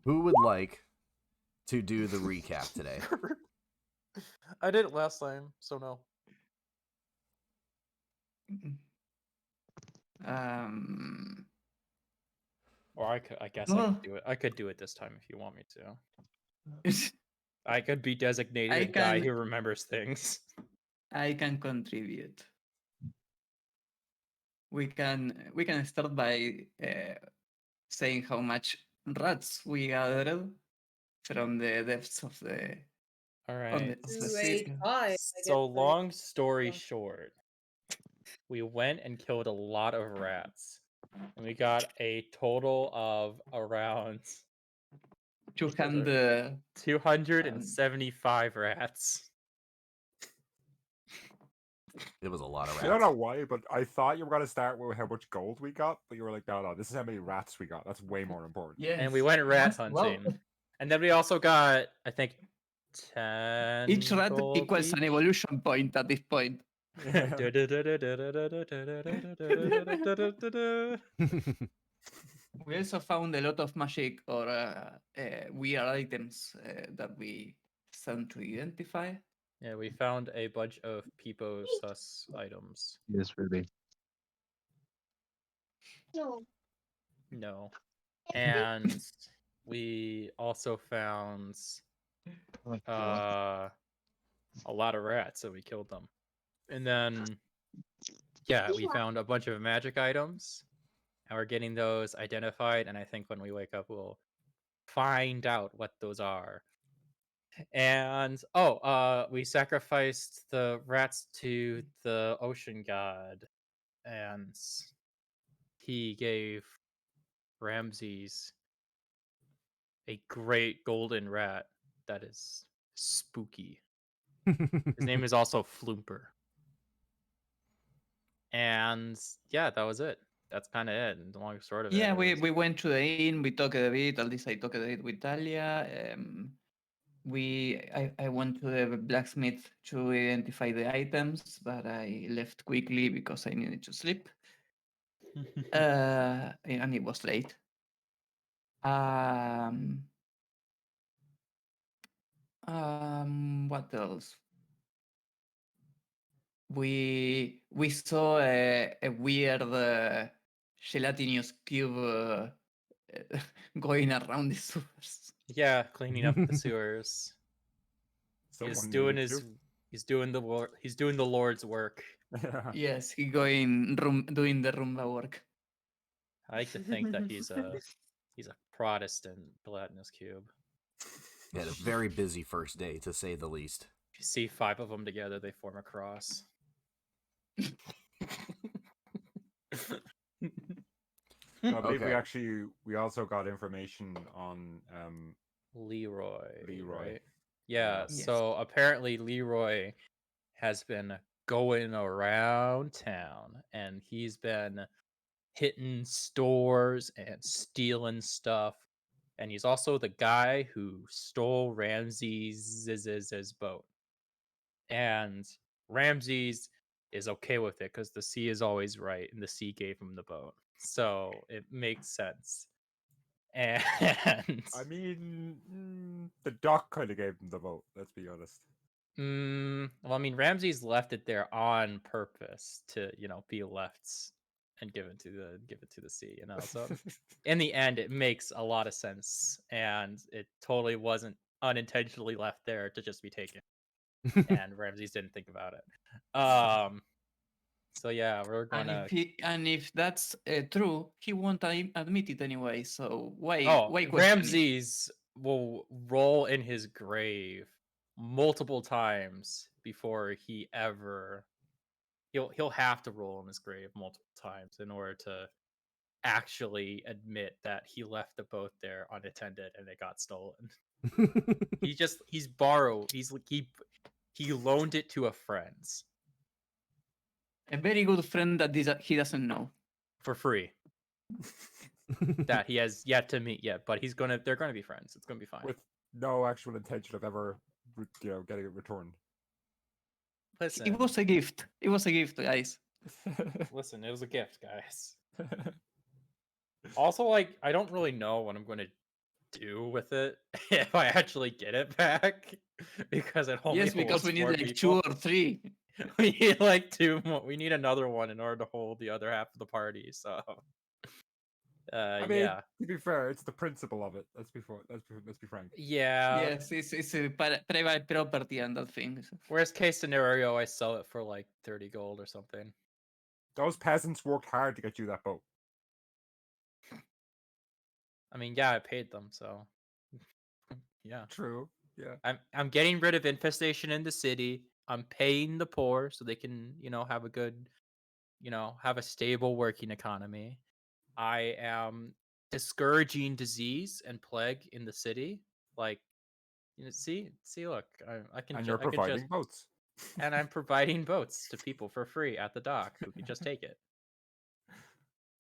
Who would like to do the recap today? I did it last time, so no. Or I guess I could do it. I could do it this time if you want me to. I could be designated guy who remembers things. I can contribute. We can start by saying how much rats we gathered from the depths of the. All right. $285. So long story short, we went and killed a lot of rats, and we got a total of around 275 rats. It was a lot of rats. I don't know why, but I thought you were gonna start with how much gold we got, but you were like, no, this is how many rats we got. That's way more important. Yes. And we went rat hunting. Well, and then we also got, I think, 10 each rat equals each. an evolution point at this point. We also found a lot of magic or weird items that we sent to identify. Yeah, we found a bunch of Peepo sus items. Yes, really. No. And we also found a lot of rats, so we killed them. And then, yeah, we found a bunch of magic items, and we're getting those identified, and I think when we wake up, we'll find out what those are. And, we sacrificed the rats to the ocean god, and he gave Ramses a great golden rat that is spooky. His name is also Floomper. And yeah, that was it. That's kind of it. The long short of it. Yeah, we went to the inn. We talked a bit. At least I talked a bit with Talia. I went to the blacksmith to identify the items, but I left quickly because I needed to sleep. And it was late. What else? We saw a weird gelatinous cube going around the sewers. Yeah, cleaning up the sewers. He's doing the Lord's work. Yes, he doing the Roomba work. I like to think that he's a Protestant gelatinous cube. He had a very busy first day, to say the least. If you see 5 of them together, they form a cross. I believe we also got information on Leroy. Right? Yeah, Yes. so apparently Leroy has been going around town, and he's been hitting stores and stealing stuff. And he's also the guy who stole Ramses' boat. And Ramses is okay with it because the sea is always right, and the sea gave him the boat. So it makes sense. And I mean, the dock kind of gave him the vote. Let's be honest. Well, I mean, Ramses left it there on purpose to, be left and give it to the sea. So in the end, it makes a lot of sense, and it totally wasn't unintentionally left there to just be taken. And Ramses didn't think about it. So yeah, we're gonna. And if that's true, he won't admit it anyway. So why? Why Ramses will roll in his grave multiple times before he ever. He'll have to roll in his grave multiple times in order to actually admit that he left the boat there unattended and it got stolen. He's borrowed. He loaned it to a friend. A very good friend that he doesn't know. For free. That he has yet to meet yet, but they're gonna be friends. It's gonna be fine. With no actual intention of ever, getting it returned. Listen. It was a gift. It was a gift, guys. Listen, it was a gift, guys. Also, I don't really know what I'm going to do with it if I actually get it back because it only Yes, because holds we need 4 like people. 2 or 3. We need like 2 more. We need another one in order to hold the other half of the party. So, I mean, yeah, to be fair, it's the principle of it. Let's be frank. yeah. Yes, it's a private property and that thing. Worst case scenario, I sell it for like 30 gold or something. Those peasants worked hard to get you that boat. I mean, yeah, I paid them, so yeah. True. Yeah. I'm getting rid of infestation in the city. I'm paying the poor so they can, have a good, have a stable working economy. I am discouraging disease and plague in the city. Like, see, look, I can, And ju- you're I can providing just, boats. and I'm providing boats to people for free at the dock who can just take it.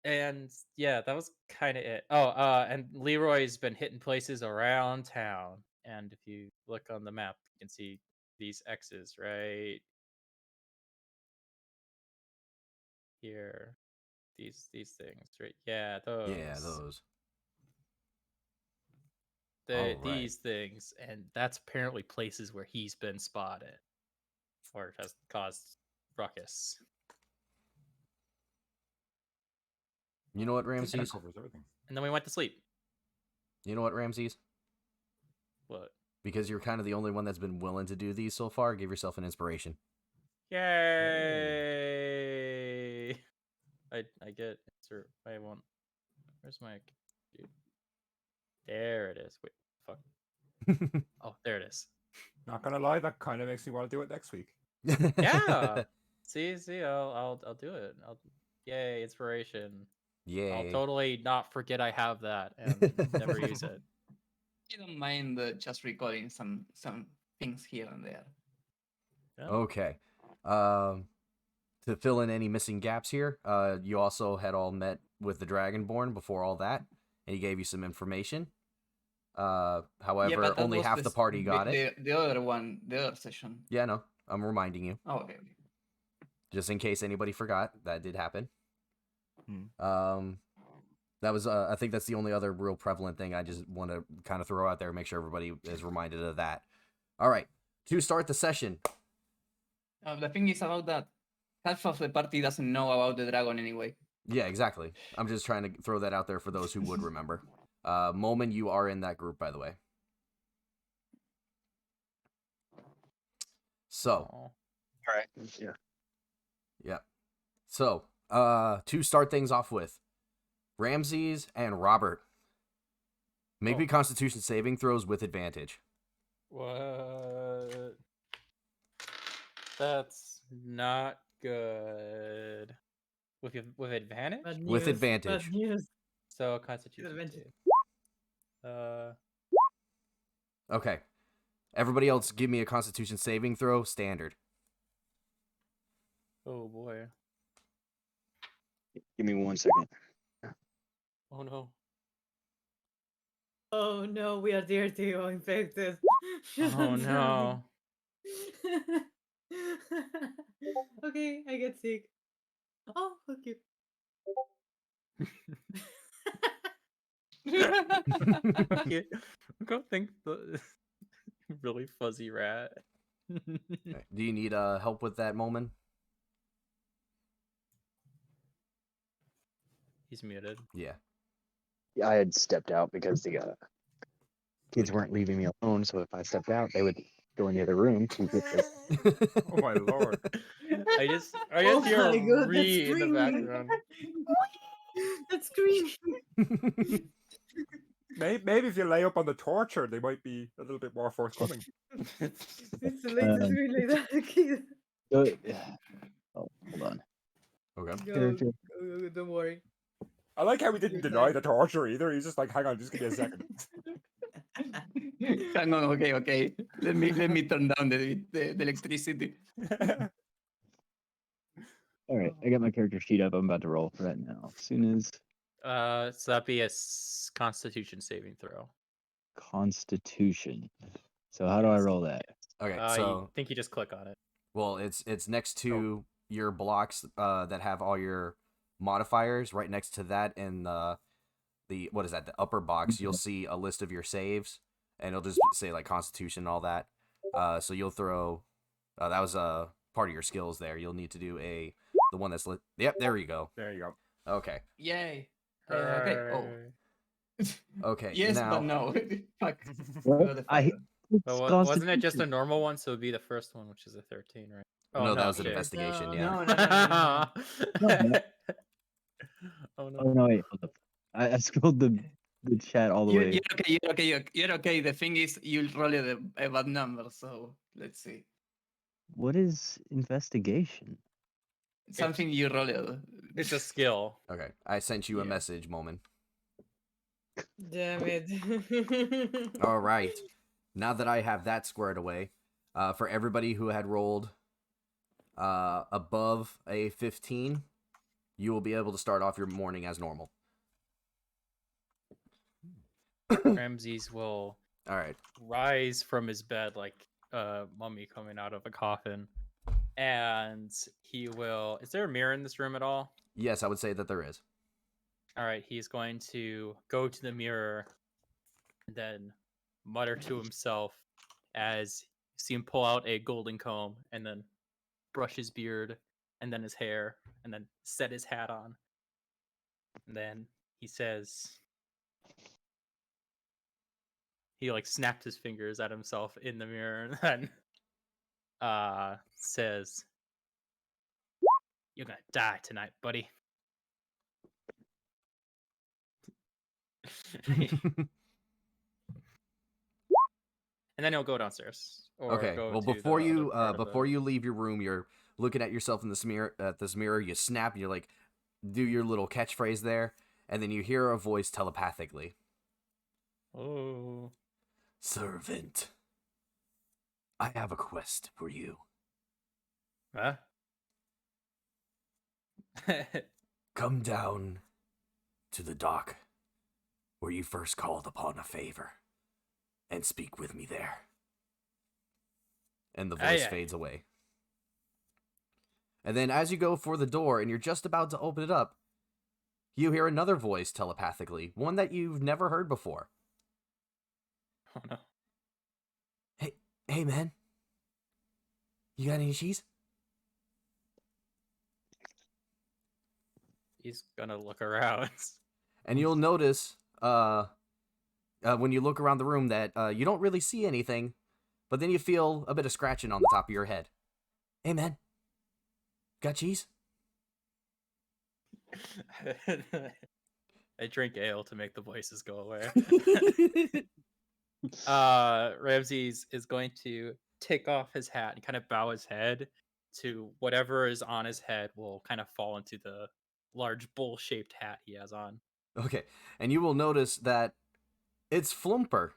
And yeah, that was kind of it. Oh, and Leroy's been hitting places around town. And if you look on the map, you can see these X's right here. These things, right? Yeah, those. Yeah, those. These Alright. things, and that's apparently places where he's been spotted or has caused ruckus. You know what, I think that Ramses? covers everything. And then we went to sleep. You know what, Ramses? What? Because you're kind of the only one that's been willing to do these so far, give yourself an inspiration. Yay! I get insert. I won't. Where's my dude? There it is. Wait, fuck. Oh, there it is. Not gonna lie, that kind of makes me want to do it next week. Yeah. see, I'll do it. Yay, inspiration. Yay. I'll totally not forget I have that and never use it. I don't mind just recording some things here and there. Yeah. Okay. To fill in any missing gaps here, you also had all met with the Dragonborn before all that, and he gave you some information. However, but that only was half the party got it. The other one, the other session. Yeah, no, I'm reminding you. Oh, okay. Just in case anybody forgot, that did happen. Hmm. That was, I think that's the only other real prevalent thing I just want to kind of throw out there, make sure everybody is reminded of that. All right, to start the session. The thing is about that half of the party doesn't know about the dragon anyway. Yeah, exactly. I'm just trying to throw that out there for those who would remember. Momin, you are in that group, by the way. So. Aw. All right. Yeah. Yeah. So, to start things off with, Ramses and Robert. Make me Constitution saving throws with advantage. What? That's not good. With advantage? Bad news. With advantage. Bad news. So Constitution. Advantage. save. Okay. Everybody else, give me a Constitution saving throw, standard. Oh boy. Give me 1 second. Oh no. Oh no, we are dirty or infected. Oh no. Okay, I get sick. Oh, okay. Okay. Go think the really fuzzy rat. Okay. Do you need help with that, Momin? He's muted. Yeah. Yeah, I had stepped out because the kids weren't leaving me alone. So if I stepped out, they would go in the other room. To get this. Oh my lord. I just Oh hear my a God, that's Ree in the screaming. background. That's screaming. Maybe if you lay up on the torture, they might be a little bit more forthcoming. It's the latest scream like that, kid. Oh, hold on. Okay. Go, don't worry. I like how he didn't You're deny fine. the torture either. He's just like, hang on, just give me a second. Hang on, okay. Let me turn down the electricity. All right, I got my character sheet up. I'm about to roll for that now. As soon as So that'd be a Constitution saving throw. Constitution. So how do I roll that? Okay, I so think you just click on it. well, it's next to your blocks that have all your modifiers. Right next to that, in the the what is that? The upper box, you'll see a list of your saves, and it'll just say like Constitution and all that. So you'll throw. That was part of your skills there. You'll need to do the one that's lit. Yep, there you go. There you go. Okay. Yay. Okay. Oh. Okay. Yes, now, but no. Fuck. Well, Got the I fire. But wasn't it just a normal one? So it'd be the first one, which is a 13, right? Oh no, that was an shit. investigation. No. Yeah. No, no, no, no, no, no. Oh no. Oh no, wait. Hold up. I scrolled the chat all the You're, way. you're okay. You're okay. You're okay. The thing is, you'll roll a bad number. So let's see. What is investigation? Something you roll. It's a skill. Okay. I sent you a Yeah. message, Moment. Damn it. All right. Now that I have that squared away, for everybody who had rolled above a 15, you will be able to start off your morning as normal. Ramses will All right. rise from his bed like a mummy coming out of a coffin, and he will. Is there a mirror in this room at all? Yes, I would say that there is. All right, he's going to go to the mirror and then mutter to himself as you see him pull out a golden comb and then brush his beard and then his hair and then set his hat on. And then he says, he like snapped his fingers at himself in the mirror and then says, "You're gonna die tonight, buddy." And then he'll go downstairs. Or Okay. go Well, to before the you other part of before you leave your room, you're looking at yourself in this mirror. At this mirror, you snap. And you're like, do your little catchphrase there, and then you hear a voice telepathically. Oh. Servant, I have a quest for you. Huh? Come down to the dock where you first called upon a favor and speak with me there. And the voice Aye, aye. fades away. And then as you go for the door and you're just about to open it up, you hear another voice telepathically, one that you've never heard before. Oh no. Hey man, you got any cheese? He's gonna look around. And you'll notice when you look around the room that you don't really see anything, but then you feel a bit of scratching on the top of your head. Hey man, got cheese? I drink ale to make the voices go away. Ramses is going to take off his hat and kind of bow his head to whatever is on his head will kind of fall into the large bowl-shaped hat he has on. Okay, and you will notice that it's Flumper,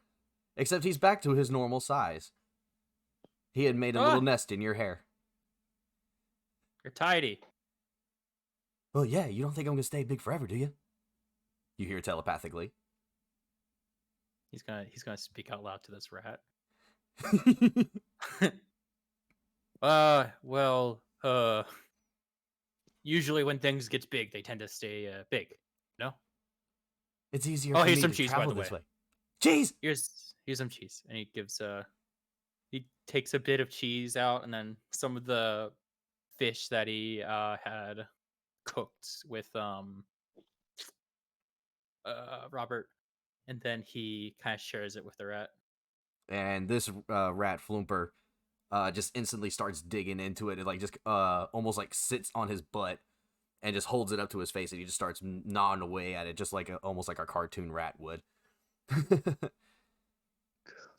except he's back to his normal size. He had made a little nest in your hair. You're tidy. Well, yeah, you don't think I'm gonna stay big forever, do you? You hear telepathically. He's gonna speak out loud to this rat. Usually when things get big, they tend to stay big. No? It's easier Oh, for here's me some to cheese, by travel the this way. way. Cheese! Here's some cheese. And he gives he takes a bit of cheese out and then some of the fish that he had cooked with Robert, and then he kind of shares it with the rat. And this rat Flumper just instantly starts digging into it. It like just almost like sits on his butt and just holds it up to his face, and he just starts gnawing away at it, just like almost like a cartoon rat would.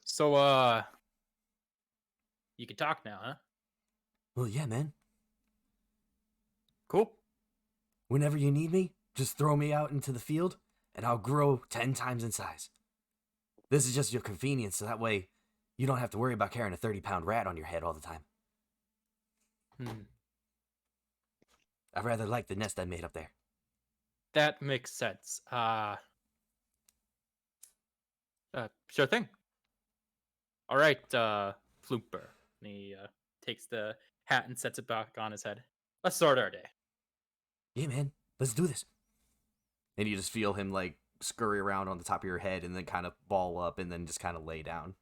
So you can talk now, huh? Well, yeah, man. Cool. Whenever you need me, just throw me out into the field, and I'll grow 10 times in size. This is just your convenience, so that way you don't have to worry about carrying a 30-pound rat on your head all the time. I rather like the nest I made up there. That makes sense. Sure thing. All right, Flumper. And he takes the hat and sets it back on his head. Let's start our day. Yeah, man, let's do this. And you just feel him like scurry around on the top of your head and then kind of ball up and then just kind of lay down.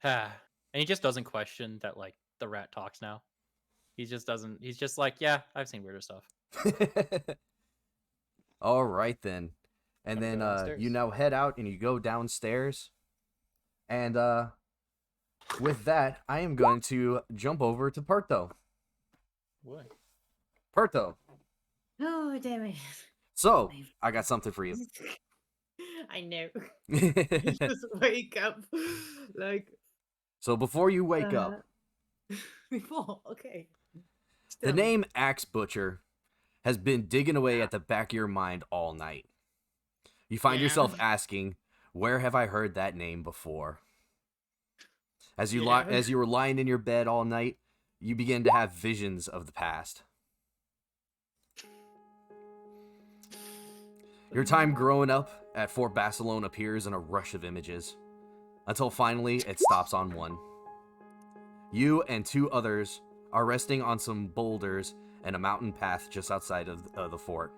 And he just doesn't question that like the rat talks now. He just doesn't. He's just like, yeah, I've seen weirder stuff. All right then. And Gotta then go downstairs. you now head out and you go downstairs. And with that, I am going to jump over to Perto. What? Perto. Oh, damn it. So, I got something for you. I know. Just wake up. Like, So before you wake up, before, okay. the Still. name Axe Butcher has been digging away at the back of your mind all night. You find Yeah. yourself asking, where have I heard that name before? As you Yeah. as you were lying in your bed all night, you begin to have visions of the past. Your time growing up at Fort Barcelona appears in a rush of images, until finally it stops on one. You and 2 others are resting on some boulders and a mountain path just outside of the fort.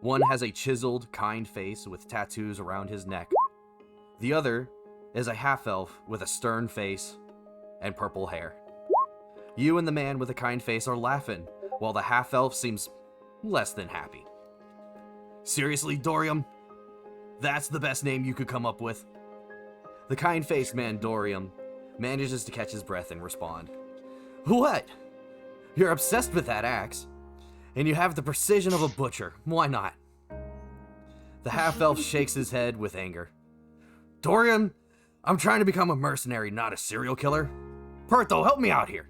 One has a chiseled, kind face with tattoos around his neck. The other is a half-elf with a stern face and purple hair. You and the man with the kind face are laughing, while the half-elf seems less than happy. Seriously, Dorium? That's the best name you could come up with? The kind-faced man, Dorium, manages to catch his breath and respond. What? You're obsessed with that axe, and you have the precision of a butcher. Why not? The half-elf shakes his head with anger. Dorian, I'm trying to become a mercenary, not a serial killer. Perto, help me out here.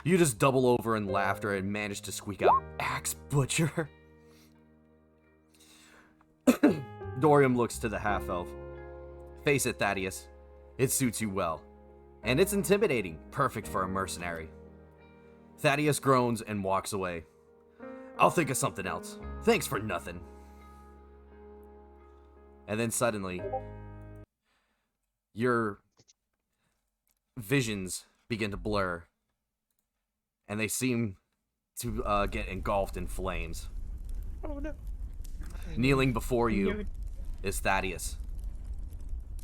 You just double over in laughter and manage to squeak out, Axe Butcher. Dorian looks to the half-elf. Face it, Thaddeus. It suits you well. And it's intimidating, perfect for a mercenary. Thaddeus groans and walks away. I'll think of something else. Thanks for nothing. And then suddenly, your visions begin to blur. And they seem to get engulfed in flames. Oh no. Kneeling before you is Thaddeus.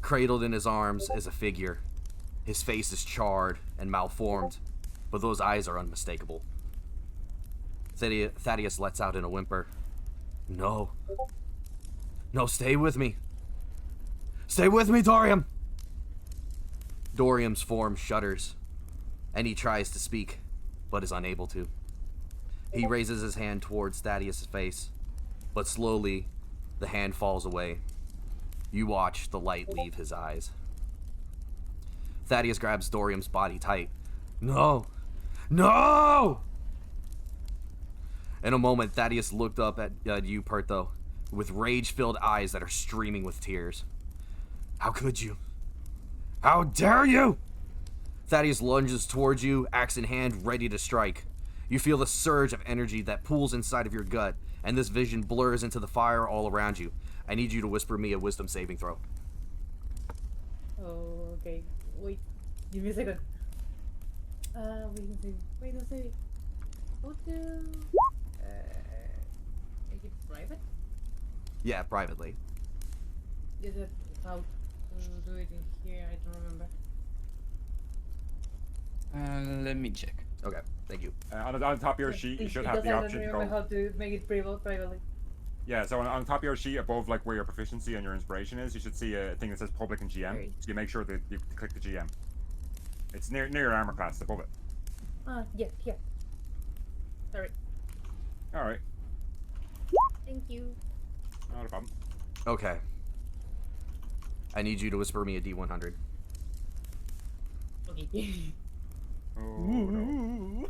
Cradled in his arms is a figure. His face is charred and malformed, but those eyes are unmistakable. Thaddeus lets out in a whimper. No. No, stay with me. Stay with me, Dorium! Dorium's form shudders, and he tries to speak, but is unable to. He raises his hand towards Thaddeus' face, but slowly, the hand falls away. You watch the light leave his eyes. Thaddeus grabs Dorium's body tight. No! No! In a moment, Thaddeus looked up at you, Perto, with rage-filled eyes that are streaming with tears. How could you? How dare you? Thaddeus lunges towards you, axe in hand, ready to strike. You feel the surge of energy that pulls inside of your gut, and this vision blurs into the fire all around you. I need you to whisper me a wisdom saving throw. Oh, okay. Wait. Give me a second. Wait a second. How to make it private? Yeah, privately. Is it how to do it in here? I don't remember. Let me check. Okay, thank you. On the top of your sheet, you should have the option to I don't remember go. how to make it privately. Yeah, so on top of your sheet, above like where your proficiency and your inspiration is, you should see a thing that says public and GM. Right. So you make sure that you click the GM. It's near your armor class, above it. Yeah. Sorry. All right, Thank you. not a problem. Okay. I need you to whisper me a D100. Okay. Oh no.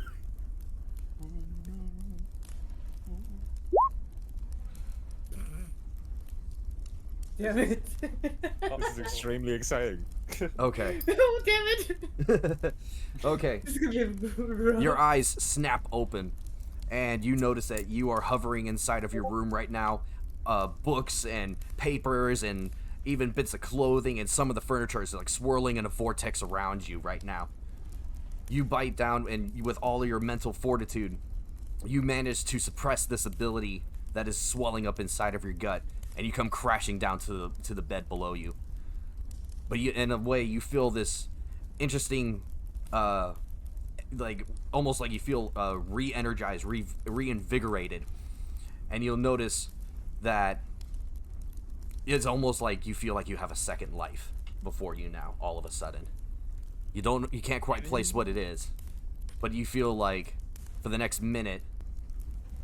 Damn it. This is extremely exciting. Okay. Oh, damn it. Okay. This is gonna be rough. Your eyes snap open, and you notice that you are hovering inside of your room right now. Books and papers and even bits of clothing and some of the furniture is like swirling in a vortex around you right now. You bite down, and with all of your mental fortitude, you manage to suppress this ability that is swelling up inside of your gut, and you come crashing down to the bed below you. But you, in a way, you feel this interesting, like almost like you feel re-energized, reinvigorated, and you'll notice that it's almost like you feel like you have a second life before you now. All of a sudden, you can't quite place what it is, but you feel like for the next minute,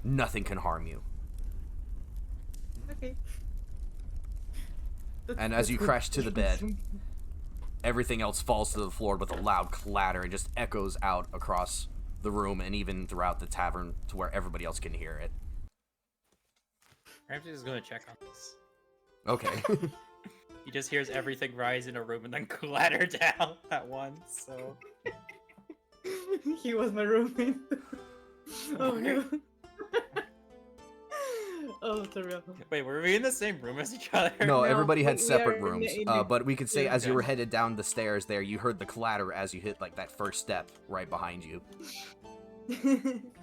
nothing can harm you. Okay. And as you crash to the bed, everything else falls to the floor with a loud clatter and just echoes out across the room and even throughout the tavern to where everybody else can hear it. Ramsey's gonna check on this. Okay. He just hears everything rise in a room and then clatter down at once. So He was my roommate. Oh no. Oh, surreal. wait, were we in the same room as each other? No, No, everybody had we separate are in rooms. the- But we could say yeah. as you were headed down the stairs there, you heard the clatter as you hit like that first step right behind you.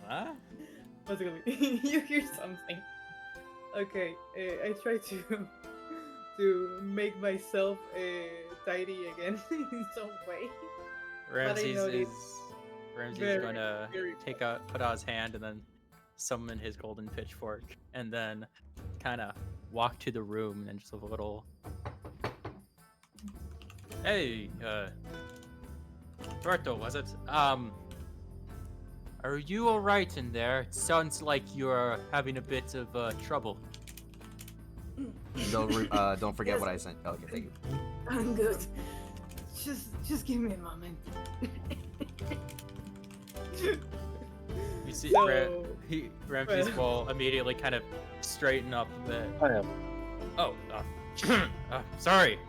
Huh? Basically, you hear something. Okay, I try to make myself tidy again in some way. Ramsey's noticed very, gonna very put out his hand and then summon his golden pitchfork and then kind of walk to the room and just a little. Hey, Berto, was it? Are you all right in there? It sounds like you're having a bit of trouble. Don't forget Yes. what I sent. Okay, thank you. I'm good. Just give me a moment. You see, So, Ramses will immediately kind of straighten up a bit. I am. Oh, sorry.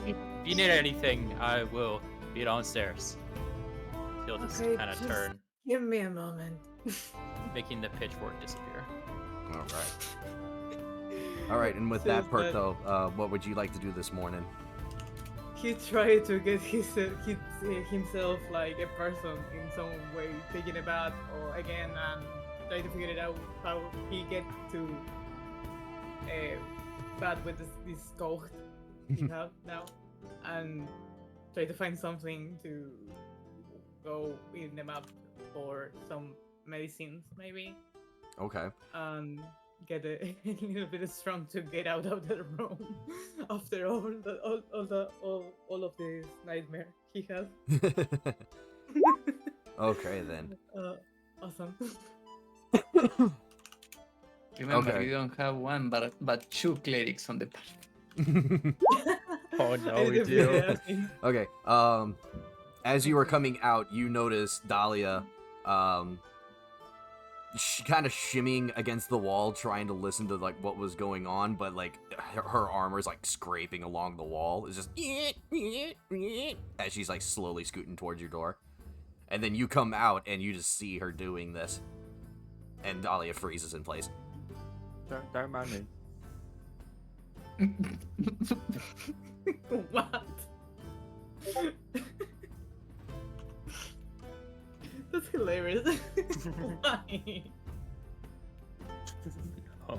If you need anything, I will be downstairs. He'll just Okay, kind of just- turn, Give me a moment. making the pitchfork disappear. All right. All right, and with that, Says that- Pertho, what would you like to do this morning? He tried to get himself like a person in some way, taking a bath or again, and try to figure it out how he get to a bath with this coat he have now, and try to find something to go in the map for some medicines maybe, Okay. and get a little bit strong to get out of the room after all of this nightmare he has. Okay then. Awesome. Remember, Okay. you don't have one, but two clerics on the party. Oh no, I we definitely do. asking. Okay. As you were coming out, you notice Dahlia, kind of shimmying against the wall, trying to listen to like what was going on, but like her armor's like scraping along the wall. It's just as she's like slowly scooting towards your door, and then you come out and you just see her doing this, and Dahlia freezes in place. Don't mind me. What? That's hilarious. Why? Oh.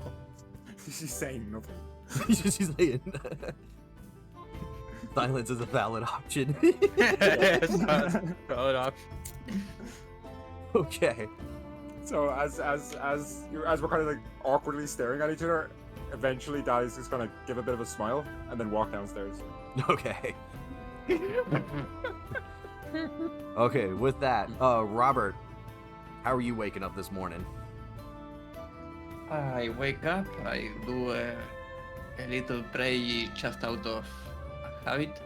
She's saying nothing. She's like, silence is a valid option. It's not a valid option. Okay. So as we're kind of like awkwardly staring at each other, eventually Dahlia's just gonna give a bit of a smile and then walk downstairs. Okay. Okay, with that, Robert, how are you waking up this morning? I wake up, I do a little pray just out of habit.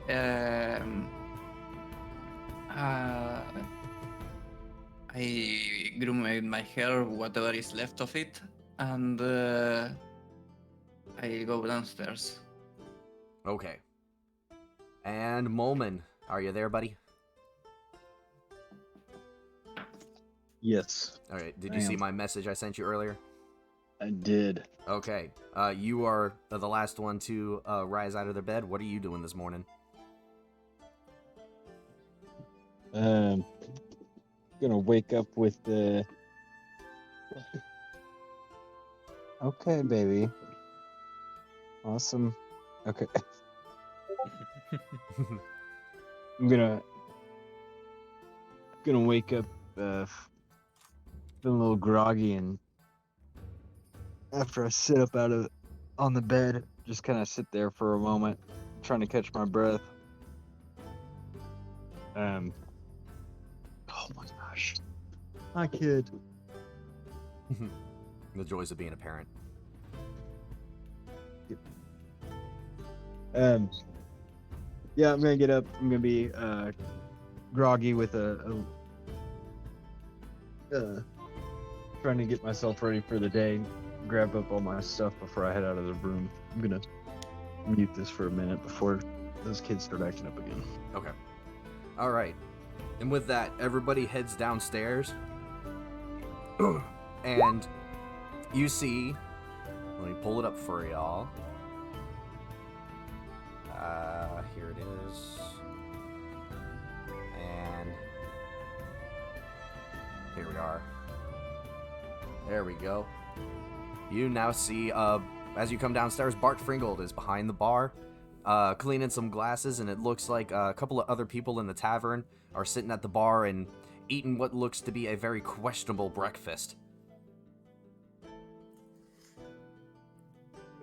I groom my hair, whatever is left of it, and I go downstairs. Okay. And Molman, are you there, buddy? Yes, All right. Did I you see am. my message I sent you earlier? I did. Okay. You are the last one to rise out of their bed. What are you doing this morning? Gonna wake up with Okay, baby. Awesome. Okay. I'm gonna wake up feeling a little groggy, and after I sit up on the bed, just kind of sit there for a moment, trying to catch my breath. Oh my gosh. I kid. The joys of being a parent. Yeah, I'm gonna get up. I'm gonna be groggy with trying to get myself ready for the day. Grab up all my stuff before I head out of the room. I'm gonna mute this for a minute before those kids start acting up again. Okay. All right. And with that, everybody heads downstairs. And you see, let me pull it up for y'all. Here it is. And here we are. There we go. You now see, as you come downstairs, Bart Fringold is behind the bar, cleaning some glasses, and it looks like a couple of other people in the tavern are sitting at the bar and eating what looks to be a very questionable breakfast.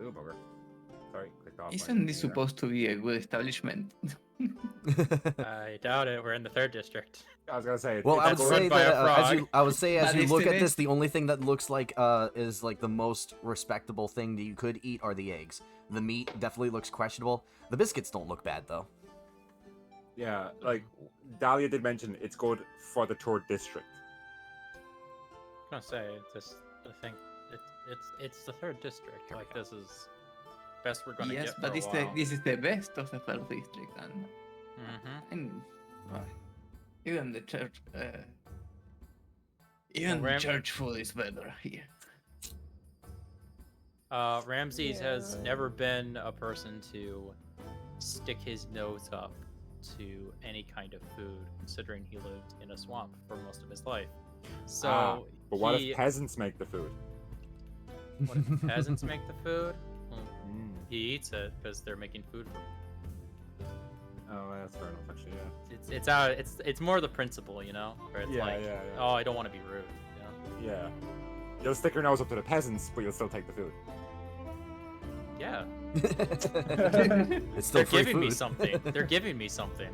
Ooh, bugger. Sorry, clicked off. Isn't this supposed to be a good establishment? I doubt it. We're in the 3rd district. I was gonna say. Well, I That's would run say by a that frog. as you look at Estimate. this, the only thing that looks like is like the most respectable thing that you could eat are the eggs. The meat definitely looks questionable. The biscuits don't look bad though. Yeah, like Dahlia did mention, it's good for the 3rd district. I'm gonna say I think it's the 3rd district. Like this is best we're gonna Yes, get for but a this while. this is the best of the 3rd district, and even the church, even Ram- church food is better here. Ramses has Yeah. never been a person to stick his nose up to any kind of food, considering he lived in a swamp for most of his life. So, But what he, if peasants make the food? what if peasants make the food? Well, Mm. he eats it because they're making food for him. Oh, that's fair enough, actually. Yeah. It's more the principle, you know, where it's Yeah, like, yeah. oh, I don't want to be rude, you know? Yeah. You'll stick your nose up to the peasants, but you'll still take the food. Yeah, It's still they're free giving me food. something. They're giving me something.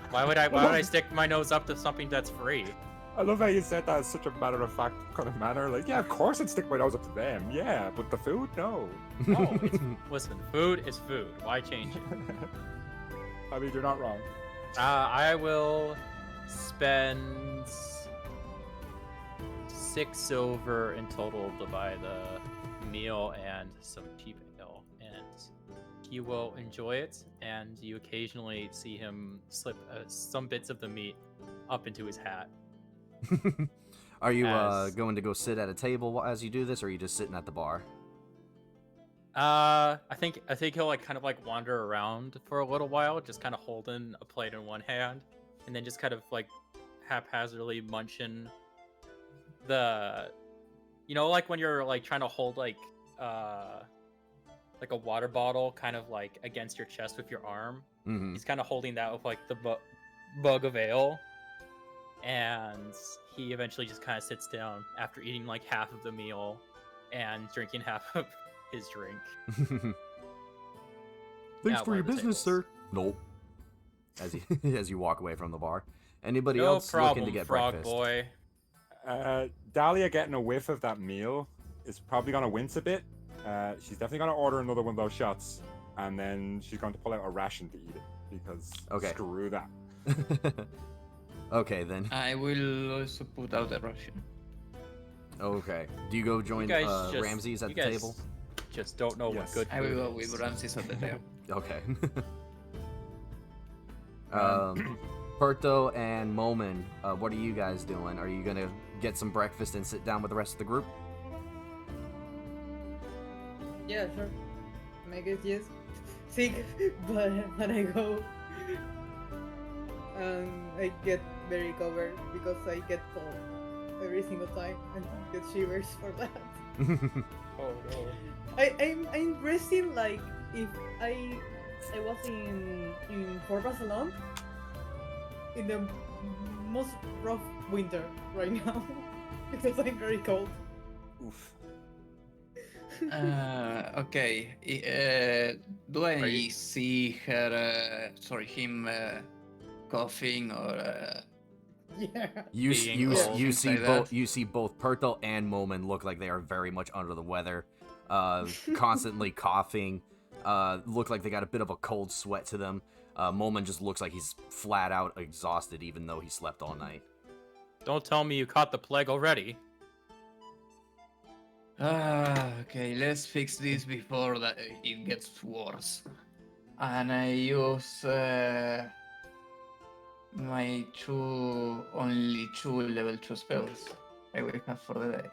Why would I stick my nose up to something that's free? I love how you said that in such a matter-of-fact kind of manner. Like, yeah, of course I'd stick my nose up to them. Yeah, but the food, no. No, listen, food is food. Why change it? I mean, you're not wrong. I will spend 6 silver in total to buy the meal and some cheap ale, and he will enjoy it. And you occasionally see him slip some bits of the meat up into his hat. Are you As- going to go sit at a table as you do this, or are you just sitting at the bar? I think he'll like kind of like wander around for a little while, just kind of holding a plate in one hand, and then just kind of like haphazardly munching the, you know, like when you're like trying to hold like a water bottle kind of like against your chest with your arm. Mm-hmm. He's kind of holding that with like the bug of ale, and he eventually just kind of sits down after eating like half of the meal and drinking half of his drink. Thanks At for one your of the business, tables. sir. Nope. As you as you walk away from the bar. Anybody No else problem, looking to get frog breakfast? boy. Dahlia getting a whiff of that meal is probably going to wince a bit. She's definitely going to order another one of those shots, and then she's going to pull out a ration to eat it, because Okay. screw that. Okay then. I will also put out a Russian. Okay. Do you go join You guys just, Ramses at you the guys table? just don't know Yes. what good I will food go is. with Ramses at the table. Okay. Perto and Momin, what are you guys doing? Are you gonna get some breakfast and sit down with the rest of the group? Yeah, sure. I guess yes. Sick, but I go. I get very covered because I get cold. every single time and get shivers for that. Oh no. I'm resting like if I was in Port Barcelona in the most rough winter right now because I'm very cold. Oof. Okay. Do Are I you- see her? Sorry, him coughing or? Yeah. Being you cold. Things see like both that. you see both Perto and Moman look like they are very much under the weather, constantly coughing. Look like they got a bit of a cold sweat to them. Moman just looks like he's flat out exhausted, even though he slept all night. Don't tell me you caught the plague already. Okay, let's fix this before that it gets worse. And I use my only two level 2 spells I will have for the day.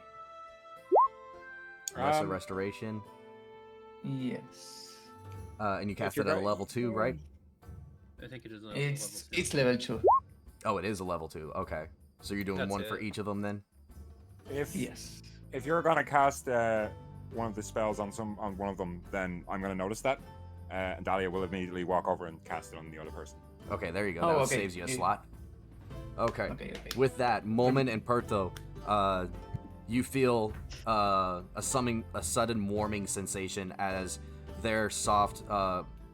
Lesser Restoration, Yes. and you cast you're it at a right- level 2, right? I think it is It's level 2. Oh, it is a level 2. Okay, so you're doing That's one for it. each of them then. Yes. If you're gonna cast one of the spells on one of them, then I'm gonna notice that, and Dahlia will immediately walk over and cast it on the other person. Okay, there you go. Oh, That okay. saves you a Yeah. slot. Okay. Okay. With that, Moman and Perto, you feel a sudden warming sensation as their soft,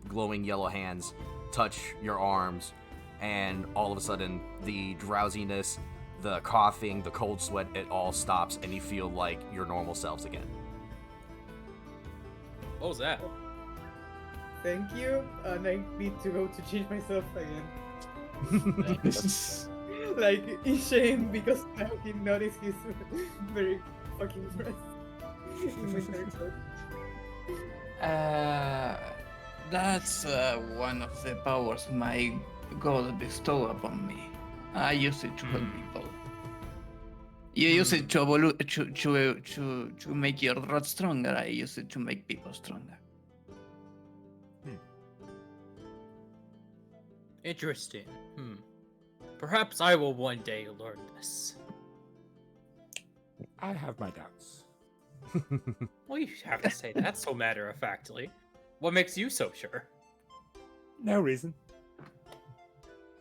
glowing yellow hands touch your arms, and all of a sudden, the drowsiness, the coughing, the cold sweat, it all stops, and you feel like your normal selves again. What was that? Thank you. And I need to go to change myself again. Like in shame because now he noticed he's very fucking dressed in my haircut. That's one of the powers my god bestowed upon me. I use it to help people. You use it to make your rod stronger. I use it to make people stronger. Interesting. Perhaps I will one day learn this. I have my doubts. Well, you have to say that so matter-of-factly. What makes you so sure? No reason.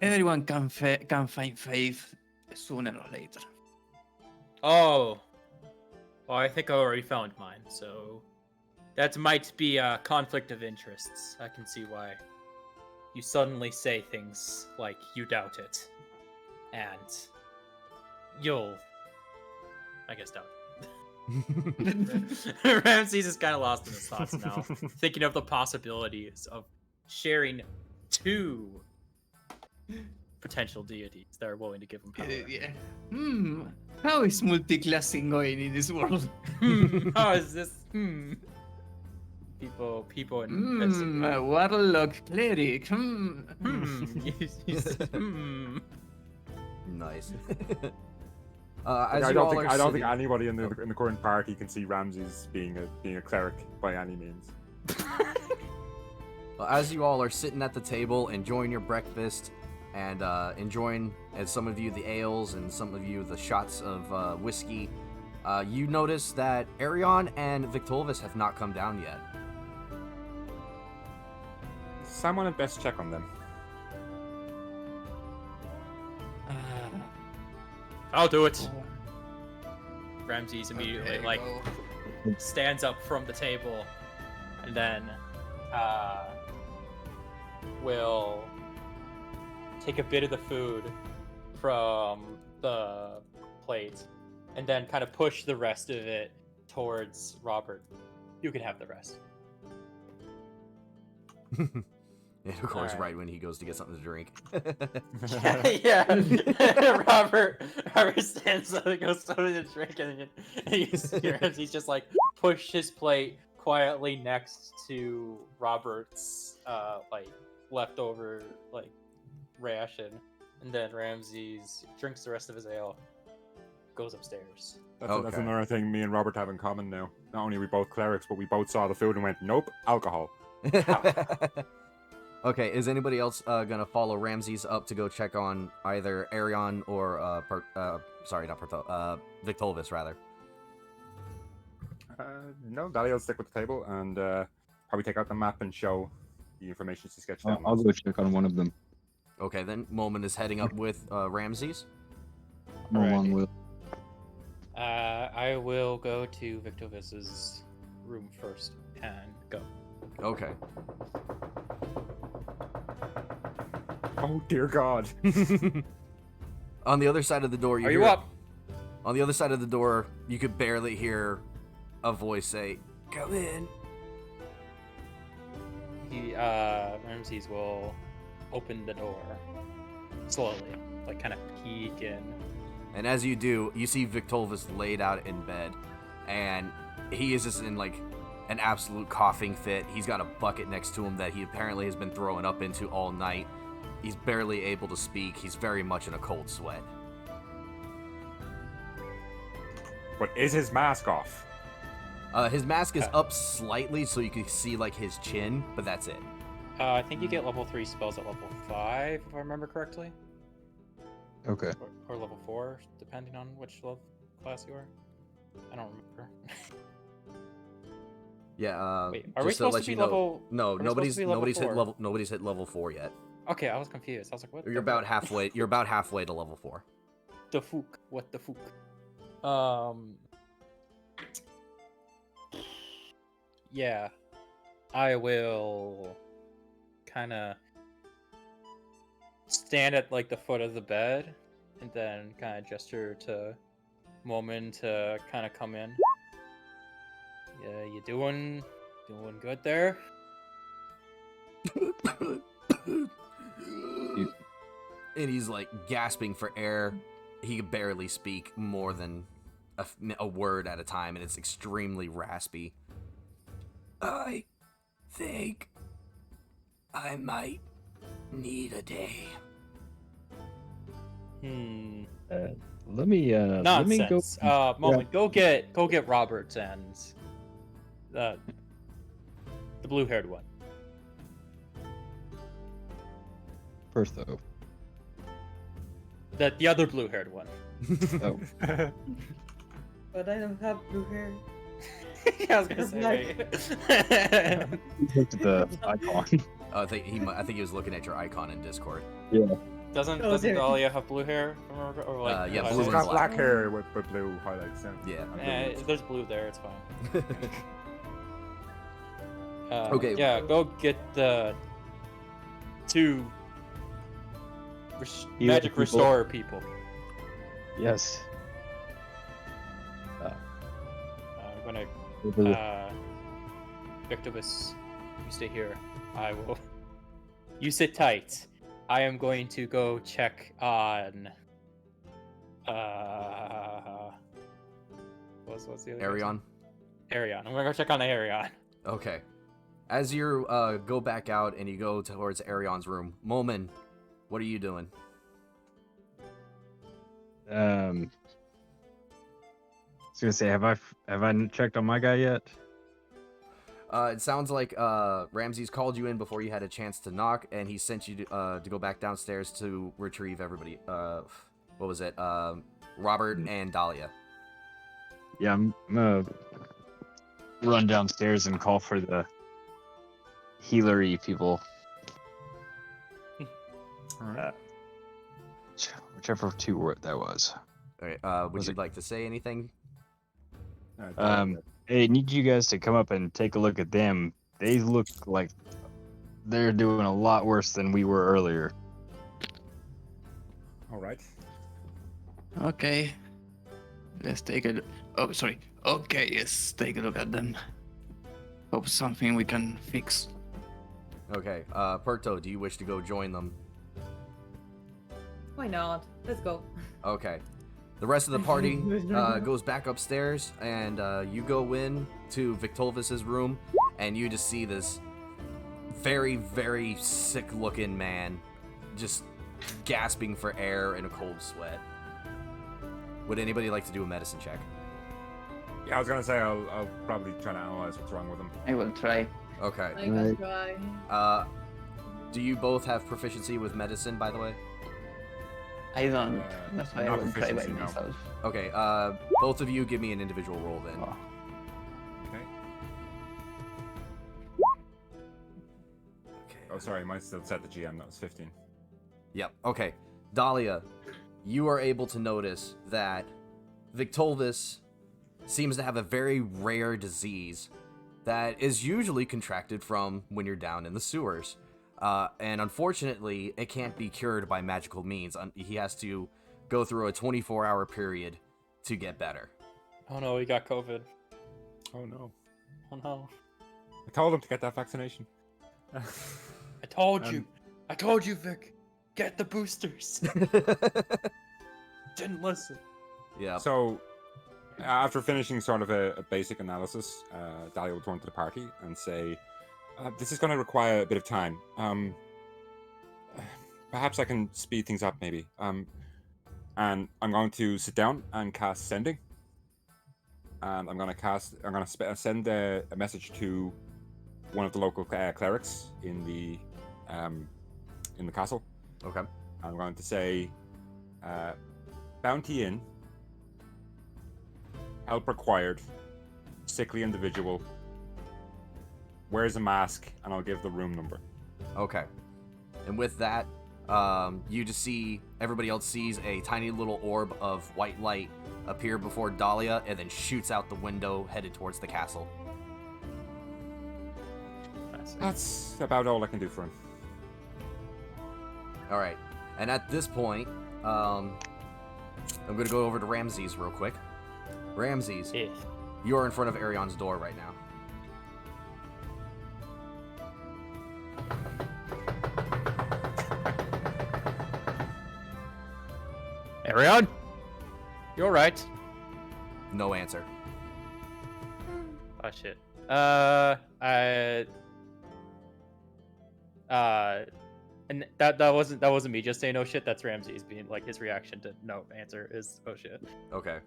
Everyone can find faith sooner or later. Oh. Well, I think I already found mine, so... That might be a conflict of interests. I can see why you suddenly say things like you doubt it. And... you'll... I guess doubt it. Ramses is kind of lost in his thoughts now, thinking of the possibilities of sharing two potential deities that are willing to give him power. Yeah. How is multi-classing going in this world? How is this? People in A warlock cleric. Nice. Like, As I you don't all think are I don't think sitting- anybody in the current party can see Ramses being a cleric by any means. Well, as you all are sitting at the table enjoying your breakfast and enjoying, as some of you, the ales and some of you the shots of whiskey, you notice that Arion and Victolvis have not come down yet. Someone had best check on them. I'll do it. Ramses immediately stands up from the table and then will take a bit of the food from the plate and then kind of push the rest of it towards Robert. You can have the rest. And of course, Alright. right when he goes to get something to drink. Yeah. Robert stands up and goes something to drink, and he's just like push his plate quietly next to Robert's like leftover like ration, and then Ramses drinks the rest of his ale, goes upstairs. That's Okay. another thing me and Robert have in common now. Not only are we both clerics, but we both saw the food and went, nope, alcohol. Okay, is anybody else gonna follow Ramses up to go check on either Arion or sorry, not Victolvis rather? No, Dahlia will stick with the table and probably take out the map and show the information she sketched I'll, down. I'll go check on one of them. Okay, then Moment is heading up with Ramses. I'm along Alrighty. with. I will go to Victovis's room first and go. Okay. Oh dear God! On the other side of the door, Are you up? On the other side of the door, you could barely hear a voice say, "Come in." Ramses will open the door slowly, like kind of peek in. And as you do, you see Victolvis laid out in bed, and he is just in like an absolute coughing fit. He's got a bucket next to him that he apparently has been throwing up into all night. He's barely able to speak. He's very much in a cold sweat. But is his mask off? His mask is up slightly so you can see like his chin, but that's it. I think you get level 3 spells at level 5, if I remember correctly, Okay. or level 4, depending on which level class you are. I don't remember. Yeah. Wait, are just we to supposed let to be you know, level? No, are we supposed to be nobody's level hit 4? level. Nobody's hit level 4 yet. Okay, I was confused. I was like, what? You're the about halfway. You're about halfway to level 4. The fook? What the fook? Yeah, I will kind of stand at like the foot of the bed, and then kind of gesture to Moment to kind of come in. Yeah, you doing good there? And he's like gasping for air. He can barely speak more than a word at a time, and it's extremely raspy. I think I might need a day. Let me go. Nonsense. Moment. Go get Robert and the blue-haired one. First though. The other blue-haired one. Oh. But I don't have blue hair. Yeah, I was gonna say. Looked at the icon. I think he was looking at your icon in Discord. Yeah. Doesn't there. Dahlia have blue hair? Or like Yeah, highlights? blue She's and got black. black hair with blue highlights. Yeah. And blue There's blue there. It's fine. Okay. Yeah, go get the two Heal magic people. restorer people. Yes. I'm gonna Over Victobus, you stay here. I will. You sit tight. I am going to go check on. What's the other? guy's Arion. name? Arion. I'm gonna go check on Arion. Okay. As you go back out and you go towards Arion's room, Momin, what are you doing? I was gonna say, have I checked on my guy yet? It sounds like Ramses called you in before you had a chance to knock, and he sent you to go back downstairs to retrieve everybody. What was it? Robert and Dahlia. Yeah, I'm gonna run downstairs and call for the healery people. Whichever two that was. All right. Would Was you it- like to say anything? Hey, I need you guys to come up and take a look at them. They look like they're doing a lot worse than we were earlier. All right. Okay. Let's take a look. Oh, sorry. Okay, let's take a look at them. Hope something we can fix. Okay. Perto, do you wish to go join them? Why not? Let's go. Okay. The rest of the party goes back upstairs, and you go in to Victolvis's room, and you just see this very, very sick-looking man just gasping for air in a cold sweat. Would anybody like to do a medicine check? Yeah, I was gonna say I'll probably try to analyze what's wrong with him. I will try. Okay. I can try. Do you both have proficiency with medicine, by the way? I don't. That's why I not will try by proficiency, no. myself. Okay, both of you give me an individual roll then. Oh. Okay. Okay. Oh, sorry, mine still set the GM. That was 15. Yep. Okay. Dahlia, you are able to notice that Victolvis seems to have a very rare disease that is usually contracted from when you're down in the sewers. And unfortunately, it can't be cured by magical means. He has to go through a 24-hour period to get better. Oh no, he got COVID. Oh no! Oh no. I told him to get that vaccination. I told you. I told you, Vic. Get the boosters. Didn't listen. Yeah. So, after finishing sort of a basic analysis, Dahlia will turn to the party and say, "This is going to require a bit of time. Perhaps I can speed things up, maybe. And I'm going to sit down and cast Sending. And I'm going to send a message to one of the local clerics in the castle. Okay. I'm going to say, Bounty in, help required, sickly individual, wears a mask, and I'll give the room number. Okay. And with that, you just see, everybody else sees a tiny little orb of white light appear before Dahlia and then shoots out the window headed towards the castle. That's about all I can do for him. All right. And at this point, I'm going to go over to Ramses real quick. Ramses, Yeah. you're in front of Arion's door right now. Arion? You alright? No answer. Oh shit. And that wasn't me just saying oh shit. That's Ramses being like his reaction to no answer is oh shit. Okay.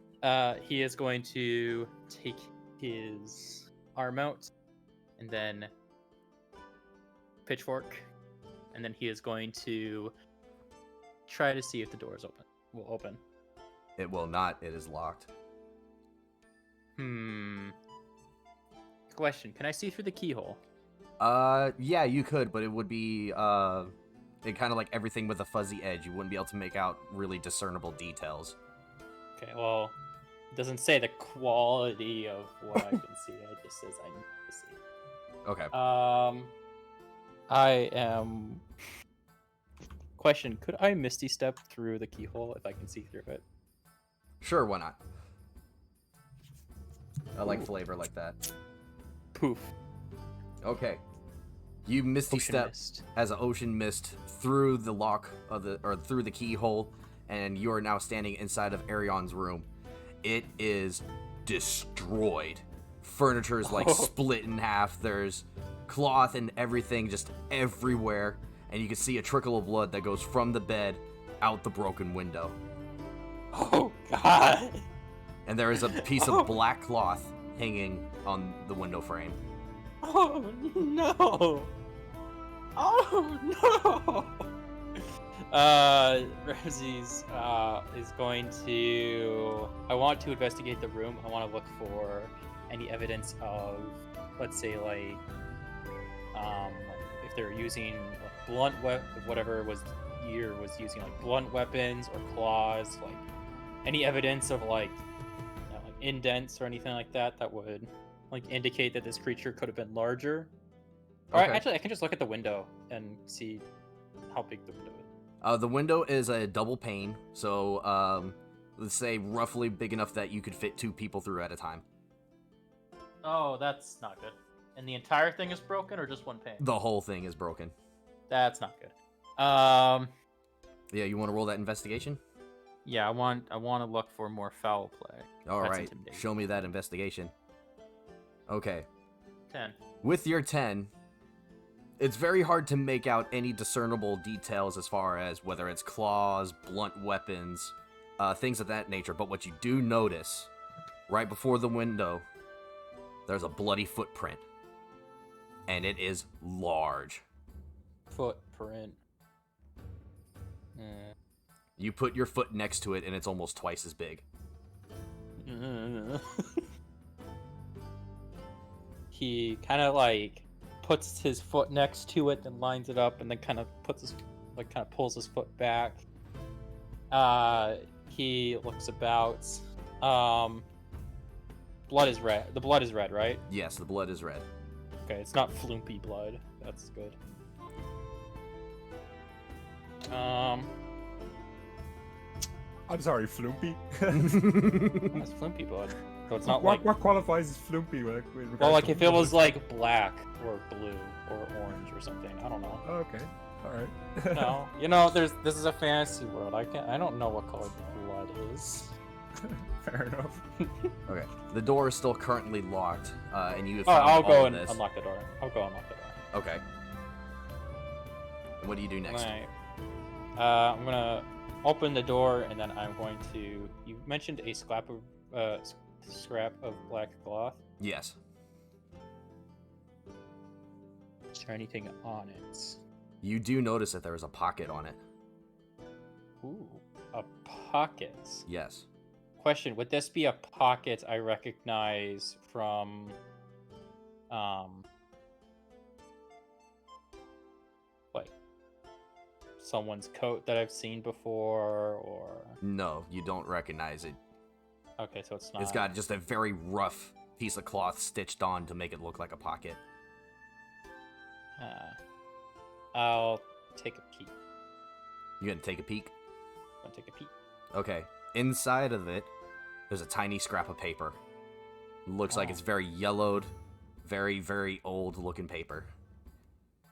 He is going to take his arm out and then pitchfork, and then he is going to try to see if the door is open. Will open. It will not. It is locked. Question: can I see through the keyhole? Yeah, you could, but it would be, it kind of like everything with a fuzzy edge. You wouldn't be able to make out really discernible details. Okay, well, it doesn't say the quality of what I can see. It just says I need to see. Okay. I am. Question: could I Misty Step through the keyhole if I can see through it? Sure, why not? I like flavor like that. Poof. Okay. You misty Ocean step mist. as an ocean mist through the lock of through the keyhole, and you are now standing inside of Arion's room. It is destroyed. Furniture is like split in half. There's cloth and everything just everywhere, and you can see a trickle of blood that goes from the bed out the broken window. Oh God. And there is a piece of black cloth hanging on the window frame. Oh no! Oh no! Ramses is going to. I want to investigate the room. I want to look for any evidence of, let's say, like, if they're using like, blunt whatever was using like blunt weapons or claws, like any evidence of like indents or anything like that that would like indicate that this creature could have been larger. Or Okay. actually, I can just look at the window and see how big the window is. The window is a double pane, so let's say roughly big enough that you could fit 2 people through at a time. Oh, that's not good. And the entire thing is broken, or just one pane? The whole thing is broken. That's not good. Yeah, you want to roll that investigation? Yeah, I want to look for more foul play. All That's right, intimidating. show me that investigation. Okay. 10. With your 10, it's very hard to make out any discernible details as far as whether it's claws, blunt weapons, things of that nature. But what you do notice, right before the window, there's a bloody footprint. And it is large. print. You put your foot next to it, and it's almost twice as big. He kind of like puts his foot next to it, then lines it up, and then kind of pulls his foot back. He looks about. Blood is red. The blood is red, right? Yes, the blood is red. Okay, it's not flumpy blood. That's good. I'm sorry, Flumpy. That's flumpy blood. So it's not like. What qualifies as Flumpy? Well, like if it was like black or blue or orange or something. I don't know. Okay, all right. No, this is a fantasy world. I don't know what color blood is. Fair enough. Okay. The door is still currently locked, and you have Oh, found I'll all go of and this. unlock the door. Okay. And what do you do next? Alright. I'm gonna open the door, and then I'm going to. You mentioned a scrap of black cloth. Yes. Is there anything on it? You do notice that there is a pocket on it. Ooh, a pocket. Yes. Question: would this be a pocket I recognize from, like someone's coat that I've seen before, or? No, you don't recognize it. Okay, so it's not. It's got just a very rough piece of cloth stitched on to make it look like a pocket. I'll take a peek. You gonna take a peek? I'll take a peek. Okay. Inside of it, there's a tiny scrap of paper. Looks like Oh. it's very yellowed, very, very old looking paper.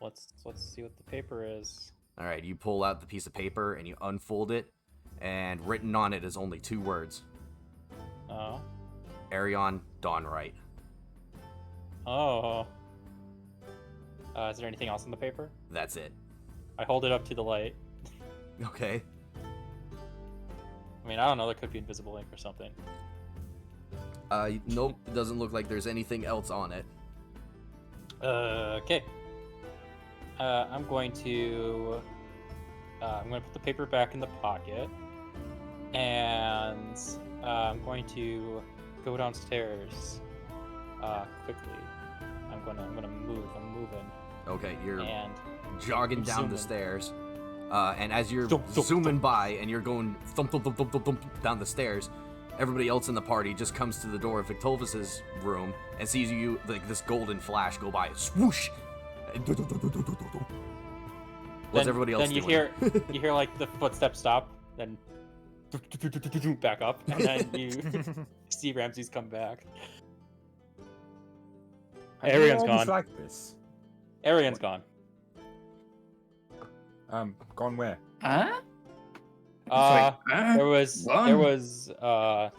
Let's see what the paper is. All right, you pull out the piece of paper and you unfold it, and written on it is only 2 words: Oh. Arion Dawnwright. Oh. Is there anything else on the paper? That's it. I hold it up to the light. Okay. I mean, I don't know. There could be invisible ink or something. Nope. It doesn't look like there's anything else on it. Okay. I'm going to put the paper back in the pocket, and I'm going to go downstairs quickly. I'm gonna move. I'm moving. Okay, you're And jogging I'm down the zooming. stairs, and as you're Thump, thump, zooming by and you're going thump thump thump thump thump thump down the stairs, everybody else in the party just comes to the door of Victovus's room and sees you like this golden flash go by, swoosh. What's everybody else then you doing? you hear like the footsteps stop, then back up, and then you see Ramses come back. Arian's gone. Like this. Arian's gone. Gone where? Huh? There was Gone?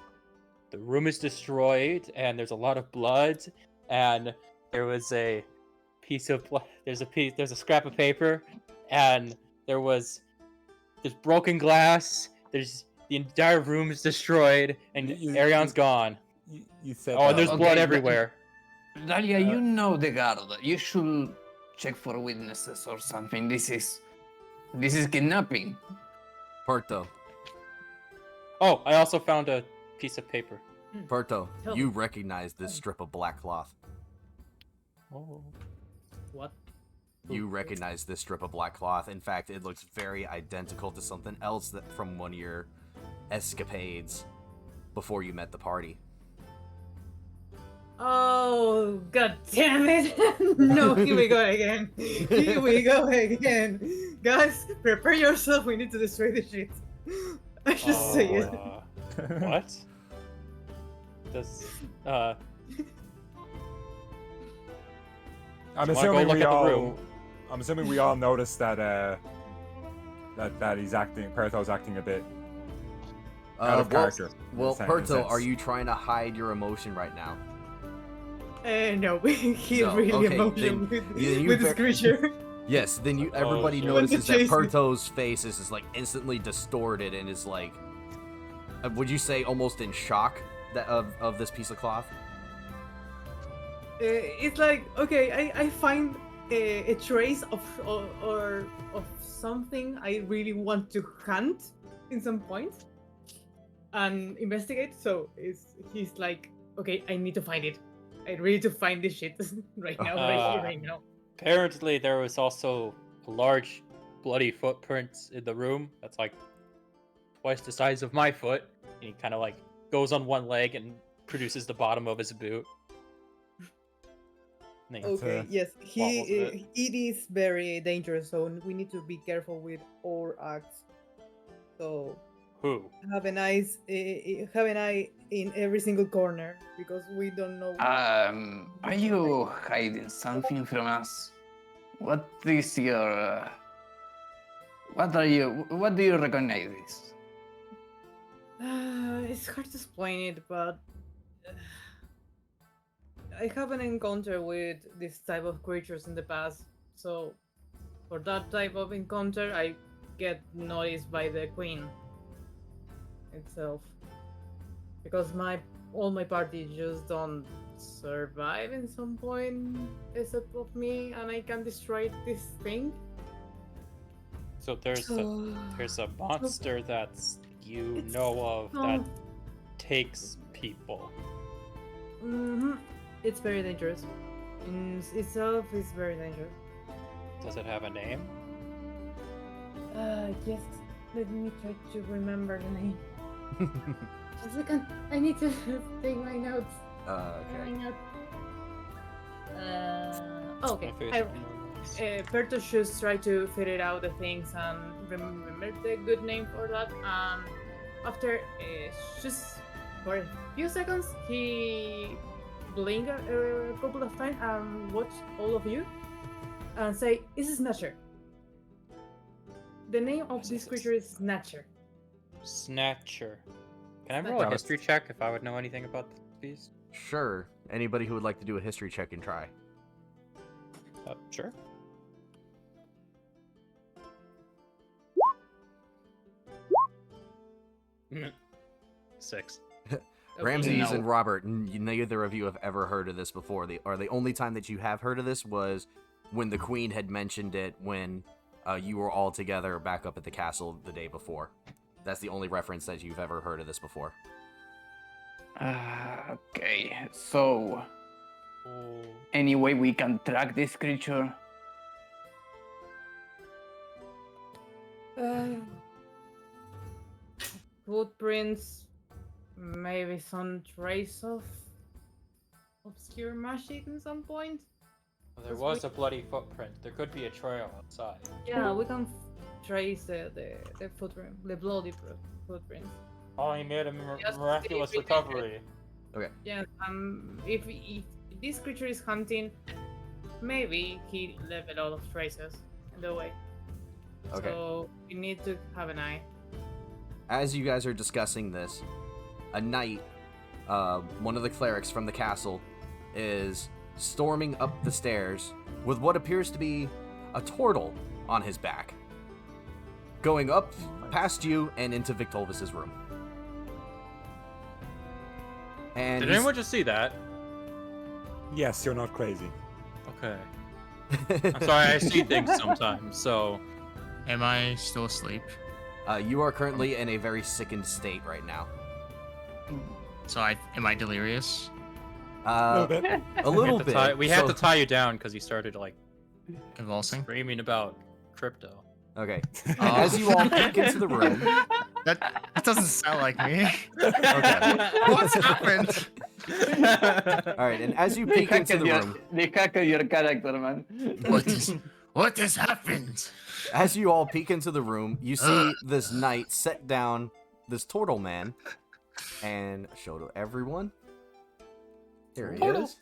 the room is destroyed, and there's a lot of blood, and there was a piece of there's a scrap of paper, and there's broken glass. There's the entire room is destroyed, and Arian's gone. You said. Oh, and there's Okay, blood but- everywhere. Dalia, you know the guard. You should check for witnesses or something. This is kidnapping. Perto, Oh, I also found a piece of paper. Perto, Tell you me. recognize this strip of black cloth. Oh. What? You recognize this strip of black cloth. In fact, it looks very identical to something else that from one of your escapades before you met the party. Oh, god damn it! No, here we go again. Here we go again. Guys, prepare yourself. We need to destroy the shit. I just say it. What? Does I'm wanna go assuming look we at the all. room? I'm assuming we all noticed that that he's acting. Perto's acting a bit out of character. Well, in a Perto, sense. are you trying to hide your emotion right now? No, he's No, really okay, emotional then with you this ver- creature. Yes, then you everybody shit. notices that Chase me. Perto's face is just like instantly distorted and is like, would you say almost in shock that of this piece of cloth? It's like, okay, I find a trace or of something I really want to hunt in some point and investigate. So he's like, okay, I need to find it. I really need to find this shit right now, right here, right now. Apparently, there was also a large bloody footprint in the room that's like twice the size of my foot. And he kind of like goes on one leg and produces the bottom of his boot. And he Okay, yes, wobbles it. it is very dangerous, so we need to be careful with our acts. So Who? have an eye in every single corner because we don't know. Are you hiding something from us? What is your? What do you recognize this? It's hard to explain it, but I have an encounter with this type of creatures in the past. So for that type of encounter, I get noticed by the queen itself because all my party just don't survive in some point except of me, and I can destroy this thing. So there's a monster that's you It's know of so- that takes people. It's very dangerous. In itself, it's very dangerous. Does it have a name? Yes. Let me try to remember the name. Just a second. I need to take my notes. Okay. My notes. Okay. My face. Pertus just try to figure out the things and remember the good name for that. And after just for a few seconds, he blink a couple of times and watch all of you and say, "It's Snatcher." The name of this creature is Snatcher. Snatcher. Can I roll a Snatcher. history check if I would know anything about this beast? Sure. Anybody who would like to do a history check can try. Sure. Six. Ramses No. and Robert, neither of you have ever heard of this before. The only time that you have heard of this was when the queen had mentioned it when you were all together back up at the castle the day before. That's the only reference that you've ever heard of this before. Okay, so any way we can track this creature? Footprints, maybe some trace of obscure magic in some point. Well, there was a bloody footprint. There could be a trail outside. Yeah, we can trace the footprint, the bloody footprints. Oh, he made a Just miraculous see if we recovery. Yeah, if this creature is hunting, maybe he left a lot of traces in the way. Okay. So we need to have an eye. As you guys are discussing this, a knight, one of the clerics from the castle, is storming up the stairs with what appears to be a turtle on his back, going up past you and into Victolvis's room. And Did he's- anyone just see that? Yes, you're not crazy. Okay. I'm sorry, I see things sometimes, so... Am I still asleep? You are currently in a very sickened state right now. So am I delirious? A bit. A little We had to bit. tie- we had So- to tie you down because you started, like, Convulsing? screaming about crypto. Okay. And as you all peek into the room, That doesn't sound like me. Okay. What's happened? all right, and as you peek into the room, The hack of your character, man. What has happened? as you all peek into the room, you see this knight set down this turtle man and show to everyone. There he is.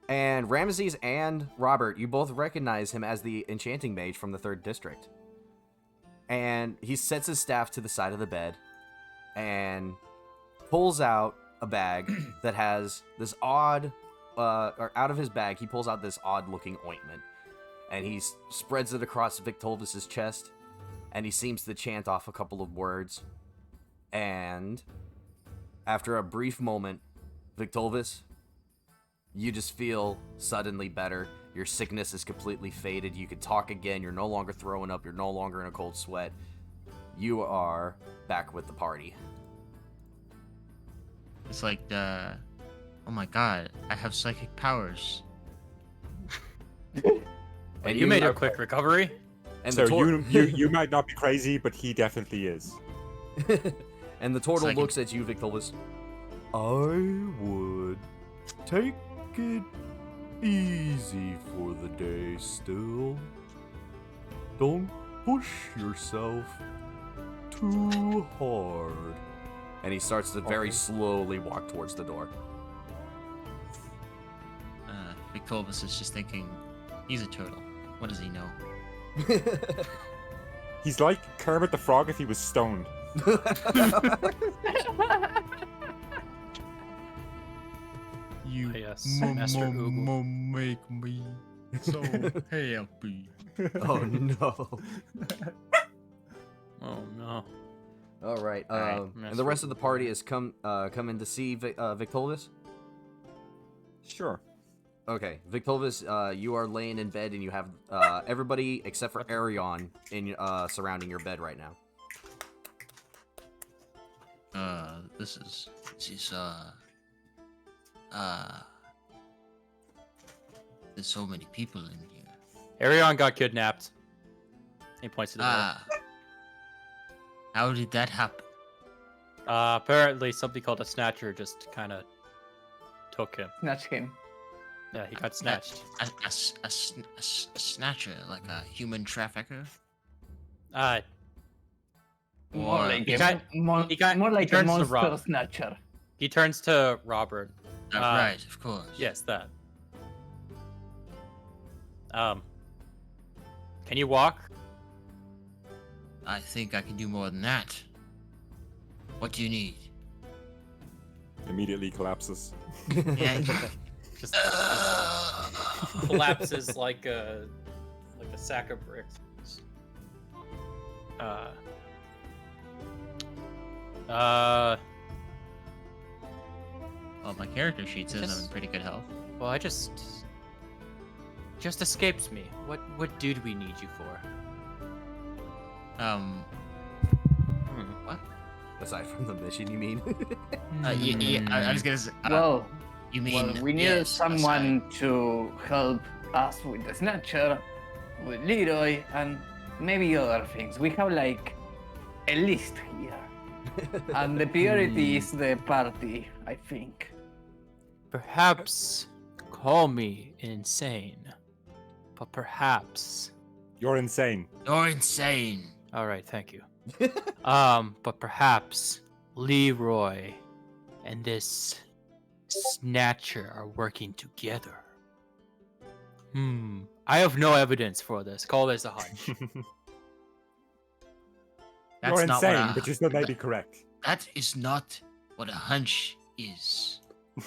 And Ramses and Robert, you both recognize him as the enchanting mage from the 3rd district. And he sets his staff to the side of the bed and pulls out a bag that has this odd, or out of his bag, he pulls out this odd looking ointment. And he spreads it across Victolvis's chest, and he seems to chant off a couple of words. And after a brief moment, Victolvis, you just feel suddenly better, Your sickness is completely faded. You can talk again. You're no longer throwing up. You're no longer in a cold sweat. You are back with the party. It's like oh my god, I have psychic powers. And You made a quick recovery. And So the you might not be crazy, but he definitely is. and the turtle like looks at you, Victolis. I would take it easy for the day still. Don't push yourself too hard. And he starts to very slowly walk towards the door. Victolbus is just thinking, he's a turtle. What does he know? He's like Kermit the Frog if he was stoned. You Yes, Master Ugu. make me so happy. Oh no. Oh no. All right. Alright, And Master the rest of the party is coming to see Victolvis. Sure. Okay, Victolvis, you are laying in bed and you have everybody except for Arion in surrounding your bed right now. This is there's so many people in here. Arion got kidnapped. He points to the door. How did that happen? Apparently something called a snatcher just kind of took him. Snatch him. Yeah, he got snatched. A snatcher, like a human trafficker? More Or- like He a, got- more, he got- more he like a turns to monster Rob. snatcher. He turns to Robert. Right, of course. Yes, that. Can you walk? I think I can do more than that. What do you need? Immediately collapses. Yeah. Just collapses like a sack of bricks. Well, my character sheet says I'm in Just- pretty good health. Well, I just escapes me. What did we need you for? What? Aside from the mission, you mean? I was gonna say. Well, You mean? well, we needed yes, someone to help us with the snatcher, with Leroy, and maybe other things. We have like a list here. And the priority is the party, I think. Perhaps call me insane, but perhaps. You're insane. You're insane. All right, thank you. But perhaps Leroy and this snatcher are working together. I have no evidence for this. Call this a hunch. That's You're not insane, what but you still may be correct. That is not what a hunch is.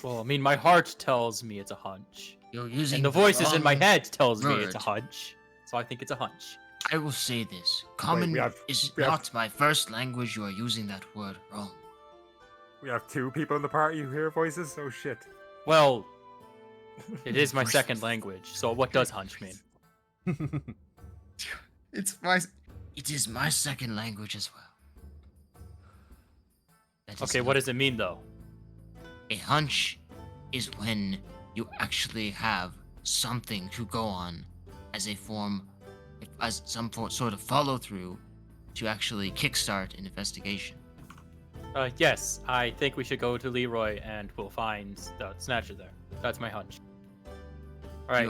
Well, I mean, my heart tells me it's a hunch, You're using and the voices in my wrong head tells me it's a word. hunch. So I think it's a hunch. I will say this. Common is we have- not my first language. You are using that word wrong. We have two people in the party who hear voices. Oh shit. Well, it is my second language. So what does hunch mean? It's my. It is my second language as well. That is Okay, not- what does it mean though? A hunch is when you actually have something to go on as a form, as some sort of follow through to actually kickstart an investigation. Yes, I think we should go to Leroy and we'll find the snatcher there. That's my hunch. All right. You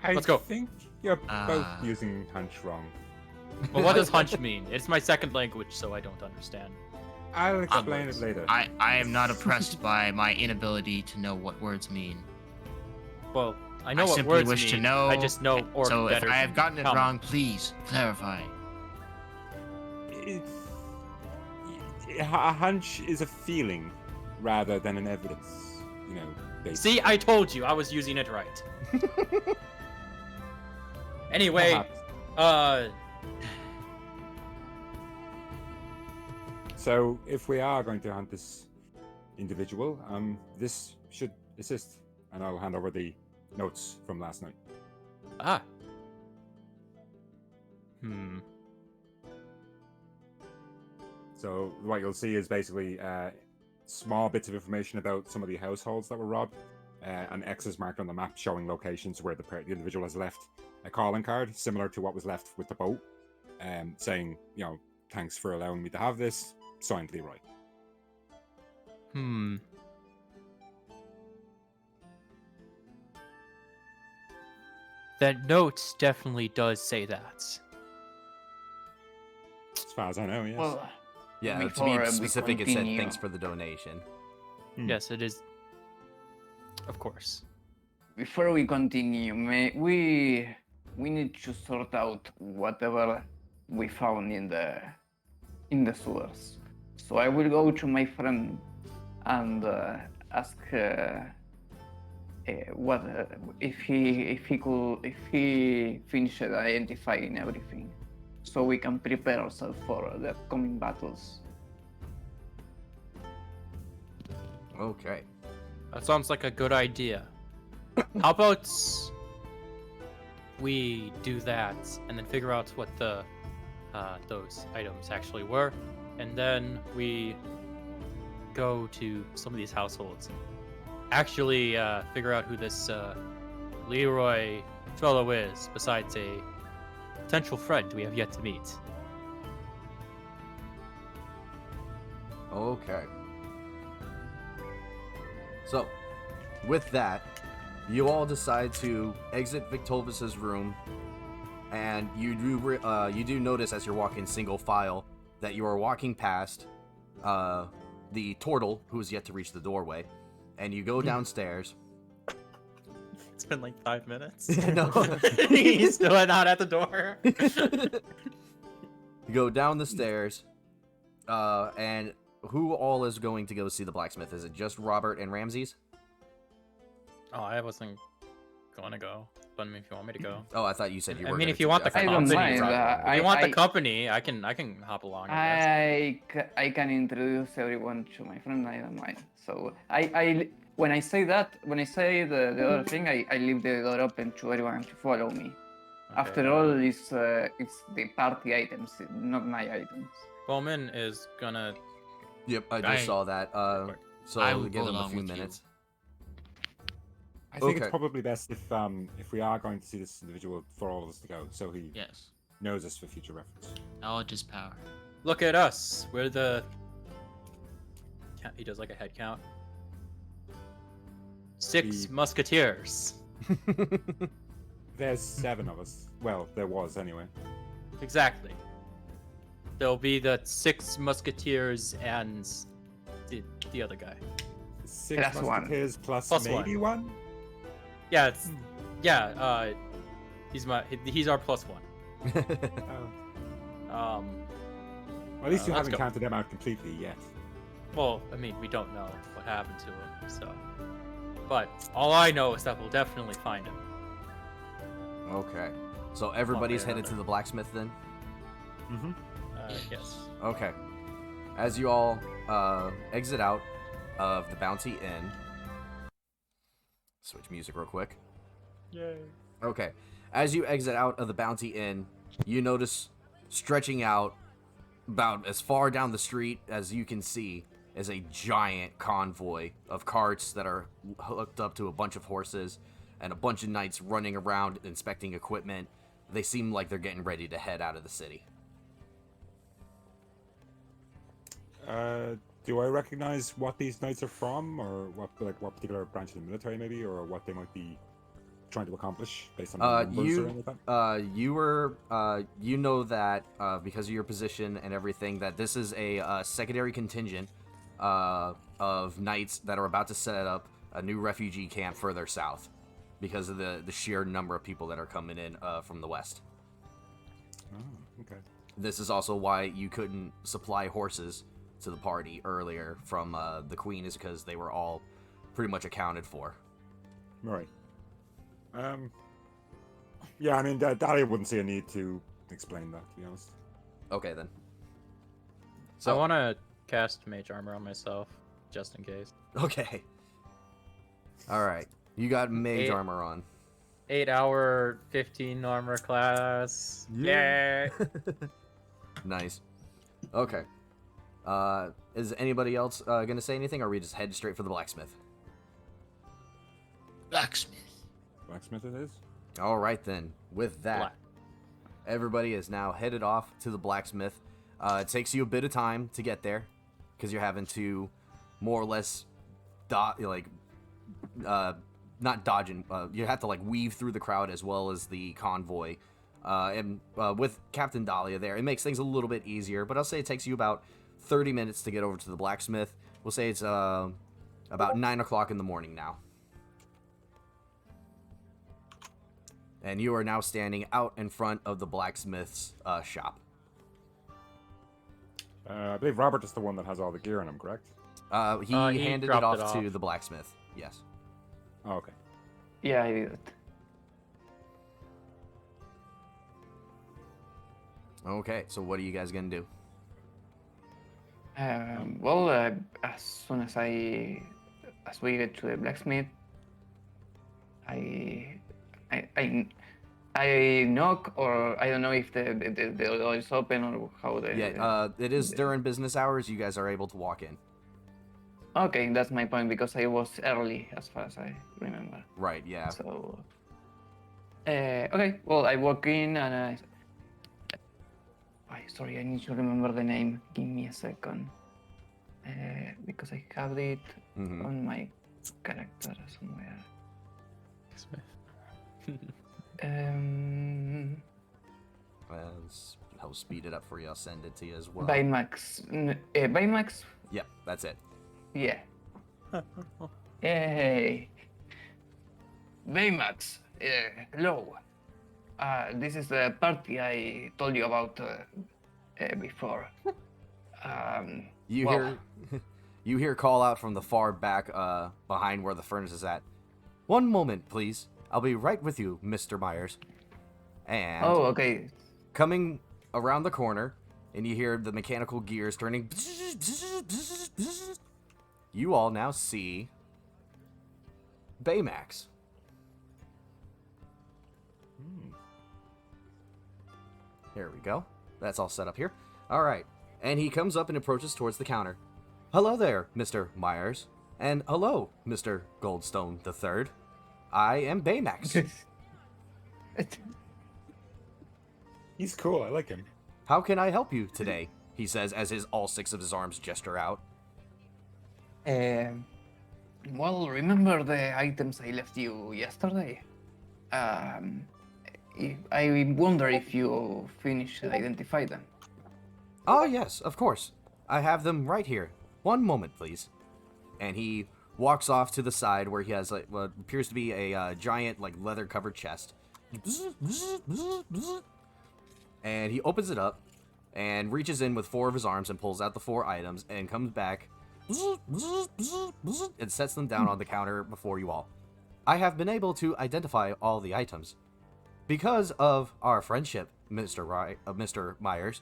have- Let's go. I think you're both Ah. using hunch wrong. Well, what does hunch mean? It's my second language, so I don't understand. I'll explain it later. I am not oppressed by my inability to know what words mean. Well, I know what simply words wish to mean. know. I just know orc So if better I have than gotten it common. wrong, please clarify. A hunch is a feeling rather than an evidence. You know, based. See, I told you I was using it right. Anyway, Perhaps. So if we are going to hunt this individual, this should assist, and I'll hand over the notes from last night. Ah. Hmm. So what you'll see is basically small bits of information about some of the households that were robbed, and X's marked on the map showing locations where the individual has left a calling card, similar to what was left with the boat, saying, thanks for allowing me to have this, signed Leroy. Hmm. That note definitely does say that. As far as I know, yes. Well, Yeah, to before be we specific, it said continue- thanks for the donation. Yes, it is. Of course. Before we continue, we need to sort out whatever we found in the sewers. So I will go to my friend and ask what if he finished identifying everything, so we can prepare ourselves for the upcoming battles. Okay. That sounds like a good idea. How about we do that and then figure out what the those items actually were, and then we go to some of these households and actually figure out who this Leroy fellow is, besides a potential friend we have yet to meet. Okay. So, with that, you all decide to exit Victovis's room, and you do notice as you're walking single file that you are walking past the turtle who is yet to reach the doorway, and you go downstairs. It's been like 5 minutes. No. He's still not at the door. You go down the stairs, and who all is going to go see the blacksmith? Is it just Robert and Ramses? Oh, I wasn't going to go. But I mean, if you want me to go. Oh, I thought you said you I were. mean, gonna if you do want that. the I I thought don't you company, said mind. you were if gonna you want the I- company, I can hop along. I guess. I can introduce everyone to my friend. I don't mind. So I when I say the other thing, I leave the door open to everyone to follow me. After Okay, all, it's the party items, not my items. Bowman is gonna. Yep, I just I- saw that. So I will give go him a along few with you. minutes. I think Okay. it's probably best if we are going to see this individual for all of us to go, so he Yes. knows us for future reference. Knowledge is power. Look at us. We're the. He does like a head count. 6 The- musketeers. There's 7 of us. Well, there was anyway. Exactly. There'll be the 6 musketeers and the other guy. 6 Plus one. musketeers plus Plus maybe one. Yeah, it's he's our plus one. Oh. Well, at least you let's haven't go. counted them out completely yet. Well, I mean, we don't know what happened to him, so. But all I know is that we'll definitely find him. Okay. So everybody's or headed to another. the blacksmith then? Mm-hmm. Yes. Okay. As you all exit out of the Bounty Inn. Switch music real quick. Yay. Okay. As you exit out of the Bounty Inn, you notice stretching out about as far down the street as you can see is a giant convoy of carts that are hooked up to a bunch of horses and a bunch of knights running around inspecting equipment. They seem like they're getting ready to head out of the city. Do I recognize what these knights are from, or what particular branch of the military, maybe, or what they might be trying to accomplish based on the numbers or anything? You know that because of your position and everything, that this is a secondary contingent of knights that are about to set up a new refugee camp further south because of the sheer number of people that are coming in from the west. Oh, okay. This is also why you couldn't supply horses to the party earlier from the Queen, is because they were all pretty much accounted for. Right. Yeah, I mean, Dahlia wouldn't see a need to explain that, to be honest. Okay, then. So I want to cast mage armor on myself, just in case. Okay. All right. You got mage Eight. armor on. 8 hour, 15 armor class. Yeah. Nice. Okay. Is anybody else gonna say anything, or are we just head straight for the blacksmith? Blacksmith. Blacksmith it is. All right then. With that, Black. everybody is now headed off to the blacksmith. It takes you a bit of time to get there, because you're having to more or less not dodging. You have to like weave through the crowd as well as the convoy. And with Captain Dahlia there, it makes things a little bit easier. But I'll say it takes you about 30 minutes to get over to the blacksmith. We'll say it's about 9 o'clock in the morning now. And you are now standing out in front of the blacksmith's shop. I believe Robert is the one that has all the gear on him, correct? He He handed it dropped off it to off. the blacksmith. Yes. Oh, okay. Yeah, I did it. Okay, so what are you guys gonna do? Well, as soon as we get to the blacksmith, I knock, or I don't know if the door is open or how the. Yeah, it is during business hours. You guys are able to walk in. Okay, that's my point, because I was early as far as I remember. Right. Yeah. So. Okay. Well, I walk in and sorry, I need to remember the name. Give me a second. Because I have it Mhm. on my character somewhere. Smith. I'll speed it up for you. I'll send it to you as well. Baymax. Baymax? Yep, that's it. Yeah. Hey. Baymax. Hello. This is the party I told you about before. You Well- you hear call out from the far back behind where the furnace is at. One moment, please. I'll be right with you, Mr. Myers. And Oh, okay. coming around the corner, and you hear the mechanical gears turning. You all now see Baymax. Here we go. That's all set up here. All right. And he comes up and approaches towards the counter. Hello there, Mr. Myers. And hello, Mr. Goldstone III. I am Baymax. He's cool. I like him. How can I help you today? He says as all 6 of his arms gesture out. Well, remember the items I left you yesterday? I wonder if you finished to identify them. Oh, yes, of course. I have them right here. One moment, please. And he walks off to the side where he has like what appears to be a giant like leather-covered chest. And he opens it up and reaches in with 4 of his arms and pulls out the 4 items and comes back and sets them down on the counter before you all. I have been able to identify all the items. Because of our friendship, Mr. Myers,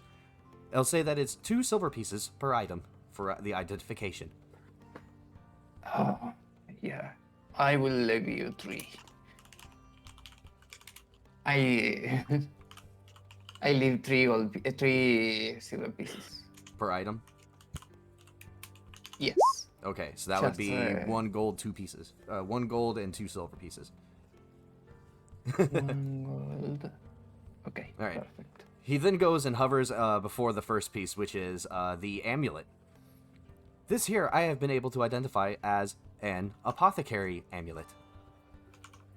I'll say that it's 2 silver pieces per item for the identification. Oh, yeah. I will leave you 3. I leave 3 silver pieces. Per item? Yes. Okay, so that would Just, be 1 gold, 2 pieces. 1 gold and 2 silver pieces. 1 gold. Okay. All right. Perfect. He then goes and hovers before the first piece, which is the amulet. This here I have been able to identify as an apothecary amulet.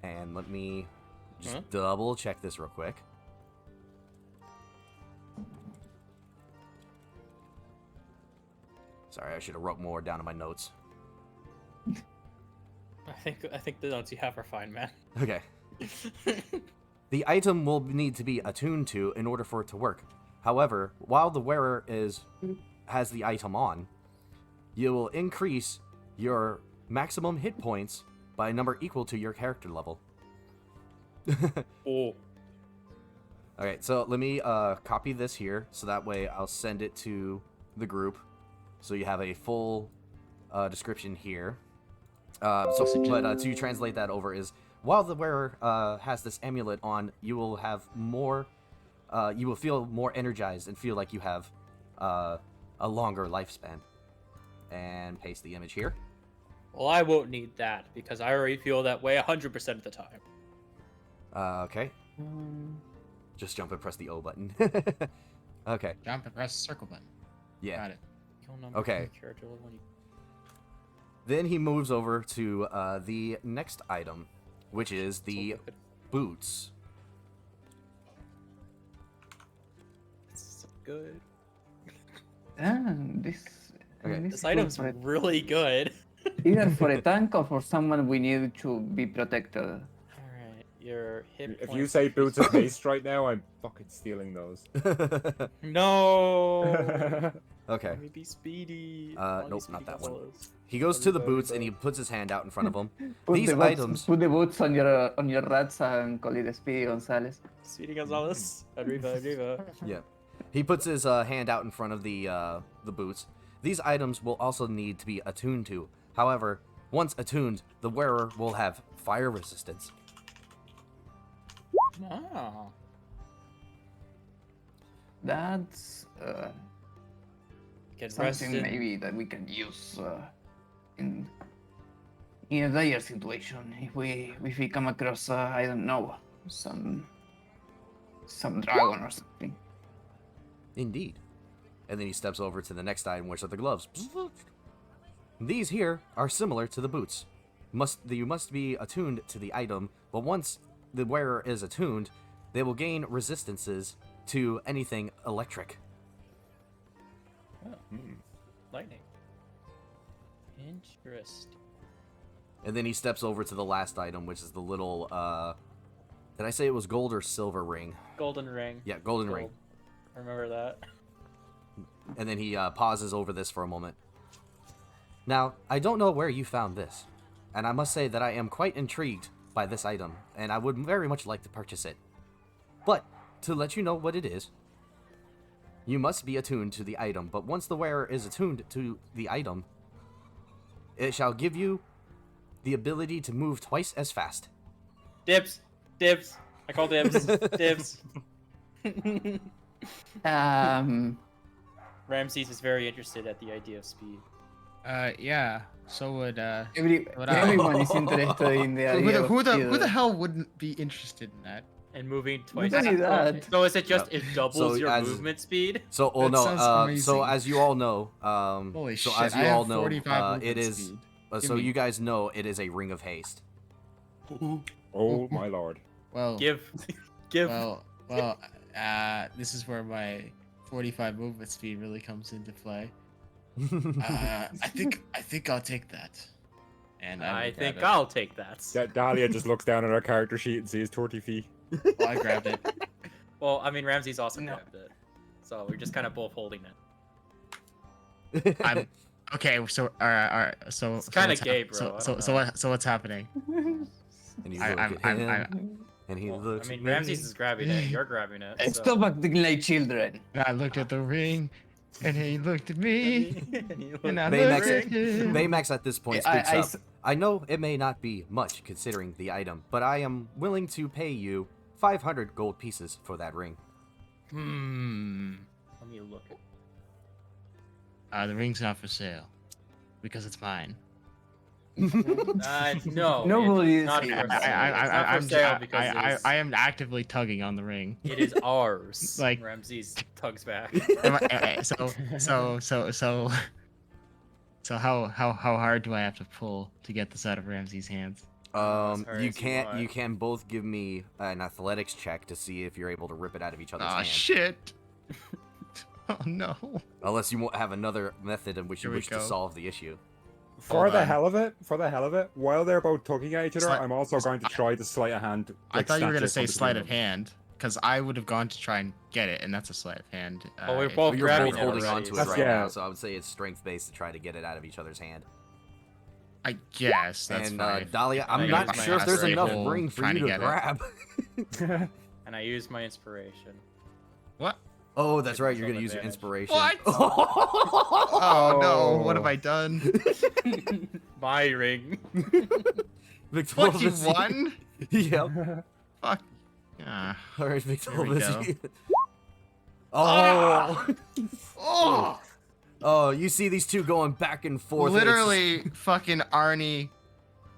And let me just double check this real quick. Sorry, I should have wrote more down in my notes. I think the notes you have are fine, man. Okay. The item will need to be attuned to in order for it to work. However, while the wearer has the item on, you will increase your maximum hit points by a number equal to your character level. Oh. Alright, so let me copy this here, so that way I'll send it to the group, so you have a full description here. To translate that over is, while the wearer has this amulet on, you will have more, you will feel more energized and feel like you have a longer lifespan. And paste the image here. Well, I won't need that because I already feel that way 100% of the time. Okay. Just jump and press the O button. Okay. Jump and press the circle button. Yeah. Got it. Okay. Then he moves over to the next item, which is the boots. So good. Okay. This This is item's good really good. either for a tank or for someone we need to be protected. Alright, your hit If points you say increase- boots of haste right now, I'm fucking stealing those. No! Okay. Let me be speedy. Nope, not that one. He goes to the boots and he puts his hand out in front of him. Put These the boots, items. Put the boots on your rats and call it Speedy Gonzalez. Speedy Gonzalez. Arriba. Yeah. He puts his hand out in front of the boots. These items will also need to be attuned to. However, once attuned, the wearer will have fire resistance. Oh. That's Get something rested. maybe that we can use in a dire situation. If we come across I don't know, some dragon or something. Indeed. And then he steps over to the next item, which are the gloves. These here are similar to the boots. You must be attuned to the item, but once the wearer is attuned, they will gain resistances to anything electric. Lightning. Interesting. And then he steps over to the last item, which is the little, did I say it was gold or silver ring? Golden ring. Yeah, golden ring. Gold. Remember that. And then he pauses over this for a moment. Now, I don't know where you found this, and I must say that I am quite intrigued by this item, and I would very much like to purchase it. But, to let you know what it is, you must be attuned to the item, but once the wearer is attuned to the item, it shall give you the ability to move twice as fast. Dibs. Dibs. I call dibs. Dibs. Ramses is very interested at the idea of speed. Yeah. So would Everyone is interested in the idea. who of the speed. hell wouldn't be interested in that? And moving twice Not only fast. that. So is it just Yeah. it doubles So your as- movement speed? So, oh That no, sounds so amazing. as you all know, Holy so shit! as you I all have know, 45 it movement is, speed. so Give me- you guys know it is a ring of haste. Oh my lord. Well, Give. this is where my 45 movement speed really comes into play. I think I'll take that. And I will grab think it. I'll take that. Dahlia just looks down at her character sheet and sees 30 feet. Well, I grabbed it. Well, I mean, Ramses also No. grabbed it. So we're just kind of both holding it. I'm okay. So all right. So It's kinda what's gay, bro, I So don't know. what's happening? And you look I'm- at him, and he Well, looks I mean, at me. Ramses is grabbing it. You're grabbing it. Hey, so- Stop acting like children. I looked at the ring, and he looked at me, and I Baymax- looked at him. Baymax at this point I- speaks I up. s- I know it may not be much considering the item, but I am willing to pay you 500 gold pieces for that ring. Let me look. The ring's not for sale because it's mine. No. Nobody it's is not here. for sale. It's not for sale because it is- I am actively tugging on the ring. it is ours. Like- Ramses tugs back. So how hard do I have to pull to get this out of Ramsey's hands? As hard You as you can't. want. You can both give me an athletics check to see if you're able to rip it out of each other's Oh hand. shit! Oh no! Unless you won't have another method in which you Here we wish to go. solve the issue. For Hold the on. hell of it, while they're both tugging at each other, Sleight- I'm also going to try to sleight of hand. I like, thought you were snatch gonna it say from sleight between of them. hand, because I would have gone to try and get it, and that's a sleight of hand. Well, we're if- both But you're grabbing both it holding already, onto it That's- right yeah. now, so I would say it's strength based to try to get it out of each other's hand. I guess that's and fine. Dahlia, I'm I not use my sure if there's enough aspiration ring for trying you to to get it. grab. And I use my inspiration. What? Oh, that's right. You're Control gonna use your advantage. inspiration. What? Oh no! What have I done? my ring. Fuck, you Victolvis. won? Yep. Fuck. Ah. All right, There we Victolvis. go. Oh. Oh! Oh, you see these two going back and forth. and it's just- Literally, fucking Arnie.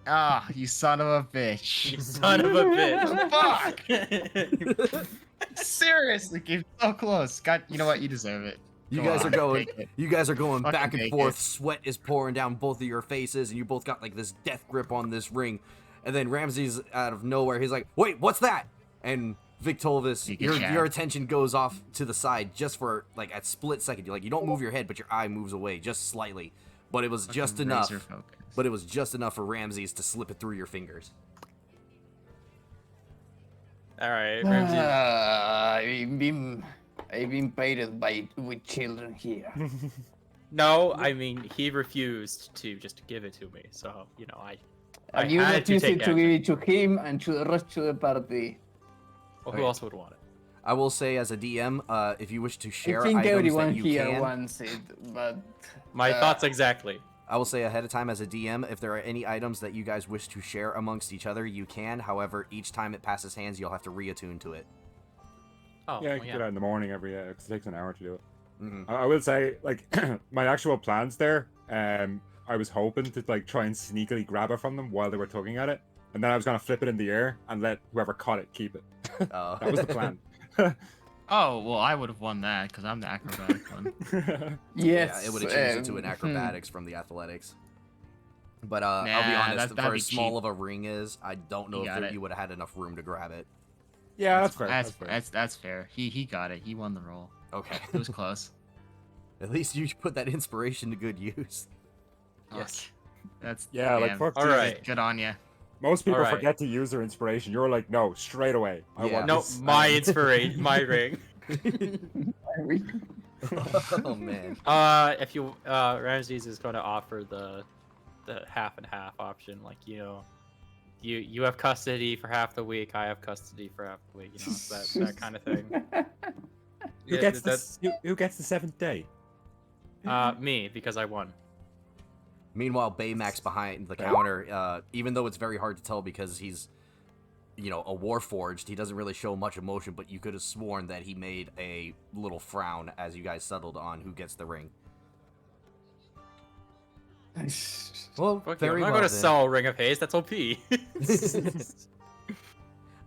Ah, you son of a bitch. You son of a bitch. Fuck! Seriously, came so close. God, you know what? You deserve it. You Go guys are on, going. take it. You guys are going Fucking back and take forth. it. Sweat is pouring down both of your faces, and you both got like this death grip on this ring. And then Ramsey's out of nowhere. He's like, "Wait, what's that?" And Victolvis, You get your jabbed. attention goes off to the side just for like a split second. You don't move your head, but your eye moves away just slightly. But it was just Fucking enough. razor focus. But it was just enough for Ramses to slip it through your fingers. All right, Ramsey. I've been painted with children here. No, I mean he refused to just give it to me. So I And you had to refused take to give action. it to him and to the rest of the party. Well, who else would want it? I will say, as a DM, if you wish to share I think items everyone that you here can, wants it, but My thoughts exactly. I will say ahead of time as a DM, if there are any items that you guys wish to share amongst each other, you can. However, each time it passes hands, you'll have to reattune to it. Oh, Yeah, I well, can get out in the morning every day because it takes an hour to do it. Mhm. I will say, like, my actual plans there, I was hoping to, like, try and sneakily grab it from them while they were tugging at it. And then I was going to flip it in the air and let whoever caught it keep it. Oh. That was the plan. Oh, well, I would have won that because I'm the acrobatic one. yes, Yeah, it would have changed into an acrobatics from the athletics. But I'll be Nah, honest, that'd for be as small cheap. of a ring is, I don't know You got if it. you would have had enough room to grab it. Yeah, that's fair. That's fair. He got it. He won the roll. Okay. It was close. At least you put that inspiration to good use. Yes. Fuck. That's Yeah, like, damn. fuck All Jesus. right. Good on you. Most people Alright. forget to use their inspiration. You're like, no, straight away. I Yeah. want No, this. my inspiration, my ring. Oh man. If you Ramses is going to offer the half and half option, like you have custody for half the week, I have custody for half the week, that kind of thing. Who gets who gets the 7th day? Me, because I won. Meanwhile, Baymax behind the counter, even though it's very hard to tell because he's, a warforged, he doesn't really show much emotion, but you could have sworn that he made a little frown as you guys settled on who gets the ring. Well, Fuck you, very I'm not well going to then. sell a ring of haste. That's OP.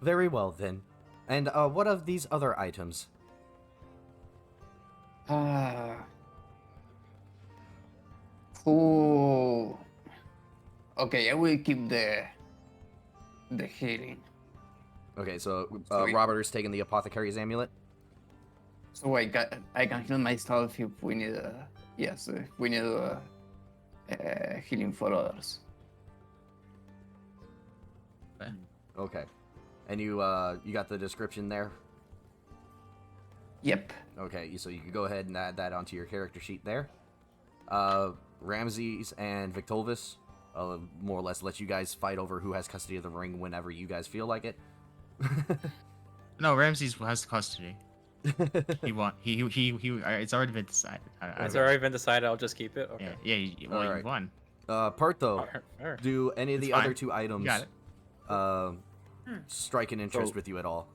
Very well then. And what of these other items? Oh. Okay, I will keep the healing. Okay, so Sweet. Robert is taking the apothecary's amulet. So I can heal myself if we need if we need healing for others. Okay. And you got the description there? Yep. Okay, so you can go ahead and add that onto your character sheet there. Ramses and Victolvis, more or less let you guys fight over who has custody of the ring whenever you guys feel like it. No, Ramses has custody. He won. He. It's already been decided. It's already been decided. I'll just keep it. Okay. Yeah. You Alright. won. Pertho, Fair. do any of It's the fine. other two items got it. strike an interest So- with you at all?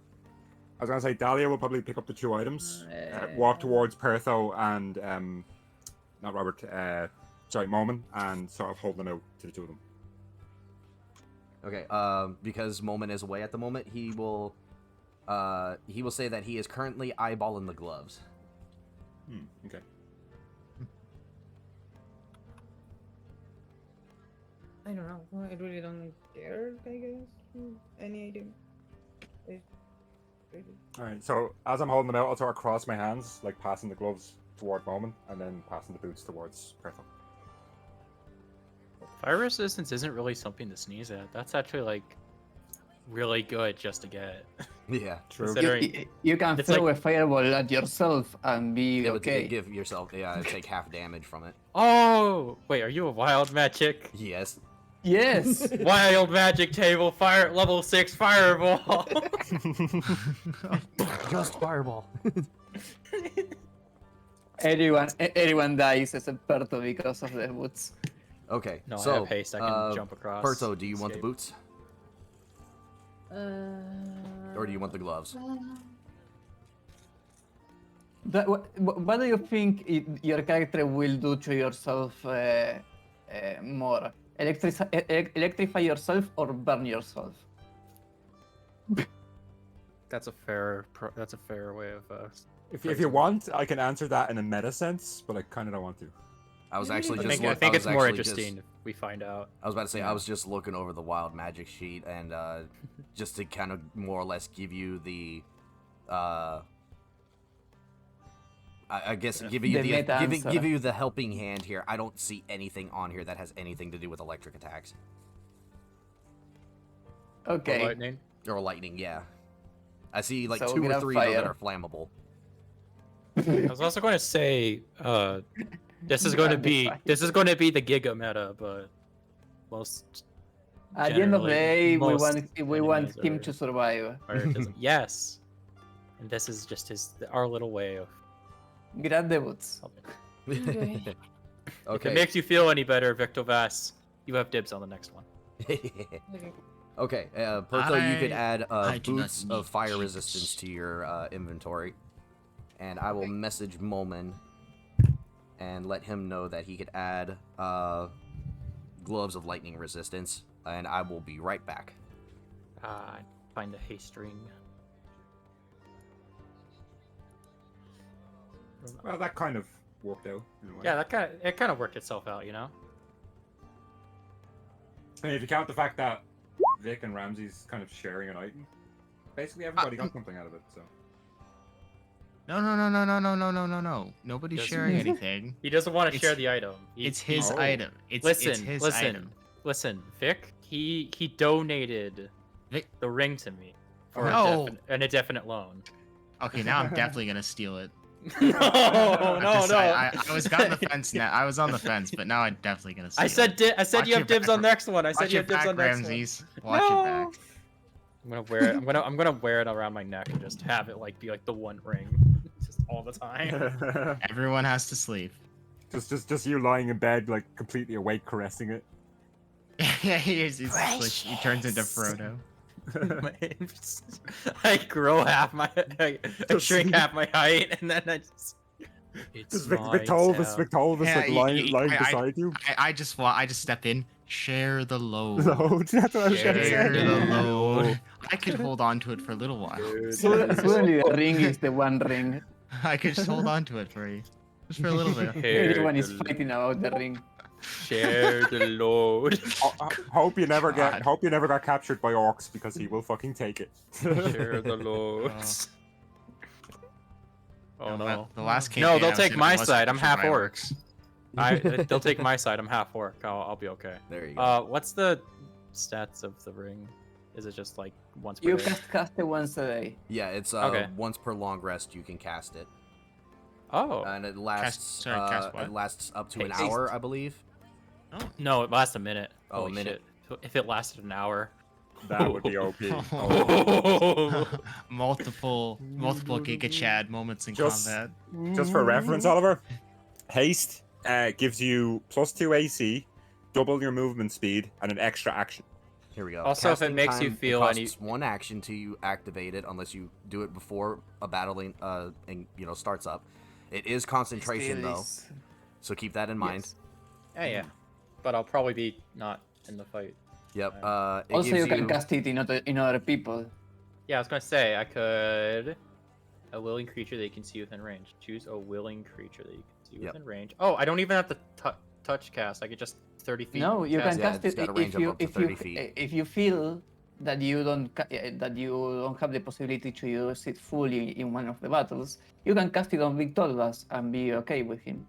I was gonna say Dahlia will probably pick up the 2 items, walk towards Pertho and not Robert, Momin, and sort of hold them out to the 2 of them. Okay, because Moment is away at the moment, he will say that he is currently eyeballing the gloves. Okay. I don't know. I really don't care, I guess. Any idea? All right. So as I'm holding them out, I'll sort of cross my hands, like passing the gloves toward Moment, and then passing the boots towards Pertho. Fire resistance isn't really something to sneeze at. That's actually like really good just to get. Yeah, True. Considering You can It's throw like- a fireball at yourself and be it would okay. give yourself take half damage from it. Oh wait, are you a wild magic? Yes. Yes. Wild magic table fire level 6 fireball. Just fireball. Everyone dies except Perto because of the boots. Okay, No, I so have haste. I can jump across. Berto, do you want the escape. boots or do you want the gloves? What do you think your character will do to yourself more? Electrify yourself or burn yourself? That's a fair. That's a fair way of. If you want, I can answer that in a meta sense, but I kind of don't want to. I was I actually really just. I look- think I it's was more actually just- interesting if we find out. I was about to say I Yeah. was just looking over the wild magic sheet and just to kind of more or less give you the I guess give you The meta answer. give you the helping hand here. I don't see anything on here that has anything to do with electric attacks Or Okay. lightning. or lightning. Yeah, I see like So 2 we're or gonna 3 though that fire. are flammable. I was also going to say, this is going to be Grandify. the Giga meta, but most. At the end of the day, we most want enemies him are to survive. Spiritism. Yes, and this is just our little way of Grab the boots. helping. Okay. If it makes you feel any better, Victor Vass, you have dibs on the next one. Okay. Okay, Pertho, you could add I do not boots of need fire dibs. resistance to your inventory, and I will Okay. message Moman and let him know that he could add gloves of lightning resistance, and I will be right back. Find the haste ring. Well, that kind of worked out. In a way. Yeah, it kind of worked itself out, you know. And if you count the fact that Vic and Ramsey's kind of sharing an item, basically everybody got something out of it. So No. Nobody's Doesn't- sharing anything. He doesn't want to share It's- the item. It's his Oh. item. It's Listen, his listen, item. listen, Vic. He donated Vic- the ring to me for No. an indefinite loan. Okay, now I'm definitely gonna steal it. no, I'm no, just- no. I was on the fence now. I was on the fence, but now I'm definitely gonna steal I said it. I said Watch you have your dibs back, on next one. I said Watch you your have dibs back, on next Ramses. one. Watch your back. I'm gonna wear it. I'm gonna wear it around my neck and just have it be like the one ring, just all the time. Everyone has to sleep. just you lying in bed, like completely awake, caressing it. Yeah, he's like, he turns into Frodo. I grow half my, I shrink half my height, and then I just. Just my Victolvis, town. like Yeah, lying I- beside you. I just step in, share the load. Load. That's what I was gonna Share say. the load. I could hold on to it for a little while. Suddenly the ring is the one ring. I could just hold on to it for you. Just for a little bit. Everyone is fighting about the ring. Share the load. Hope you never God. got captured by orcs because he will fucking take it. Share the load. Oh No, no. The last No, campaign they'll I was take in, I my wasn't side, I'm sure half my orcs. They'll take my side. I'm half orc. I'll be okay. There you go. What's the stats of the ring? Is it just like once per You day? cast it once a day. Yeah, it's okay. once per long rest you can cast it, Oh and it lasts cast what? it lasts up to an Haste. hour, I believe. no, it lasts a minute. Oh, a Holy minute. shit. If it lasted an hour. That would be OP. multiple Giga Chad moments in Just- combat. Just for reference, Oliver, haste gives you +2 AC, double your movement speed, and an extra action. Here we go. Also, if it Casting makes you time, feel it any- costs one action to activate it, unless you do it before a battling starts up. It is concentration though, so keep that in mind. Yes. Yeah. But I'll probably be not in the fight. Yep. It Also, gives you can cast it in other people. Yeah, I was gonna say I could. A willing creature that you can see within range. Choose a willing creature that you can see Yep. within range. Oh, I don't even have to touch cast. I could just 30 feet. No, you cast can Yeah, cast it's it got a range if of you up to 30 feet. if you feel that you don't have the possibility to use it fully in one of the battles. You can cast it on Victorvas and be okay with him.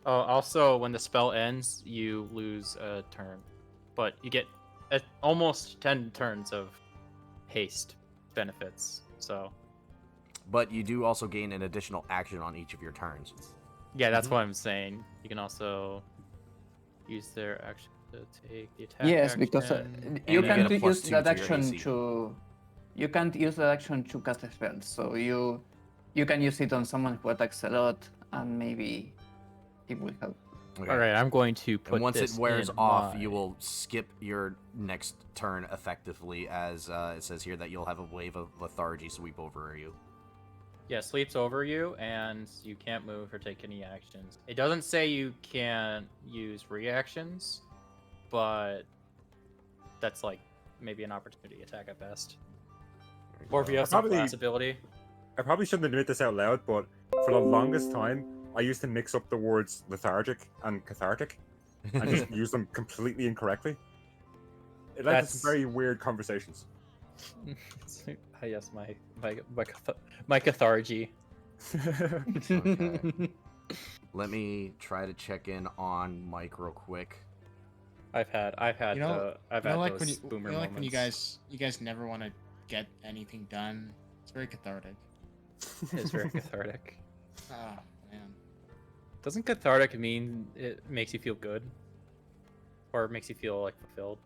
Oh, also, when the spell ends, you lose a turn, but you get almost 10 turns of haste benefits. So But you do also gain an additional action on each of your turns. yeah, that's what I'm saying. You can also use their action to take the attack. Yes, because action. you you can't get a use +2 that to your action AC. to. You can't use that action to cast a spell, so you can use it on someone who attacks a lot, and maybe it will help. Okay. All right, I'm going to put And once this it wears in off, my- you will skip your next turn effectively, as it says here that you'll have a wave of lethargy sweep over you. Yeah, sleeps over you, and you can't move or take any actions. It doesn't say you can't use reactions, but that's like maybe an opportunity attack at best. Or if you have some Probably- class ability. I probably shouldn't admit this out loud, but for the longest time, I used to mix up the words lethargic and cathartic and just use them completely incorrectly. It led to That's- some very weird conversations. Yes, my cathargy. Okay. Let me try to check in on Mike real quick. I've had You know, I've you had know, like those when you, boomer you know, like when moments. you guys never want to get anything done. It's very cathartic. It's very cathartic. Oh man. Doesn't cathartic mean it makes you feel good, or it makes you feel like fulfilled,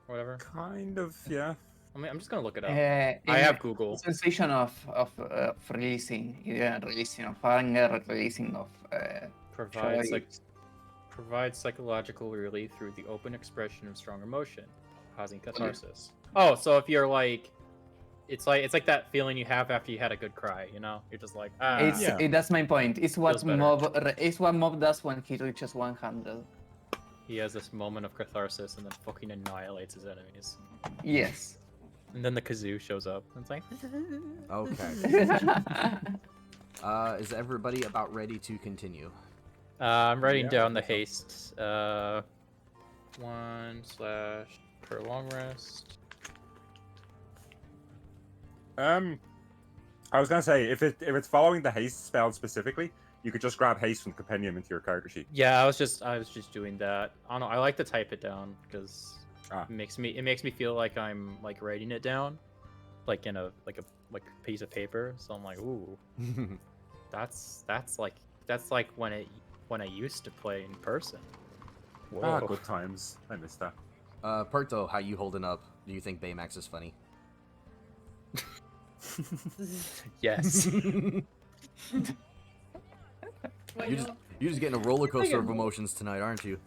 or whatever? Kind of, yeah. I mean, I'm just gonna look it up. I I have Google. Sensation of releasing, releasing of anger, releasing of Provides joy. like provides psychological relief through the open expression of strong emotion, causing catharsis. Oh, so if you're like, it's like that feeling you have after you had a good cry. You know, you're just like, ah. It's Yeah. that's my point. It's what Feels better. Mob does when he reaches 100. He has this moment of catharsis and then fucking annihilates his enemies. Yes. And then the kazoo shows up. And it's like, Okay. Is everybody about ready to continue? I'm writing Yeah, down I the think haste. 1/ per long rest. I was gonna say if it's following the haste spell specifically, you could just grab haste from the compendium into your character sheet. Yeah, I was just doing that. I don't know. I like to type it down because Ah. it makes me feel like I'm like writing it down, like in a piece of paper. So I'm like, ooh, that's like when I used to play in person. Ah, Whoa. good times. I missed that. Perto, how you holding up? Do you think Baymax is funny? Yes. Why You're just not? you're just getting a roller coaster of Again. emotions tonight, aren't you?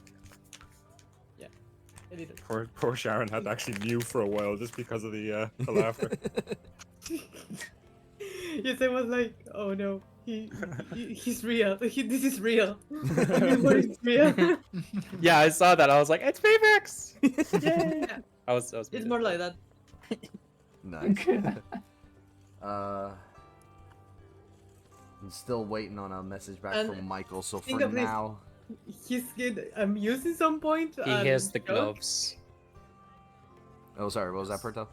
I did it. Poor Sharon had to actually mew for a while just because of the laughter. Yes, I was like, oh no, he's real. This is real. What is real? Yeah, I saw that. I was like, it's Baymax. Yeah, I was it's muted. more like that. Nice. I'm still waiting on a message back And from Michael. So think for of this. now, He's good. I'm using some point. He and has the shocked. gloves. oh sorry, what was that, Perto?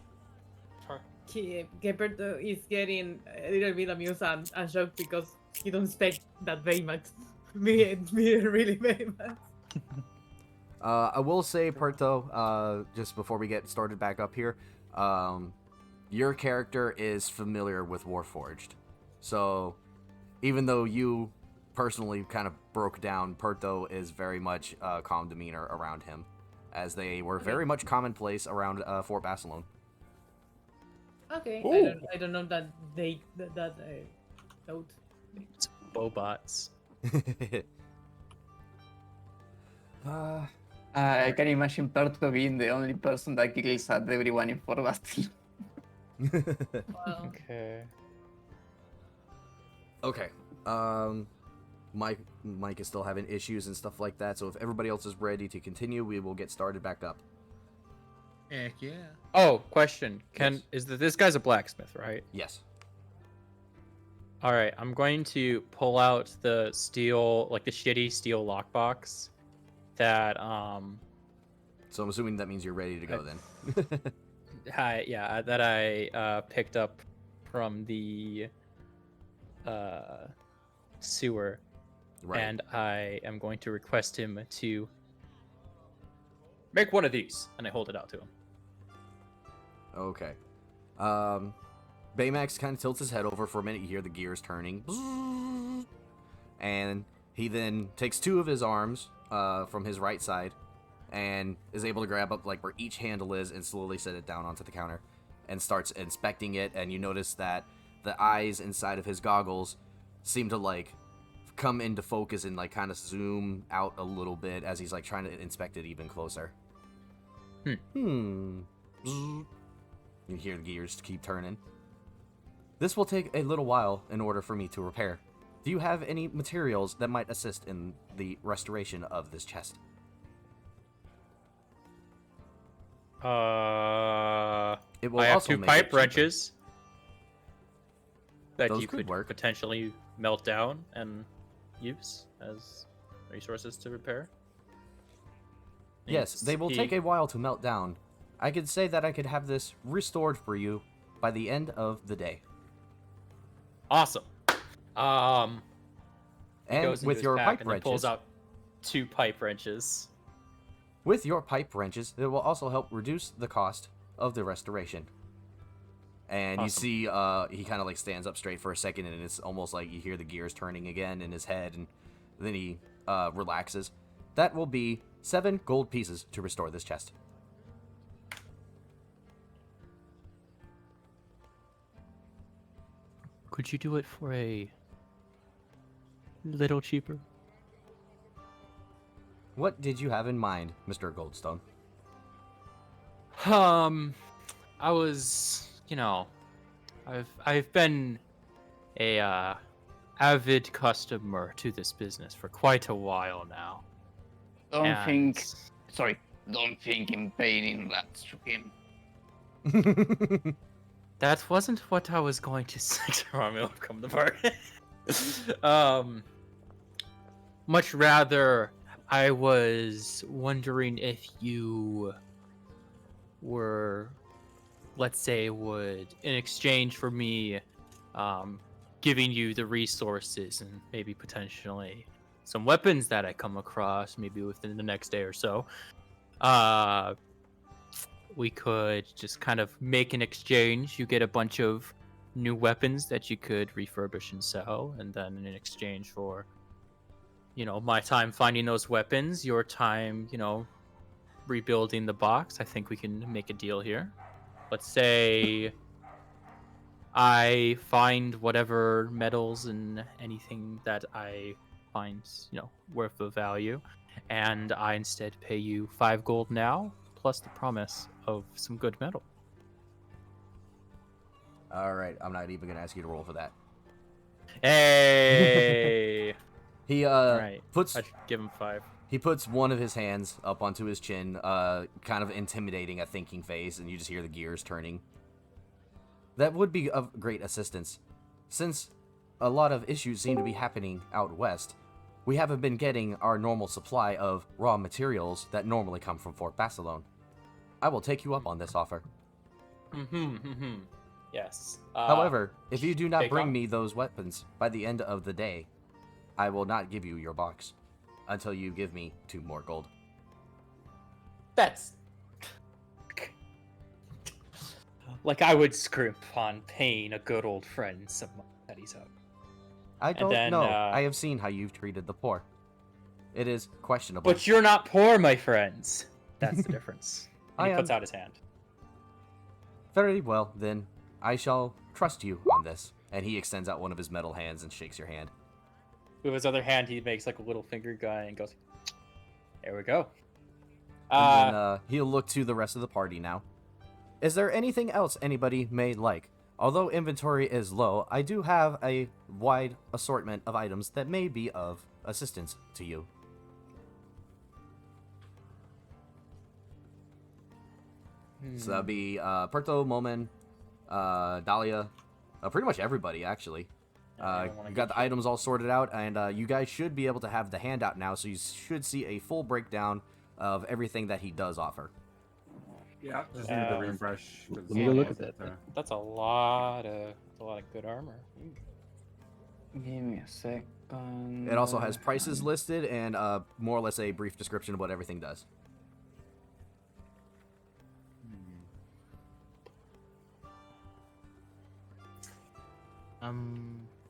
Gepard is getting a little bit amused and shocked because he don't expect that Baymax. me really Baymax. I will say, Perto, just before we get started back up here, your character is familiar with Warforged. So, even though you personally kind of broke down, Perto is very much calm demeanor around him, as they were very much commonplace around Fort Basilone. Okay, Ooh. I don't know that they that note. It's Bobots. I can imagine Perto being the only person that giggles at everyone in Fort Bastille. Well, Okay. Okay. Mike is still having issues and stuff like that. So if everybody else is ready to continue, we will get started back up. Heck yeah. Oh, question. Yes. This guy's a blacksmith, right? Yes. All right, I'm going to pull out the steel, like the shitty steel lockbox that So I'm assuming that means you're ready to go then. that I picked up from the sewer, Right. and I am going to request him to make one of these, and I hold it out to him. Okay. Baymax kind of tilts his head over for a minute. You hear the gears turning. And he then takes two of his arms from his right side and is able to grab up like where each handle is and slowly set it down onto the counter and starts inspecting it. And you notice that the eyes inside of his goggles seem to like come into focus and like kind of zoom out a little bit as he's like trying to inspect it even closer. You hear the gears keep turning. This will take a little while in order for me to repair. Do you have any materials that might assist in the restoration of this chest? It will I have also 2 make it pipe cheaper. wrenches that Those you could could work. potentially melt down and use as resources to repair. Yes, they will take a while to melt down. I could say that I could have this restored for you by the end of the day. Awesome. He And goes into with his your pack pipe and then pulls wrenches, out 2 pipe wrenches. with your pipe wrenches, it will also help reduce the cost of the restoration. And you Awesome. see, he kind of like stands up straight for a second, and it's almost like you hear the gears turning again in his head, and then he relaxes. That will be 7 gold pieces to restore this chest. Could you do it for a little cheaper? What did you have in mind, Mr. Goldstone? I was, I've been a avid customer to this business for quite a while now. Don't think. and- Sorry. Don't think in paying that to him. That wasn't what I was going to say. Romeo come the part. Much rather, I was wondering if you were, let's say, would in exchange for me, giving you the resources and maybe potentially some weapons that I come across, maybe within the next day or so, we could just kind of make an exchange. You get a bunch of new weapons that you could refurbish and sell, and then in exchange for, my time finding those weapons, your time, rebuilding the box, I think we can make a deal here. Let's say I find whatever metals and anything that I find, worth of value, and I instead pay you 5 gold now, plus the promise of some good metal. All right, I'm not even gonna ask you to roll for that. Hey! He Right. puts I'd give him 5. he puts one of his hands up onto his chin, kind of intimidating a thinking face, and you just hear the gears turning. That would be of great assistance, since a lot of issues seem to be happening out west. We haven't been getting our normal supply of raw materials that normally come from Fort Basilone. I will take you up on this offer. Yes. However, if you do not take bring on- me those weapons by the end of the day, I will not give you your box until you give me 2 more gold. That's like I would scrimp on paying a good old friend some that he's owed. I don't then, know. I have seen how you've treated the poor. It is questionable. But you're not poor, my friends. That's the difference. And he I puts am. out his hand. Very well, then. I shall trust you on this. And he extends out one of his metal hands and shakes your hand. With his other hand, he makes like a little finger gun and goes, "There we go." And then he'll look to the rest of the party now. Is there anything else anybody may like? Although inventory is low, I do have a wide assortment of items that may be of assistance to you. So that'd be Perto, Momen, Dahlia, pretty much everybody actually. You got the items all sorted out, and you guys should be able to have the handout now, so you should see a full breakdown of everything that he does offer. Yeah, just need a refresh. Let me go look at that. That's a lot of good armor. Give me a second. It also has prices listed and more or less a brief description of what everything does.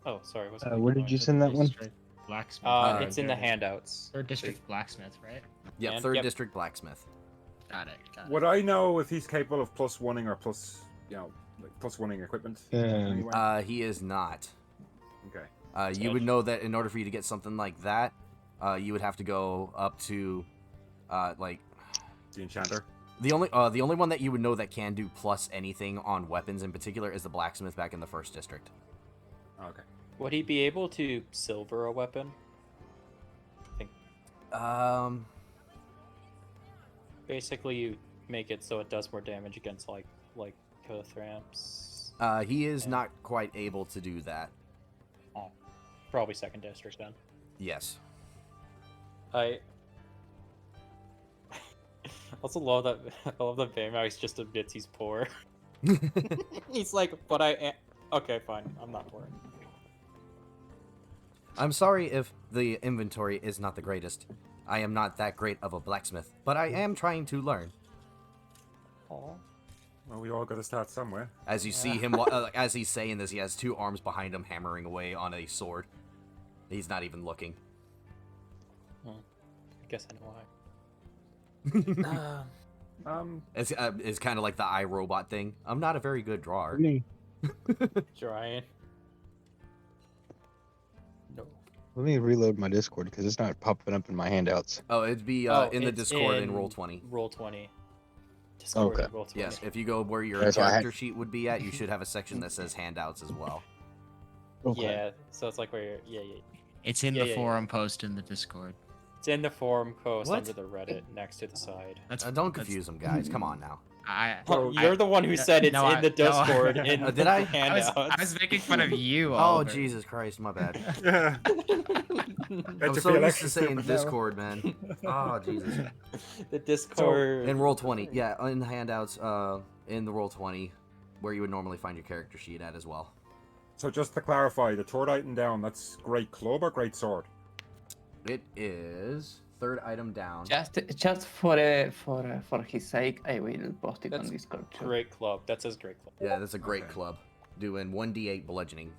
Oh, sorry. where did you send that one? Blacksmith. It's in the handouts. Third district blacksmith, right? Yeah, And- 3rd yep. District Blacksmith. Got it. Would I know if he's capable of plus oneing or plus, plus oneing equipment? Yeah. Anyway? He is not. Okay. You would know that in order for you to get something like that, you would have to go up to, like The enchanter. the only one that you would know that can do plus anything on weapons in particular is the blacksmith back in the first district. Okay. Would he be able to silver a weapon? Basically, you make it so it does more damage against like Kothramps. He is Yeah. not quite able to do that. Oh, probably second district then. Yes. I also love that. I love that Baymax just admits he's poor. He's like, but I am. Okay, fine. I'm not poor. I'm sorry if the inventory is not the greatest. I am not that great of a blacksmith, but I am trying to learn. Aw. Well, we all got to start somewhere. As you see him, as he's saying this, he has two arms behind him hammering away on a sword. He's not even looking. I guess I know why. It's kind of like the iRobot thing. I'm not a very good drawer. Trying. No. Let me reload my Discord because it's not popping up in my handouts. Oh, it'd be in the it's Discord in Roll20. Roll20. Discord Okay. in Roll20. Yes, if you go where your That's why I character sheet would be at, you should have a section that says handouts as well. Okay. Yeah, so it's like where you're. Yeah. It's in Yeah, the yeah, yeah. forum post in the Discord. It's in the forum post What? under the Reddit next to the side. That's Don't confuse them, guys. Come on now. You're the one who said it's no, in the no, Discord in Did I? the handouts. I was making fun of you. Oh, Oliver. Jesus Christ, my bad. Yeah. I'm so used to saying Discord, man. Oh, Jesus. The Discord. In Roll20, yeah, in the handouts, in the Roll20, where you would normally find your character sheet at as well. So just to clarify, the third item down, that's great club or great sword? It is third item down. Just for his sake, I will post it That's on Discord too. Great club. That says great club. Yeah, that's a great Okay. club. Doing 1d8 bludgeoning. It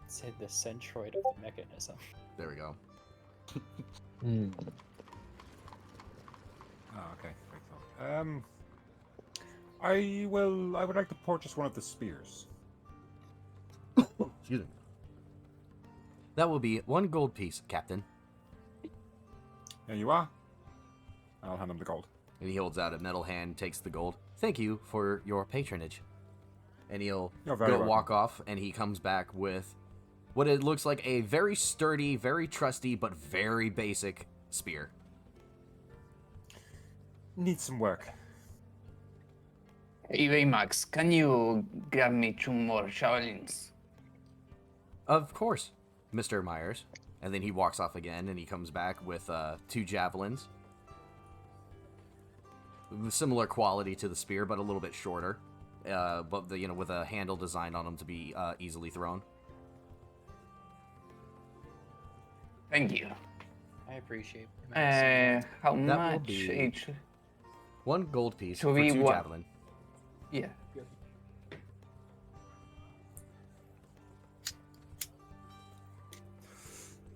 said the centroid of the mechanism. There we go. Hmm. Oh, okay. Great club. I would like to purchase one of the spears. Excuse me. That will be 1 gold piece, Captain. There you are. I'll hand him the gold. And he holds out a metal hand, takes the gold. Thank you for your patronage. And he'll You're very go welcome. walk off, and he comes back with what it looks like a very sturdy, very trusty, but very basic spear. Needs some work. Hey Baymax, can you grab me 2 more javelins? Of course, Mr. Myers. And then he walks off again, and he comes back with 2 javelins. Similar quality to the spear, but a little bit shorter. But with a handle designed on them to be easily thrown. Thank you. I appreciate it. How That will much be- each? 1 gold piece So for we 2 wa- javelin. Yeah.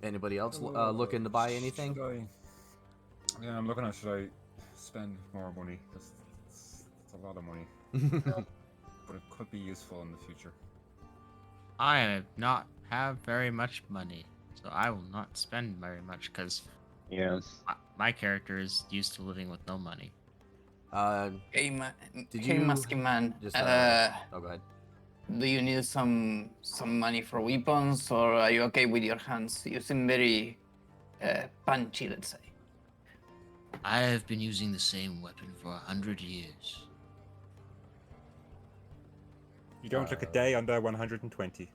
Anybody else looking to buy anything? Yeah, I'm looking at should I spend more money? It's a lot of money, but it could be useful in the future. I not have very much money, so I will not spend very much because Yeah. my character is used to living with no money. Hey, Did hey you Musky Man. just oh, go ahead. Do you need some money for weapons, or are you okay with your hands? You seem very punchy, let's say. I have been using the same weapon for 100 years. You don't look a day under 120.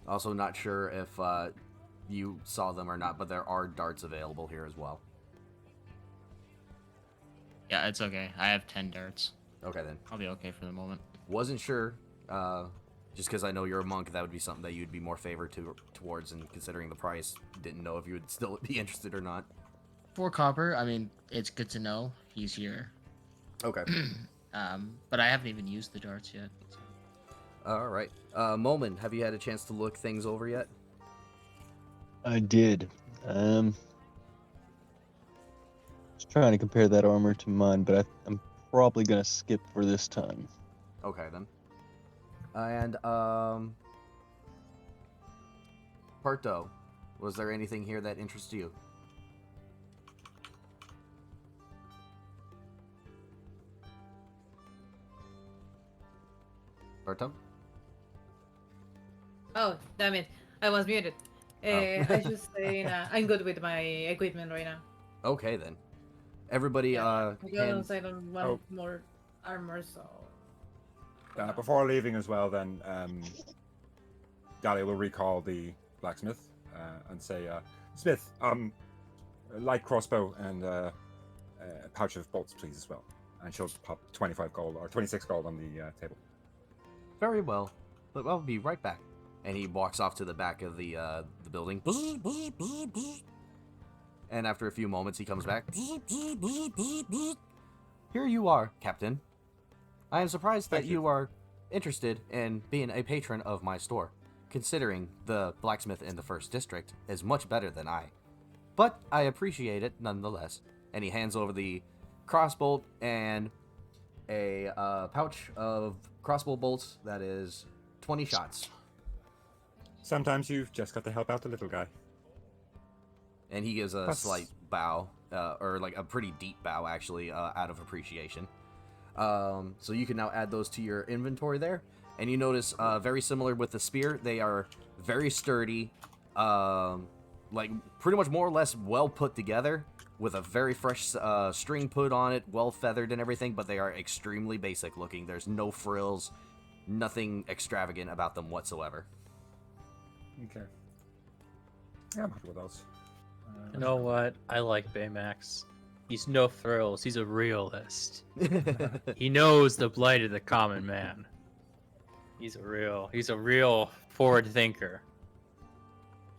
Also, not sure if you saw them or not, but there are darts available here as well. Yeah, it's okay. I have 10 darts. Okay then. I'll be okay for the moment. Wasn't sure. Just because I know you're a monk, that would be something that you'd be more favored towards, and considering the price, didn't know if you would still be interested or not. 4 copper. I mean, it's good to know he's here. Okay. But I haven't even used the darts yet. So. All right. Moman, have you had a chance to look things over yet? I did. Just trying to compare that armor to mine, but I'm probably gonna skip for this time. Okay then. And Parto, was there anything here that interests you? Parto? Oh, damn it. I was muted. Oh. I should say I'm good with my equipment right now. Okay then. Everybody Because I don't want more armor, so... Before leaving as well, then Dahlia will recall the blacksmith and say, "Smith, light crossbow and a pouch of bolts, please, as well." And she'll pop 25 gold or 26 gold on the table. Very well. But I'll be right back. And he walks off to the back of the building. And after a few moments, he comes back. Here you are, Captain. I am surprised that Thank you. you are interested in being a patron of my store, considering the blacksmith in the 1st District is much better than I. But I appreciate it nonetheless. And he hands over the crossbow and a pouch of crossbow bolts that is 20 shots. Sometimes you've just got to help out the little guy. And he gives a That's- slight bow, or like a pretty deep bow, actually, out of appreciation. So you can now add those to your inventory there. And you notice, very similar with the spear, they are very sturdy, like pretty much more or less well put together, with a very fresh string put on it, well feathered and everything, but they are extremely basic looking. There's no frills, nothing extravagant about them whatsoever. Okay. Yeah, I'm happy with those. You know what? I like Baymax. He's no frills. He's a realist. He knows the plight of the common man. He's a real forward thinker.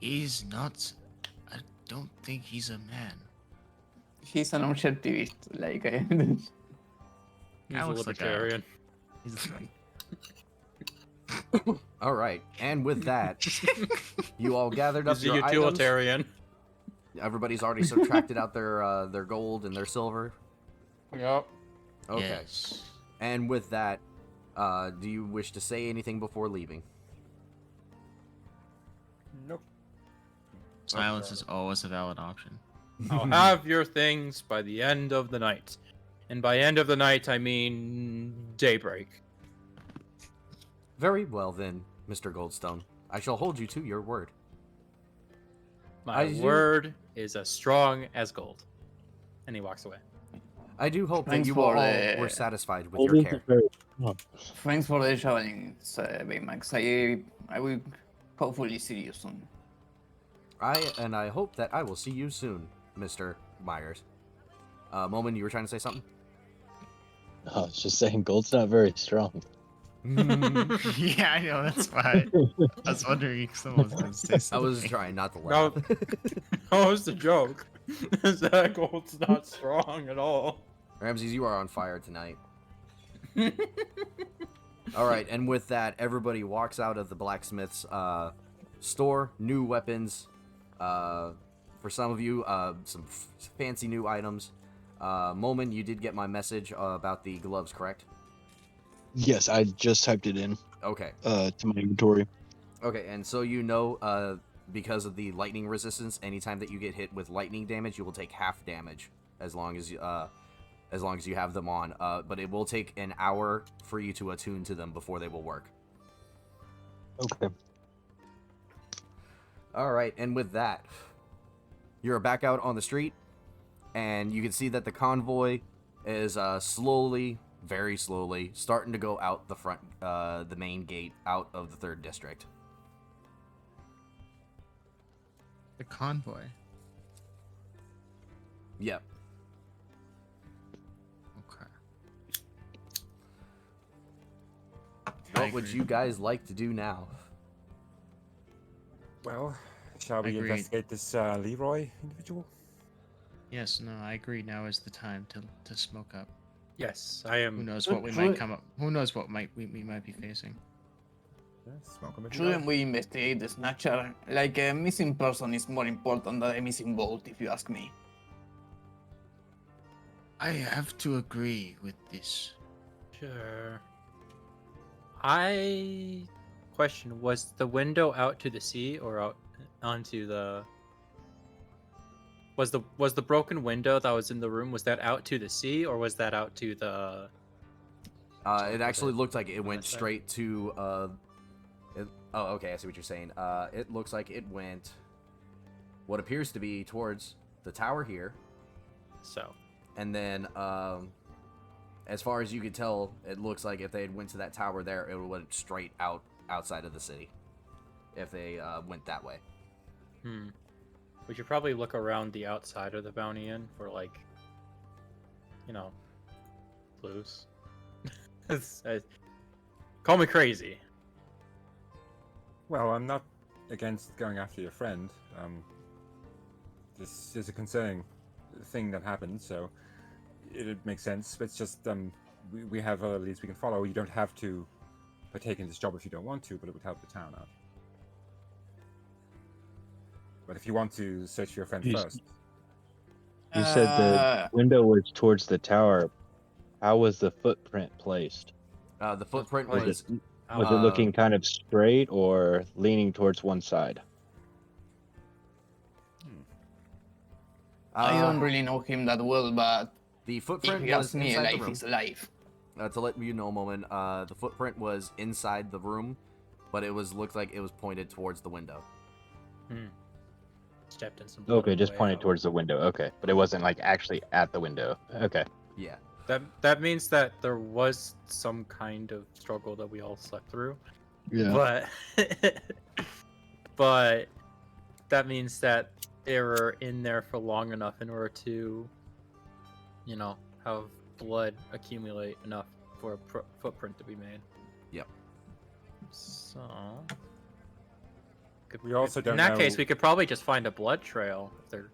He's not. I don't think he's a man. He's an objectivist, like He's That a looks like a- libertarian. He's like, All right, and with that, you all gathered up He's a your items. utilitarian. Everybody's already subtracted out their gold and their silver. Yep. Okay. Yes. And with that, do you wish to say anything before leaving? Nope. Silence is always a valid option. I'll have your things by the end of the night. And by end of the night, I mean daybreak. Very well then, Mr. Goldstone. I shall hold you to your word. My I do- word is as strong as gold. And he walks away. I do hope that Thanks you all for, were satisfied with Gold your is care. very strong. Thanks for the challenge, Baymax. I will hopefully see you soon. I hope that I will see you soon, Mr. Myers. Moment, you were trying to say something? I was just saying, gold's not very strong. Yeah, I know. That's why. I was wondering if someone was going to say I something. was trying not to No. laugh. That was the joke. Is that gold's not strong at all. Ramses, you are on fire tonight. All right, and with that, everybody walks out of the blacksmith's store. New weapons. For some of you, some fancy new items. Moment, you did get my message about the gloves, correct? Yes, I just typed it in Okay. to my inventory. Okay, and so you know, because of the lightning resistance, anytime that you get hit with lightning damage, you will take half damage as long as you have them on. But it will take an hour for you to attune to them before they will work. Okay. All right, and with that, you're back out on the street, and you can see that the convoy is slowly, very slowly, starting to go out the front, the main gate out of the 3rd District. The convoy. Yep. Okay. What would you guys like to do now? Well, shall we Agreed. investigate this Leroy individual? Yes, no, I agree. Now is the time to smoke up. Yes, I Who am. knows what we might come up? Who knows what we might be facing? Yes, smoke him if you Shouldn't like. we investigate the snatcher? Like a missing person is more important than a missing bolt, if you ask me. I have to agree with this. Sure. Question: was the window out to the sea or out onto the? Was the broken window that was in the room, was that out to the sea or was that out to the? It actually looked like it on went that side? straight to oh, okay, I see what you're saying. It looks like it went what appears to be towards the tower here, So. and then as far as you could tell, it looks like if they had went to that tower there, it would went straight outside of the city. If they went that way. We should probably look around the outside of the Bounty Inn for, like, clues. Call me crazy. Well, I'm not against going after your friend. This is a concerning thing that happened, so it makes sense. But it's just we have other leads we can follow. You don't have to partake in this job if you don't want to, but it would help the town out. But if you want to search for your friend first, You said the window was towards the tower. How was the footprint placed? The footprint probably was Was it looking kind of straight or leaning towards one side? I don't really know him that well, but the if footprint he was asks me, inside the life room. is life. To let you know, Moment, the footprint was inside the room, but it looked like it was pointed towards the window. Stepped in some blood on Okay, the just way pointed out. towards the window. Okay, but it wasn't like actually at the window. Okay. Yeah. That means that there was some kind of struggle that we all slept through. Yeah. But but that means that they were in there for long enough in order to, have blood accumulate enough for a footprint to be made. Yep. So we also don't in that know. case, we could probably just find a blood trail. If they're,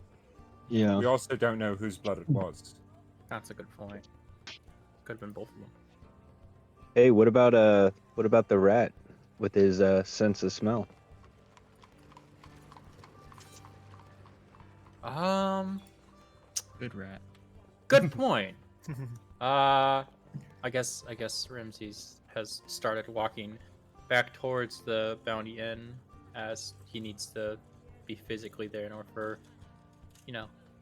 Yeah. We also don't know whose blood it was. that's a good point. Could have been both of them. Hey, what about the rat with his sense of smell? Good rat. Good point. I guess Ramses has started walking back towards the Bounty Inn as he needs to be physically there in order for,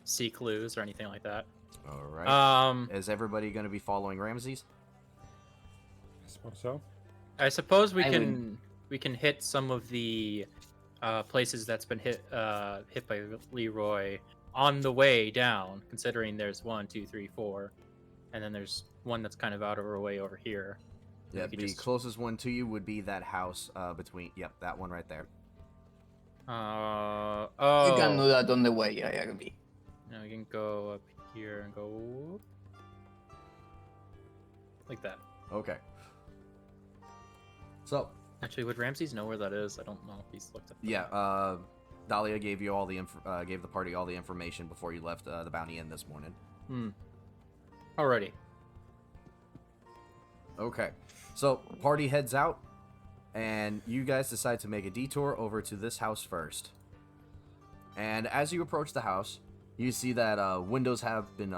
see clues or anything like that. All right. Um, Is everybody going to be following Ramses? I suppose so. I suppose we I can hit some of the places that's been hit by Leroy on the way down, considering there's 1, 2, 3, 4, and then there's one that's kind of out of our way over here. Yeah, We could the just- closest one to you would be that house between. Yep, that one right there. Oh. You can do that on the way, I agree. Now we can go up here and go like that. Okay. So, Actually, would Ramses know where that is? I don't know if he's looked at that. yeah, Dahlia gave you all the gave the party all the information before you left the Bounty Inn this morning. Alrighty. Okay. So, party heads out, and you guys decide to make a detour over to this house first. And as you approach the house, you see that windows have been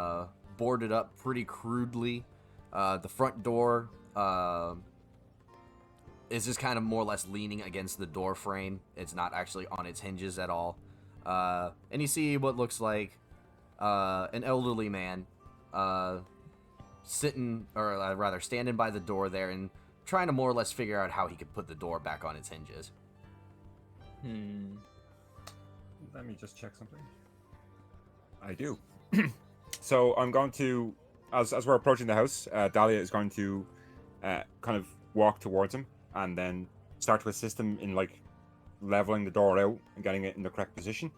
boarded up pretty crudely. The front door is just kind of more or less leaning against the door frame. It's not actually on its hinges at all. And you see what looks like an elderly man sitting, or rather standing by the door there and trying to more or less figure out how he could put the door back on its hinges. Let me just check something. I do. So I'm going to, as we're approaching the house, Dahlia is going to kind of walk towards him and then start to assist him in like leveling the door out and getting it in the correct position.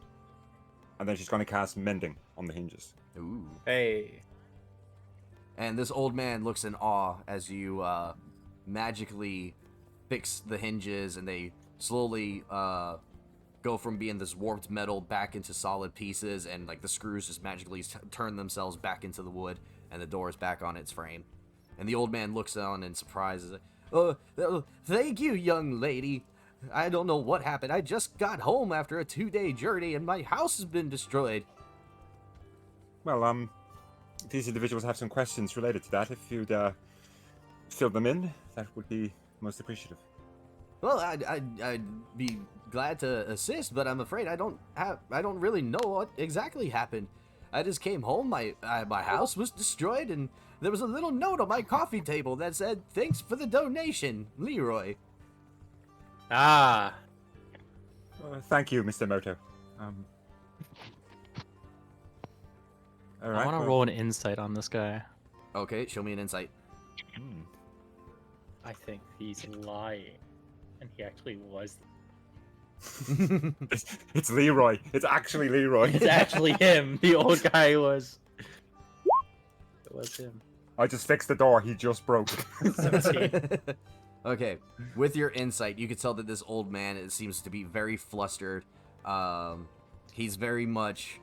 And then she's going to cast Mending on the hinges. Ooh. Hey. And this old man looks in awe as you magically fix the hinges, and they slowly go from being this warped metal back into solid pieces, and like the screws just magically turn themselves back into the wood, and the door is back on its frame. And the old man looks on in surprise. Thank you, young lady. I don't know what happened. I just got home after a 2-day journey, and my house has been destroyed. Well, these individuals have some questions related to that. If you'd fill them in, that would be Most appreciative. Well, I'd be glad to assist, but I'm afraid I don't really know what exactly happened. I just came home, my house was destroyed, and there was a little note on my coffee table that said, "Thanks for the donation, Leroy." Ah, Thank you, Mr. Moto. All right. I want to well, roll an insight on this guy. Okay, show me an insight. I think he's lying, and he actually was. It's Leroy. It's actually Leroy. It's actually him. The old guy was. It was him. I just fixed the door. He just broke it. 17. Okay, with your insight, you can tell that this old man seems to be very flustered. He's very much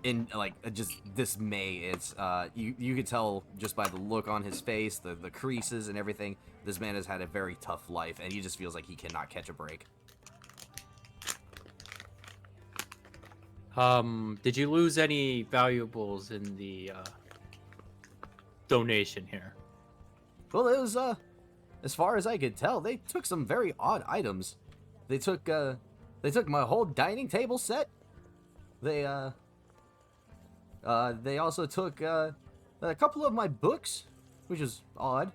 in like just dismay. It's you could tell just by the look on his face, the creases and everything. This man has had a very tough life, and he just feels like he cannot catch a break. Did you lose any valuables in the donation here? Well, it was as far as I could tell, they took some very odd items. They took my whole dining table set. They also took a couple of my books, which is odd.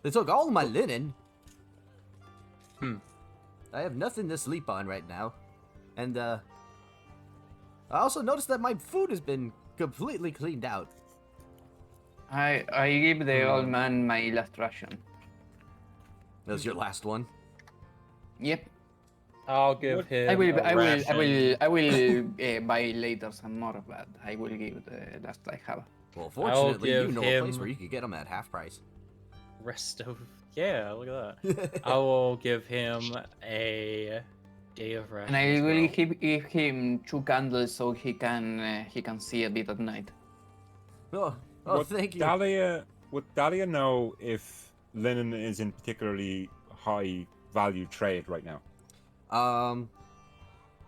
They took all my linen. I have nothing to sleep on right now. And I also noticed that my food has been completely cleaned out. I give the old man my last ration. That was your last one? Yep. I'll give him. I will ration. buy later some more, but I will give the last I have. Well, fortunately, you give know a place him- where you could get them at half price. Rest of. Yeah, look at that. I will give him a day of rest. And I as will well. give him 2 candles so he can see a bit at night. Oh, Would thank you. Would Dahlia know if linen is in particularly high value trade right now?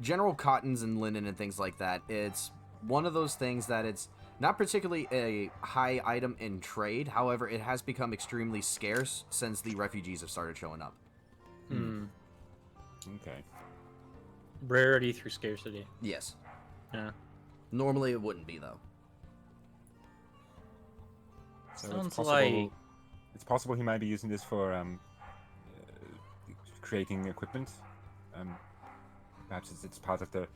General cottons and linen and things like that. It's one of those things that it's not particularly a high item in trade. However, it has become extremely scarce since the refugees have started showing up. Okay. Rarity through scarcity. Yes. Yeah. Normally it wouldn't be though. So Sounds like. it's possible he might be using this for creating equipment. Perhaps it's part of the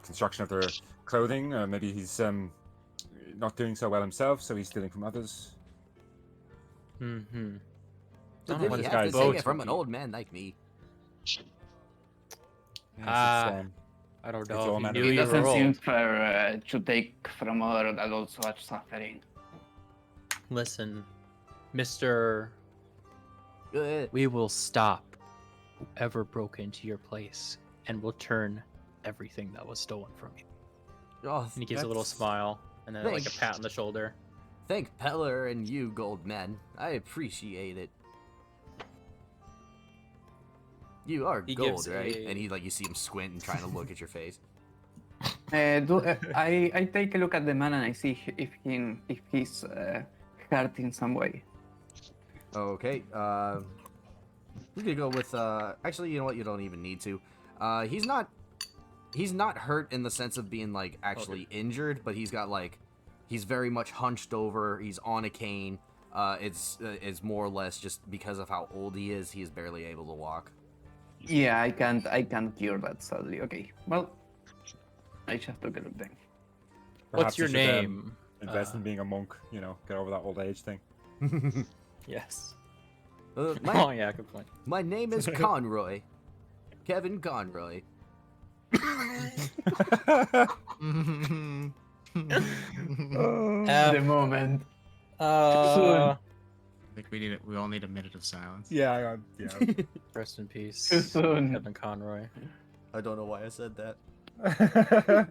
construction of their clothing. Maybe he's not doing so well himself, so he's stealing from others. Mm-hmm. But know then what you this have to guy's take votes it from would an be. old man like me. Yes, I don't It's know. all If man you of knew It you were doesn't seem old. fair to take from other that also are suffering. Listen, Mr. Uh, We will stop whoever broke into your place and return everything that was stolen from you. oh, And he gives a little that's- smile and then like a Thanks. pat on the shoulder. Thank Peller and you, gold men. I appreciate it. You are He gold, gives right? a- And you see him squint and trying to look at your face. I take a look at the man and I see if he's hurt in some way. Okay, we could go with, actually, you know what, you don't even need to. He's not hurt in the sense of being, like, actually injured, but he's got, like, he's very much hunched over, he's on a cane. It's more or less just because of how old he is barely able to walk. Yeah, I can't cure that sadly. Okay, well, I just took a look then. What's Perhaps your you should, name? invest in being a monk. Get over that old age thing. Yes. Uh, Oh yeah, good point. my name is Conroy. Kevin Conroy. The moment. I think we all need a minute of silence. yeah. Rest in peace, Too soon. Kevin Conroy. I don't know why I said that.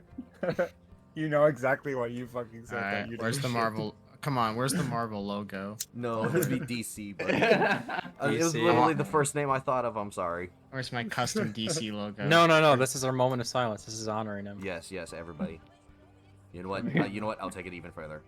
You know exactly what you fucking said. Alright, don't you, where's dude? the Marvel? Come on, where's the Marvel logo? No, it would be DC, but it was DC. literally the first name I thought of. I'm sorry. Where's my custom DC logo? No. This is our moment of silence. This is honoring him. Yes, everybody. You know what? I'll take it even further.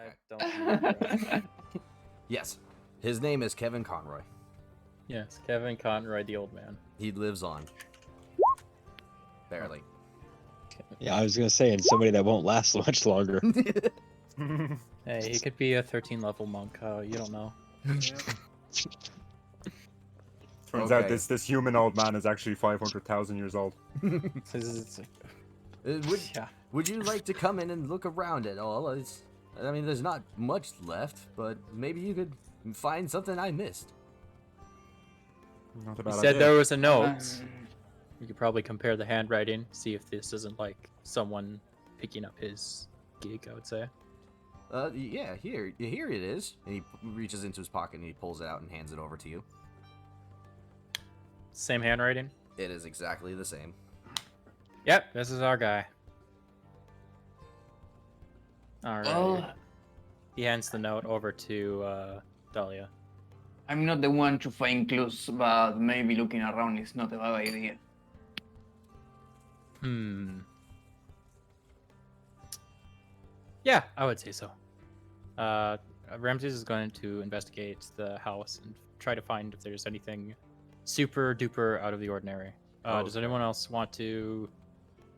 Okay. don't remember. Yes. His name is Kevin Conroy. Yes, Kevin Conroy, the old man. He lives on. Barely. Yeah, I was gonna say, and somebody that won't last much longer. Hey, he could be a 13-level monk. You don't know. Turns out Okay. this human old man is actually 500,000 years old. Yeah. Would you like to come in and look around at all? I mean, there's not much left, but maybe you could find something I missed. Not a He bad said idea. there was a note. Um, You could probably compare the handwriting, see if this isn't like someone picking up his gig, I would say. Yeah, here it is. And he reaches into his pocket and he pulls it out and hands it over to you. Same handwriting? It is exactly the same. Yep, this is our guy. Alright. well, He hands the note over to Dahlia. I'm not the one to find clues, but maybe looking around is not a bad idea. Yeah, I would say so. Ramses is going to investigate the house and try to find if there's anything super duper out of the ordinary. Does anyone else want to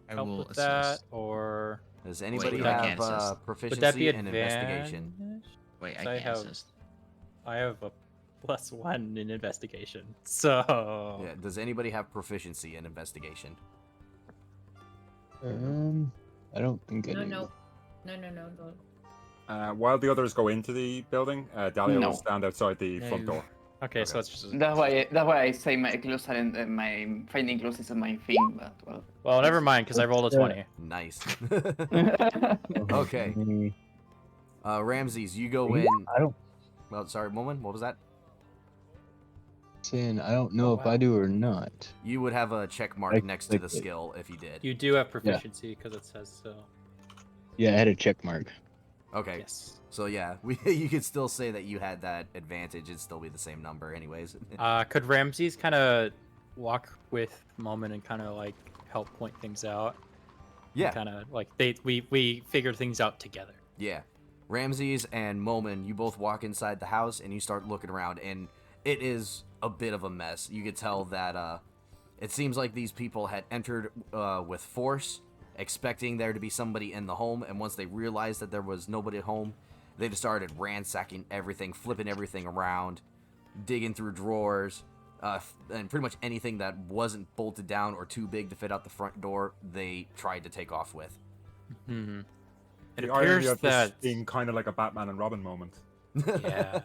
I help will with assist. that, or Does anybody I can't have assist. would that be proficiency in investigation? advantage? Wait, I So I can't have- assist. I have a +1 in investigation, so Yeah. Does anybody have proficiency in investigation? I don't think I do. No. While the others go into the building, Dahlia No. will stand outside the front No. door. okay, so it's just That's why I say my clues aren't my finding clues isn't my thing. But well, never mind because I rolled a 20. Nice. well. Okay. Ramses, you go in. I don't. Well, sorry, Moman, what was that? Saying I don't know Oh, if wow. I do or not. You would have a check mark I next to the clicked it. skill if you did. You do have proficiency because it says so. Yeah, I had a check mark. Okay. Yes. So yeah, you could still say that you had that advantage. It'd still be the same number, anyways. Could Ramses kind of walk with Moment and kind of like help point things out? Yeah. Kind of like we figured things out together. Yeah. Ramses and Moman, you both walk inside the house and you start looking around, and it is a bit of a mess. You could tell that it seems like these people had entered with force, expecting there to be somebody in the home, and once they realized that there was nobody at home, they just started ransacking everything, flipping everything around, digging through drawers, and pretty much anything that wasn't bolted down or too big to fit out the front door, they tried to take off with. Hmm. It The irony appears of this that being kind of like a Batman and Robin moment. yeah.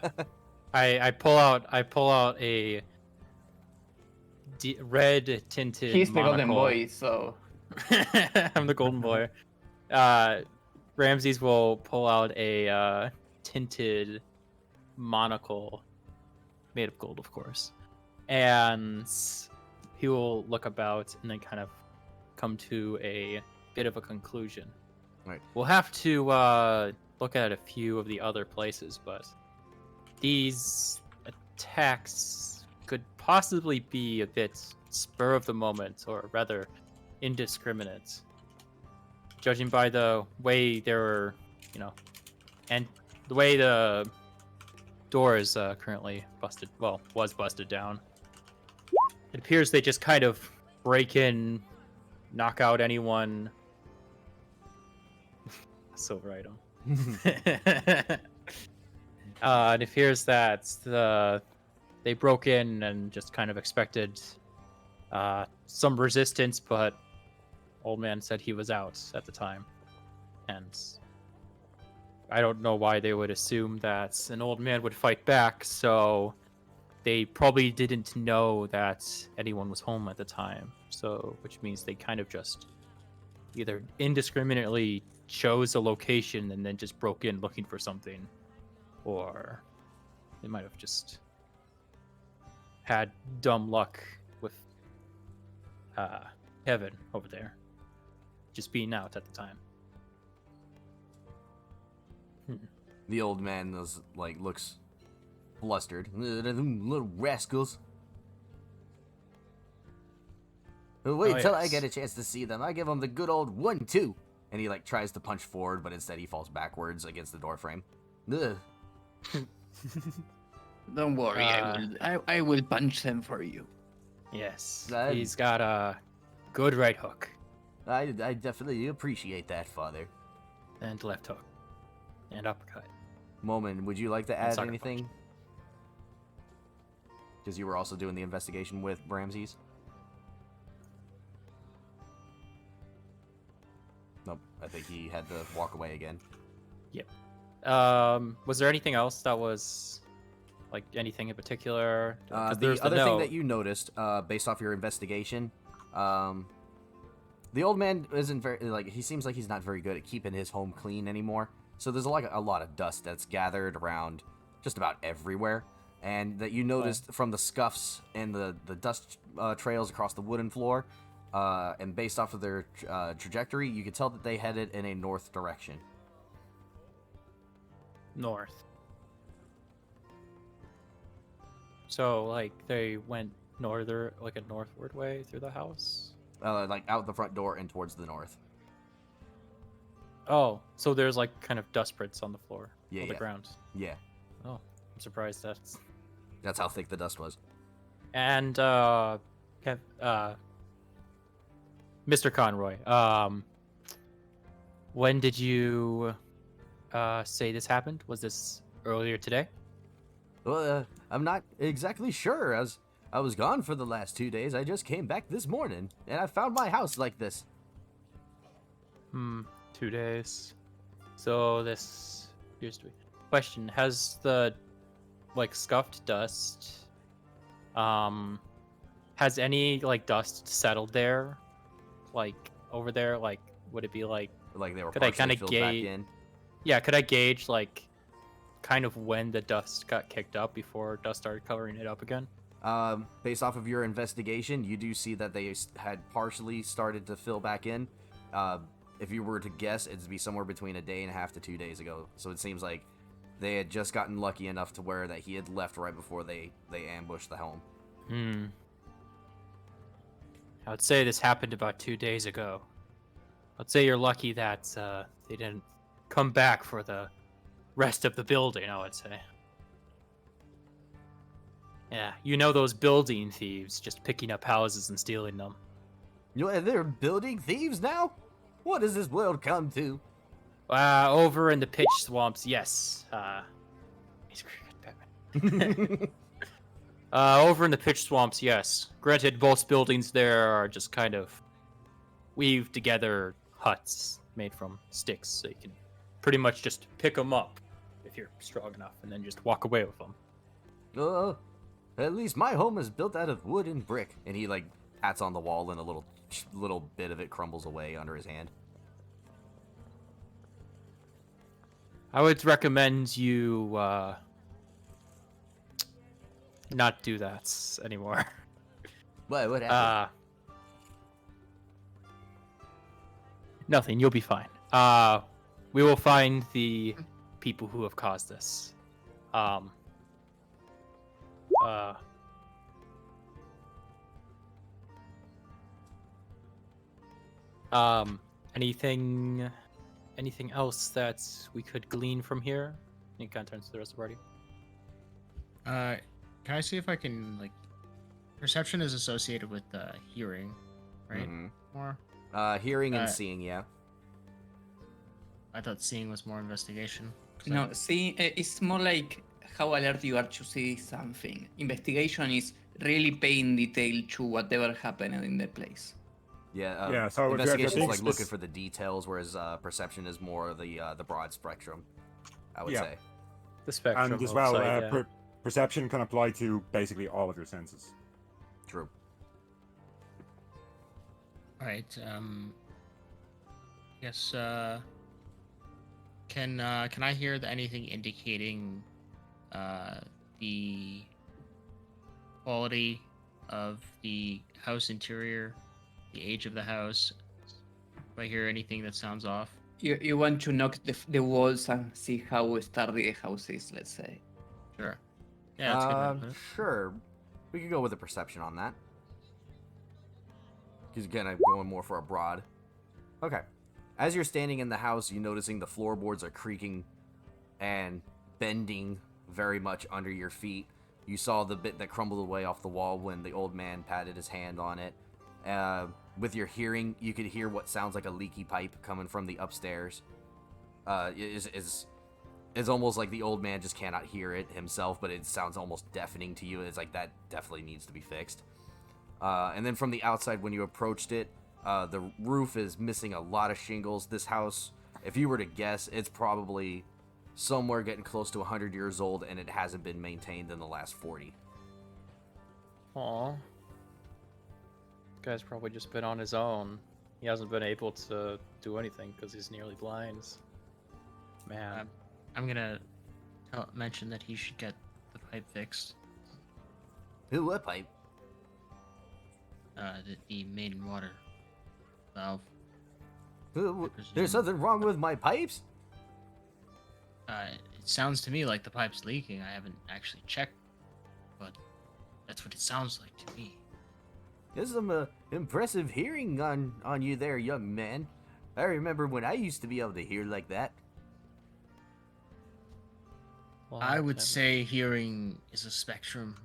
I pull out a red tinted. He's the golden monocle. boy, so I'm the golden boy. Ramses will pull out a tinted monocle made of gold, of course, and he will look about and then kind of come to a bit of a conclusion. Right. We'll have to look at a few of the other places, but these attacks could possibly be a bit spur of the moment, or rather indiscriminate. Judging by the way they were, and the way the door is currently busted, well, was busted down. It appears they just kind of break in, knock out anyone. Silver item. It appears that they broke in and just kind of expected some resistance, but old man said he was out at the time, and I don't know why they would assume that an old man would fight back, so they probably didn't know that anyone was home at the time, so which means they kind of just either indiscriminately chose a location and then just broke in looking for something, or they might have just had dumb luck with Kevin over there just being out at the time. The old man looks flustered. Little rascals. Wait Oh, till I yes. get a chance to see them. I give them the good old 1-2. and he like tries to punch forward, but instead he falls backwards against the door frame. Ugh. Don't worry, I will punch them for you. Yes, That- he's got a good right hook I definitely appreciate that, Father. and left hook and uppercut. Momin, would you like to add sucker anything? Because you were also doing the investigation with Bramses. Nope, I think he had to walk away again. Was there anything else that was like anything in particular? 'Cause The there's other thing note. that you noticed, based off your investigation, the old man isn't very like he seems like he's not very good at keeping his home clean anymore. So there's a lot of dust that's gathered around just about everywhere, and that you noticed from the scuffs and the dust trails across the wooden floor, and based off of their trajectory, you could tell that they headed in a north direction. North. So like they went like a northward way through the house. Like out the front door and towards the north. Oh, so there's like kind of dust prints on the floor, Yeah, on the yeah. ground. Yeah, Oh, I'm surprised that's. that's how thick the dust was. And Mr. Conroy, when did you say this happened? Was this earlier today? Well, I'm not exactly sure, as I was gone for the last 2 days. I just came back this morning, and I found my house like this. 2 days. So this appears to be. Question: has the like scuffed dust? Has any like dust settled there, like over there? Like, would it be like? Like they were Could I partially kinda filled back gauge- in. Yeah, could I gauge like, kind of when the dust got kicked up before dust started covering it up again? Based off of your investigation, you do see that they had partially started to fill back in. If you were to guess, it'd be somewhere between a day and a half to 2 days ago. So it seems like they had just gotten lucky enough to where that he had left right before they ambushed the home. I would say this happened about 2 days ago. I'd say you're lucky that they didn't come back for the rest of the building, I would say. Yeah, you know those building thieves just picking up houses and stealing them. You know, they're building thieves now? What does this world come to? Over in the pitch swamps, yes. He's Batman. Over in the pitch swamps, yes. Granted, most buildings there are just kind of weaved together huts made from sticks, so you can pretty much just pick them up if you're strong enough, and then just walk away with them. At least my home is built out of wood and brick. And he like pats on the wall, and a little bit of it crumbles away under his hand. I would recommend you not do that anymore. What happened? Nothing. You'll be fine. We will find the people who have caused this. Anything else that we could glean from here? He kind of turns to the rest of the party. Can I see if I can like? Perception is associated with hearing, right? Mhm. More. Hearing and uh, seeing, yeah. I thought seeing was more investigation. 'cause No, see, it's more like how alert you are to see something. Investigation is really paying detail to whatever happened in the place. Yeah, Yeah, so if you're investigation is being like looking spec- for the details, whereas perception is more the broad spectrum, I would Yeah. say. The spectrum. And as of well, sight, yeah. perception can apply to basically all of your senses. True. All right. Yes. Can I hear anything indicating the quality of the house interior, the age of the house? If I hear anything that sounds off. You want to knock the walls and see how sturdy the house is, let's say. Sure. Yeah, that's a good way to put it. Sure. We could go with a perception on that. He's kind of going more for a broad. Okay. As you're standing in the house, you're noticing the floorboards are creaking and bending very much under your feet. You saw the bit that crumbled away off the wall when the old man patted his hand on it. With your hearing, you could hear what sounds like a leaky pipe coming from the upstairs. It's almost like the old man just cannot hear it himself, but it sounds almost deafening to you. It's like that definitely needs to be fixed. And then from the outside, when you approached it, the roof is missing a lot of shingles. This house, if you were to guess, it's probably somewhere getting close to 100 years old, and it hasn't been maintained in the last 40. Aw. Guy's probably just been on his own. He hasn't been able to do anything because he's nearly blind. Man. I'm gonna mention that he should get the pipe fixed. Who, what pipe? The main water valve. There's something wrong with my pipes? It sounds to me like the pipe's leaking. I haven't actually checked, but that's what it sounds like to me. There's some impressive hearing on you there, young man. I remember when I used to be able to hear like that. Well, I would say hearing is a spectrum,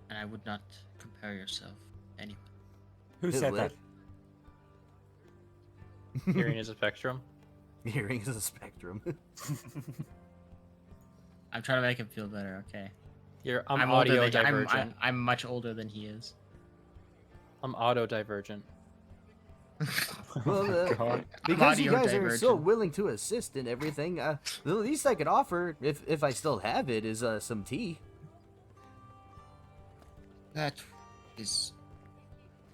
and I would not compare yourself to anyone. Who said that? hearing is a spectrum. Hearing is a spectrum. I'm trying to make him feel better. Okay. I'm older audio than, divergent. I'm much older than he is. I'm auto divergent. Well, God. because you Audio guys are so divergent. willing to assist and everything, the least I could offer, if I still have it, is some tea. That is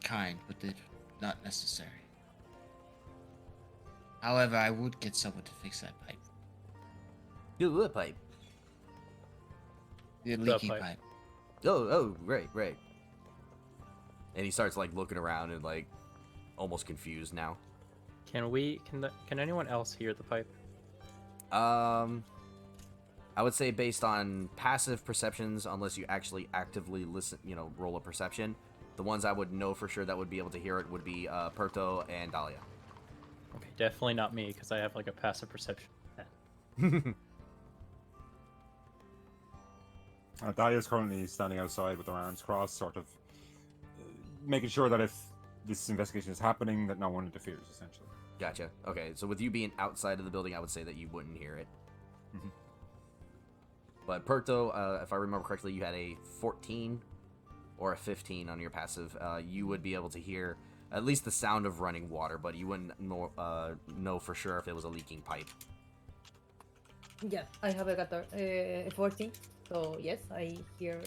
kind, but not necessary. However, I would get someone to fix that pipe. Do what pipe? The leaking pipe. pipe. Oh, right. And he starts like looking around and like almost confused now. Can anyone else hear the pipe? I would say based on passive perceptions, unless you actually actively listen, roll a perception. The ones I would know for sure that would be able to hear it would be Perto and Dahlia. Okay, definitely not me because I have like a passive perception. Dahlia's currently standing outside with her arms crossed, sort of making sure that if this investigation is happening, that no one interferes, essentially. Gotcha. Okay, so with you being outside of the building, I would say that you wouldn't hear it. Mhm. But Perto, if I remember correctly, you had a 14 or a 15 on your passive. You would be able to hear at least the sound of running water, but you wouldn't know for sure if it was a leaking pipe. Yeah, I have a 14, so yes, I hear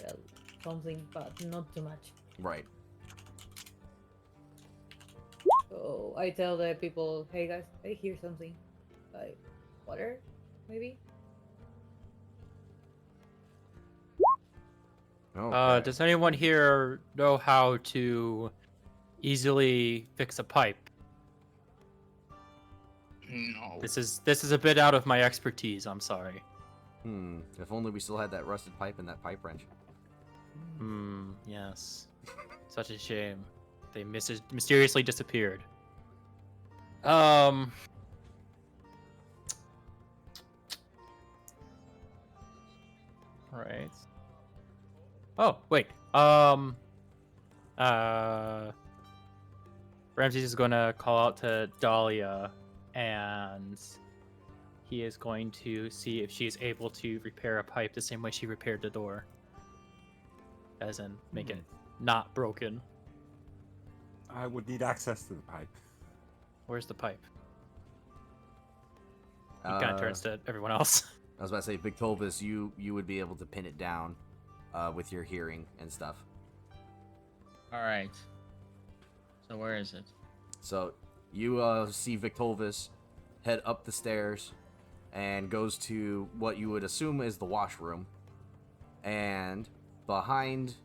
something, but not too much. Right. So I tell the people, hey guys, I hear something. Like water, maybe? Okay. Does anyone here know how to easily fix a pipe? No. This is a bit out of my expertise. I'm sorry. If only we still had that rusted pipe and that pipe wrench. Yes. Such a shame. They mysteriously disappeared. Right. Oh, wait. Ramses is going to call out to Dahlia, and he is going to see if she is able to repair a pipe the same way she repaired the door. As in, make it not broken. I would need access to the pipe. Where's the pipe? He kind of turns to everyone else. I was about to say, Victolvis, you would be able to pin it down with your hearing and stuff. All right. So where is it? So you see Victolvis head up the stairs and goes to what you would assume is the washroom. And behind,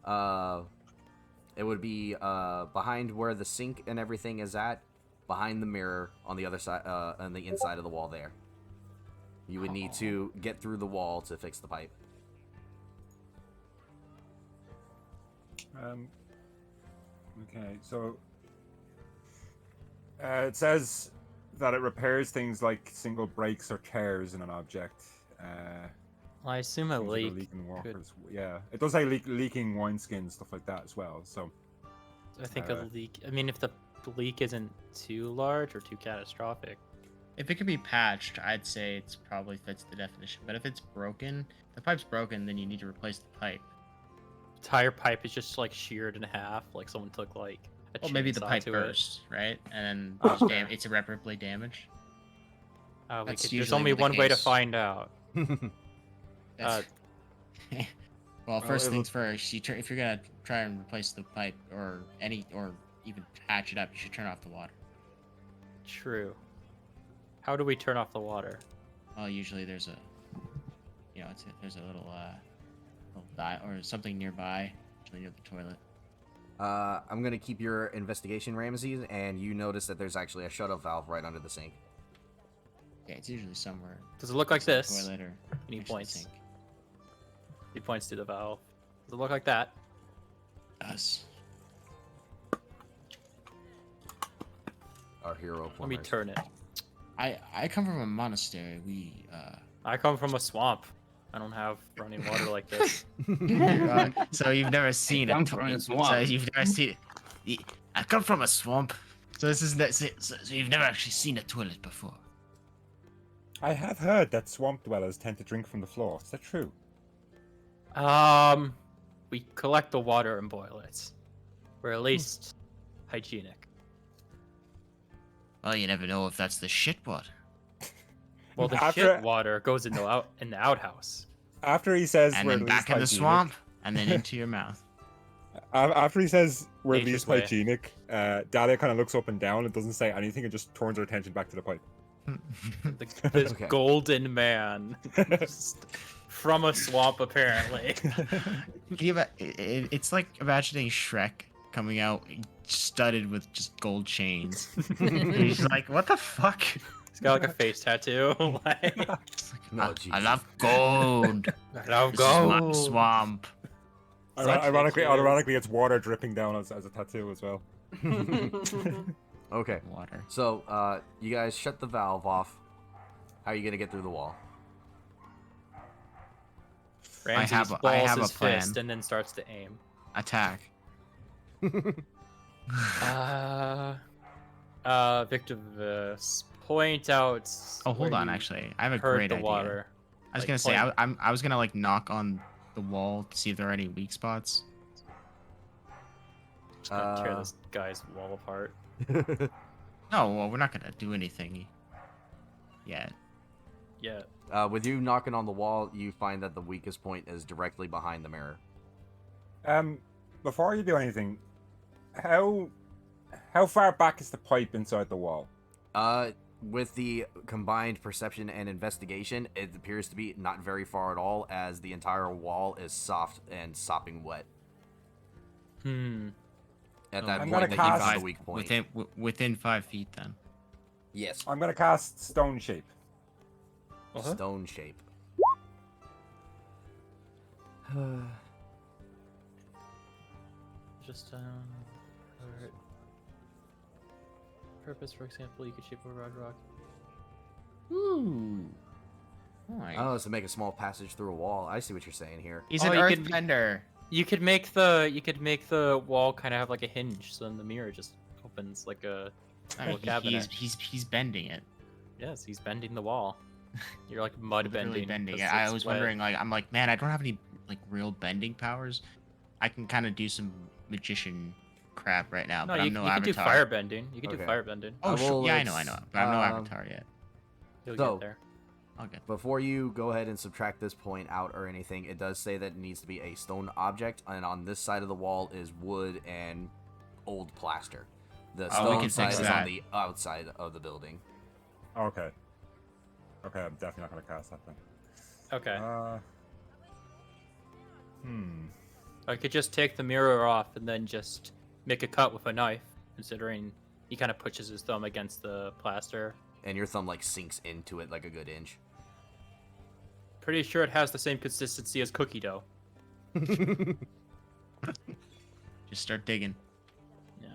it would be behind where the sink and everything is at, behind the mirror on the other side, on the inside of the wall there. You would need to get through the wall to fix the pipe. Okay, so It says that it repairs things like single breaks or tears in an object. Well, I assume a Things that are leak. leaking could- walkers. Yeah, it does say leaking wineskins, stuff like that as well. So I think a Uh, leak. I mean, if the leak isn't too large or too catastrophic. If it can be patched, I'd say it's probably fits the definition. But if it's broken, the pipe's broken, then you need to replace the pipe. Tire pipe is just like sheared in half, like someone took like a Well, maybe the chainsaw pipe to burst, right? And Oh, then fair. it's irreparably damaged. That's There's usually only what the one way to case- find out. That's- well, Well, first it'll- things first. If you're gonna try and replace the pipe or even patch it up, you should turn off the water. True. How do we turn off the water? Well, usually there's a, there's a little or something nearby, usually near the toilet. I'm gonna keep your investigation, Ramses, and you notice that there's actually a shut-off valve right under the sink. Yeah, it's usually somewhere. Does it look like next to the this? Toilet or And he next to the points. sink. He points to the valve. Does it look like that? Us. Our hero Let me plumbers. turn it. I come from a monastery. We I come from a swamp. I don't have running water like this. so you've never seen come it. from a So swamp. you've never seen it. I come from a swamp. So this is so you've never actually seen a toilet before. I have heard that swamp dwellers tend to drink from the floor. Is that true? We collect the water and boil it. We're at least hygienic. Well, you never know if that's the shit water. Well, the After- shit water goes in the outhouse. After he says And we're then at back least in the hygienic- swamp, and then into your mouth. After he says we're at Nature's least way. hygienic, Dahlia kind of looks up and down and doesn't say anything and just turns her attention back to the pipe. This Okay. golden man just from a swamp, apparently. Can you it's like imagining Shrek coming out studded with just gold chains. He's like, what the fuck? He's got like a face tattoo. Like, No, I Jesus. love gold. I love This is my gold. swamp. Such Ironically, bitches. it's water dripping down as a tattoo as well. Okay, Water. so you guys shut the valve off. How are you gonna get through the wall? Ramses have a balls his plan. fist and then starts to aim. Attack. Victivus, point out. Oh, hold where on. you Actually, I have a heard great the idea. water. I was Like, gonna say point- I was gonna like knock on the wall to see if there are any weak spots. Just gonna tear Uh, this guy's wall apart. No, well, we're not gonna do anything yet. Yeah. With you knocking on the wall, you find that the weakest point is directly behind the mirror. Before you do anything, how far back is the pipe inside the wall? With the combined perception and investigation, it appears to be not very far at all, as the entire wall is soft and sopping wet. At that I'm point gonna that you cast- found the weak point. Within 5 feet, then. Yes. I'm gonna cast Stone Shape. Stone shape. Just alright. Purpose, for example, you could shape a red rock. Ooh. Nice. Oh, it's to make a small passage through a wall. I see what you're saying here. He's Oh, an you could- earthbender. You could make the wall kind of have like a hinge, so then the mirror just opens like a I mean, little cabinet. he's bending it. Yes, he's bending the wall. You're like mud bending. Really bending it. 'cause I it's was wet. wondering, like, I'm like, man, I don't have any like real bending powers. I can kind of do some magician crap right now, No, but you, I'm no you can do avatar. fire bending. You can do Okay. fire bending. Oh, sure. Well, Yeah, I know, it's, but I'm no um, avatar yet. You'll so- get there. Okay. Before you go ahead and subtract this point out or anything, it does say that it needs to be a stone object, and on this side of the wall is wood and old plaster. The Oh, we stone can side fix is that. on the outside of the building. Okay. Okay, I'm definitely not gonna cast that then. Okay. Hmm. I could just take the mirror off and then just make a cut with a knife, considering he kind of pushes his thumb against the plaster. And your thumb like sinks into it like a good inch. Pretty sure it has the same consistency as cookie dough. Just start digging. Yeah.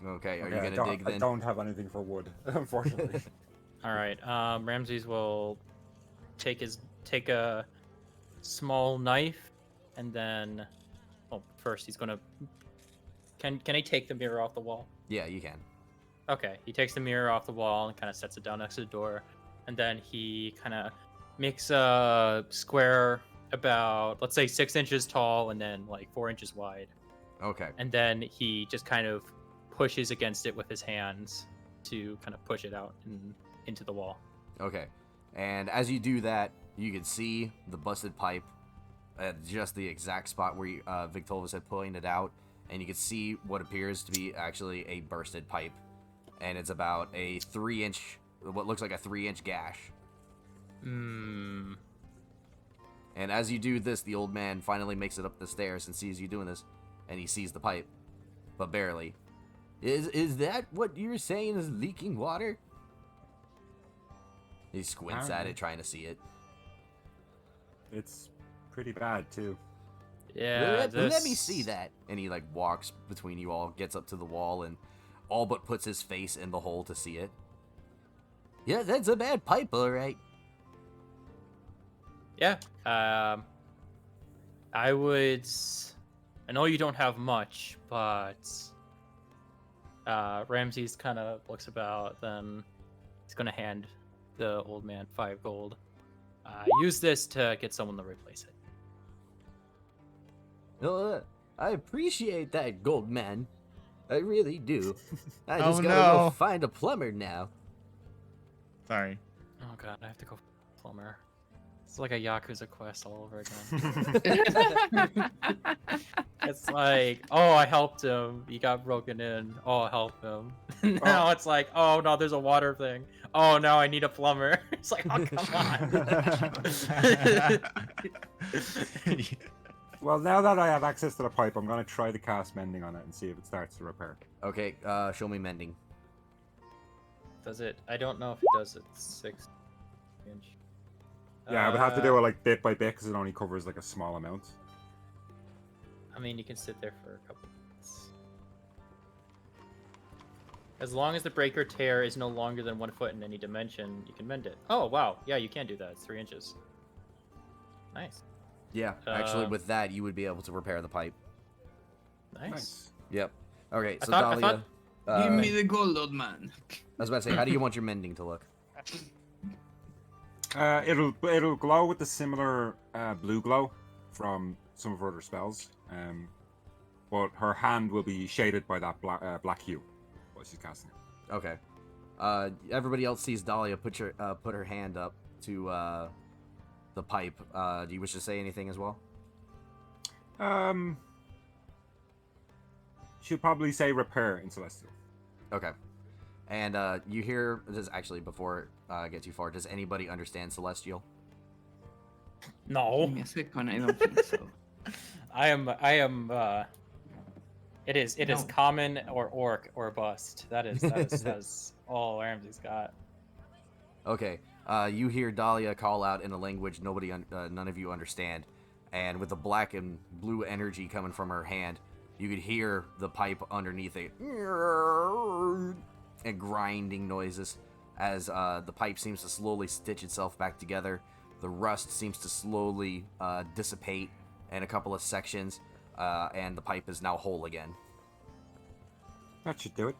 Okay, are Okay, you I gonna don't, dig I then? don't have anything for wood, unfortunately. All right. Ramses will take a small knife, and then, well, first he's gonna. Can he take the mirror off the wall? Yeah, you can. Okay, he takes the mirror off the wall and kind of sets it down next to the door, and then he kind of makes a square about, let's say, 6 inches tall and then like 4 inches wide, Okay. and then he just kind of pushes against it with his hands to kind of push it out and into the wall. Okay. And as you do that, you can see the busted pipe at just the exact spot where Victovis had pointed out, and you can see what appears to be actually a bursted pipe. And it's about a 3-inch, what looks like a 3-inch gash. Hmm. And as you do this, the old man finally makes it up the stairs and sees you doing this, and he sees the pipe, but barely. Is that what you're saying is leaking water? He squints at it, trying to see it. It's pretty bad too. Yeah. Let me see that. And he like walks between you all, gets up to the wall, and all but puts his face in the hole to see it. Yeah, that's a bad pipe, all right. Yeah. I would. I know you don't have much, but Ramses kind of looks about. Then he's gonna hand the old man 5 gold. Use this to get someone to replace it. I appreciate that, gold man. I really do. I Oh, just gotta go no. find a plumber now. Sorry. Oh god, I have to go plumber. It's like a Yakuza quest all over again. It's like, oh, I helped him. He got broken in. Oh, I helped him. Now it's like, oh no, there's a water thing. Oh, now I need a plumber. It's like, oh, come on. Well, now that I have access to the pipe, I'm gonna try to cast mending on it and see if it starts to repair. Okay, show me mending. Does it? I don't know if it does it 6-inch. Yeah, I would have to do it like bit by bit because it only covers like a small amount. I mean, you can sit there for a couple minutes. As long as the break or tear is no longer than 1 foot in any dimension, you can mend it. Oh, wow. Yeah, you can do that. It's 3 inches. Nice. Yeah, actually, with that, you would be able to repair the pipe. Nice. Yep. Okay, I so thought- Dahlia, Give me the gold, old man. I was about to say, how do you want your mending to look? It'll glow with the similar blue glow from some of her other spells, but her hand will be shaded by that black hue while she's casting it. Okay. Everybody else sees Dahlia put her hand up to the pipe. Do you wish to say anything as well? She'll probably say repair in Celestial. Okay. And you hear this actually before I get too far. Does anybody understand Celestial? Give No. me a second, I don't think so. I am it is No. common or orc or bust. That's all Ramsey's got. Okay. You hear Dahlia call out in a language none of you understand, and with the black and blue energy coming from her hand, you could hear the pipe underneath it and grinding noises as the pipe seems to slowly stitch itself back together. The rust seems to slowly dissipate in a couple of sections, and the pipe is now whole again. That should do it.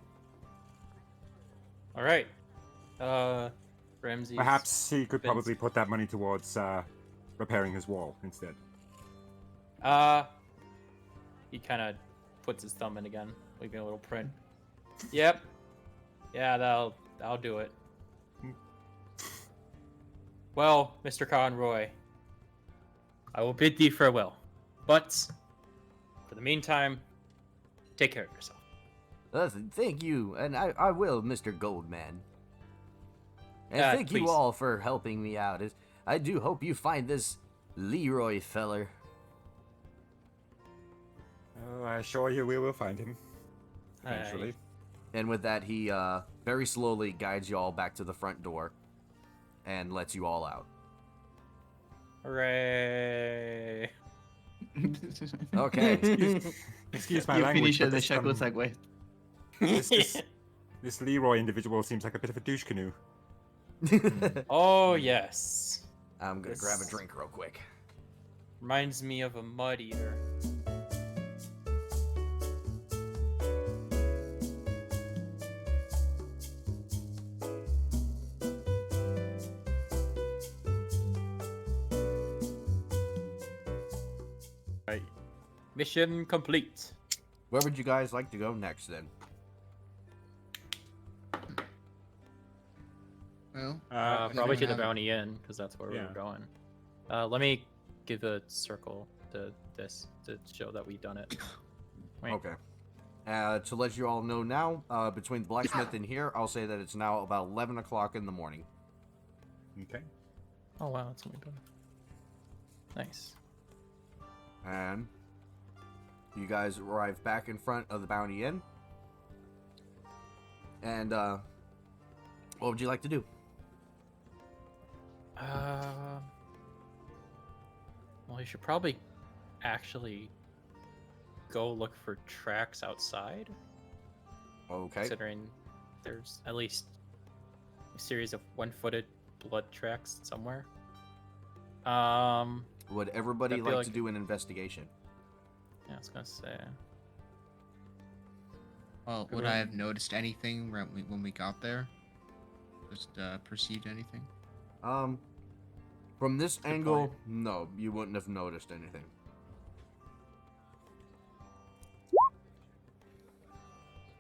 All right. Ramsey. Perhaps he could Vince. probably put that money towards repairing his wall instead. He kind of puts his thumb in again, leaving a little print. Yep. Yeah, that'll do it. Well, Mr. Conroy, I will bid thee farewell. But for the meantime, take care of yourself. Thank you, and I will, Mr. Goldman. And thank please. you all for helping me out. I do hope you find this Leroy feller. Oh, I assure you we will find him. Eventually. And with that, he very slowly guides you all back to the front door and lets you all out. Hooray! Okay. Excuse my You language. finish but the this, Shakusa quest. This Leroy individual seems like a bit of a douche canoe. Oh yes. I'm gonna grab a This- drink real quick. Reminds me of a mud eater. Right. Mission complete. Where would you guys like to go next then? Well, Probably to the have- Bounty Inn, because that's where we Yeah. were going. Let me give a circle to this to show that we've done it. Wait. Okay. To let you all know now, between the blacksmith and here, I'll say that it's now about 11 o'clock in the morning. Okay. Oh wow, it's only done. Nice. And you guys arrive back in front of the Bounty Inn. And, what would you like to do? Well, you should probably actually go look for tracks outside, Okay. considering there's at least a series of one-footed blood tracks somewhere. Would everybody That'd be like like- to do an investigation? Yeah, I was gonna say. well, would I have noticed anything when we got there? Just perceived anything? From this Good angle, point. no, you wouldn't have noticed anything.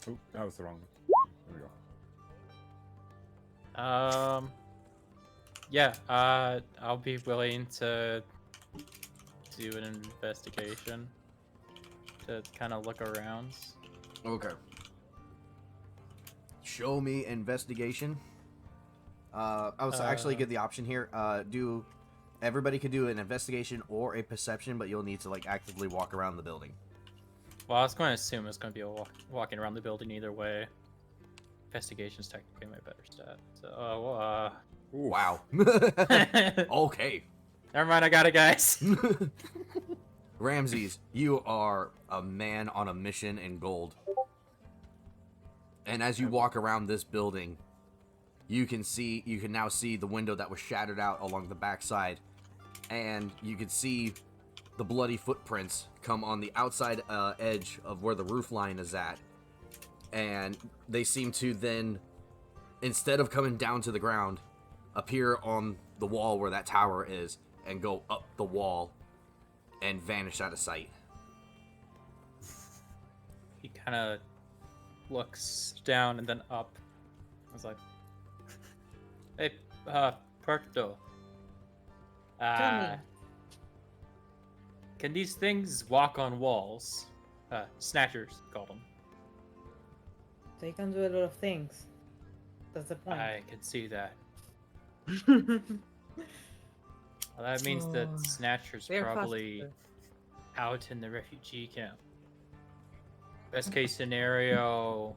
Oh, that was the wrong one. There we go. Yeah, I'll be willing to do an investigation to kind of look around. Okay. Show me investigation. I was actually give the option here. Everybody could do an investigation or a perception, but you'll need to like actively walk around the building. Well, I was going to assume it's going to be a walking around the building either way. Investigation's technically my better stat. So, Wow. Okay. never mind, I got it, guys. Ramses, you are a man on a mission in gold. And as you walk around this building, you can now see the window that was shattered out along the backside, and you can see the bloody footprints come on the outside edge of where the roof line is at, and they seem to then, instead of coming down to the ground, appear on the wall where that tower is and go up the wall and vanish out of sight. He kind of looks down and then up. I was like, "Hey, Perkdo. Tell me. Can these things walk on walls? Snatchers, call them. They can do a lot of things. That's the point. I can see that. Well, that means that Oh, Snatchers They're probably faster. out in the refugee camp. Best case scenario.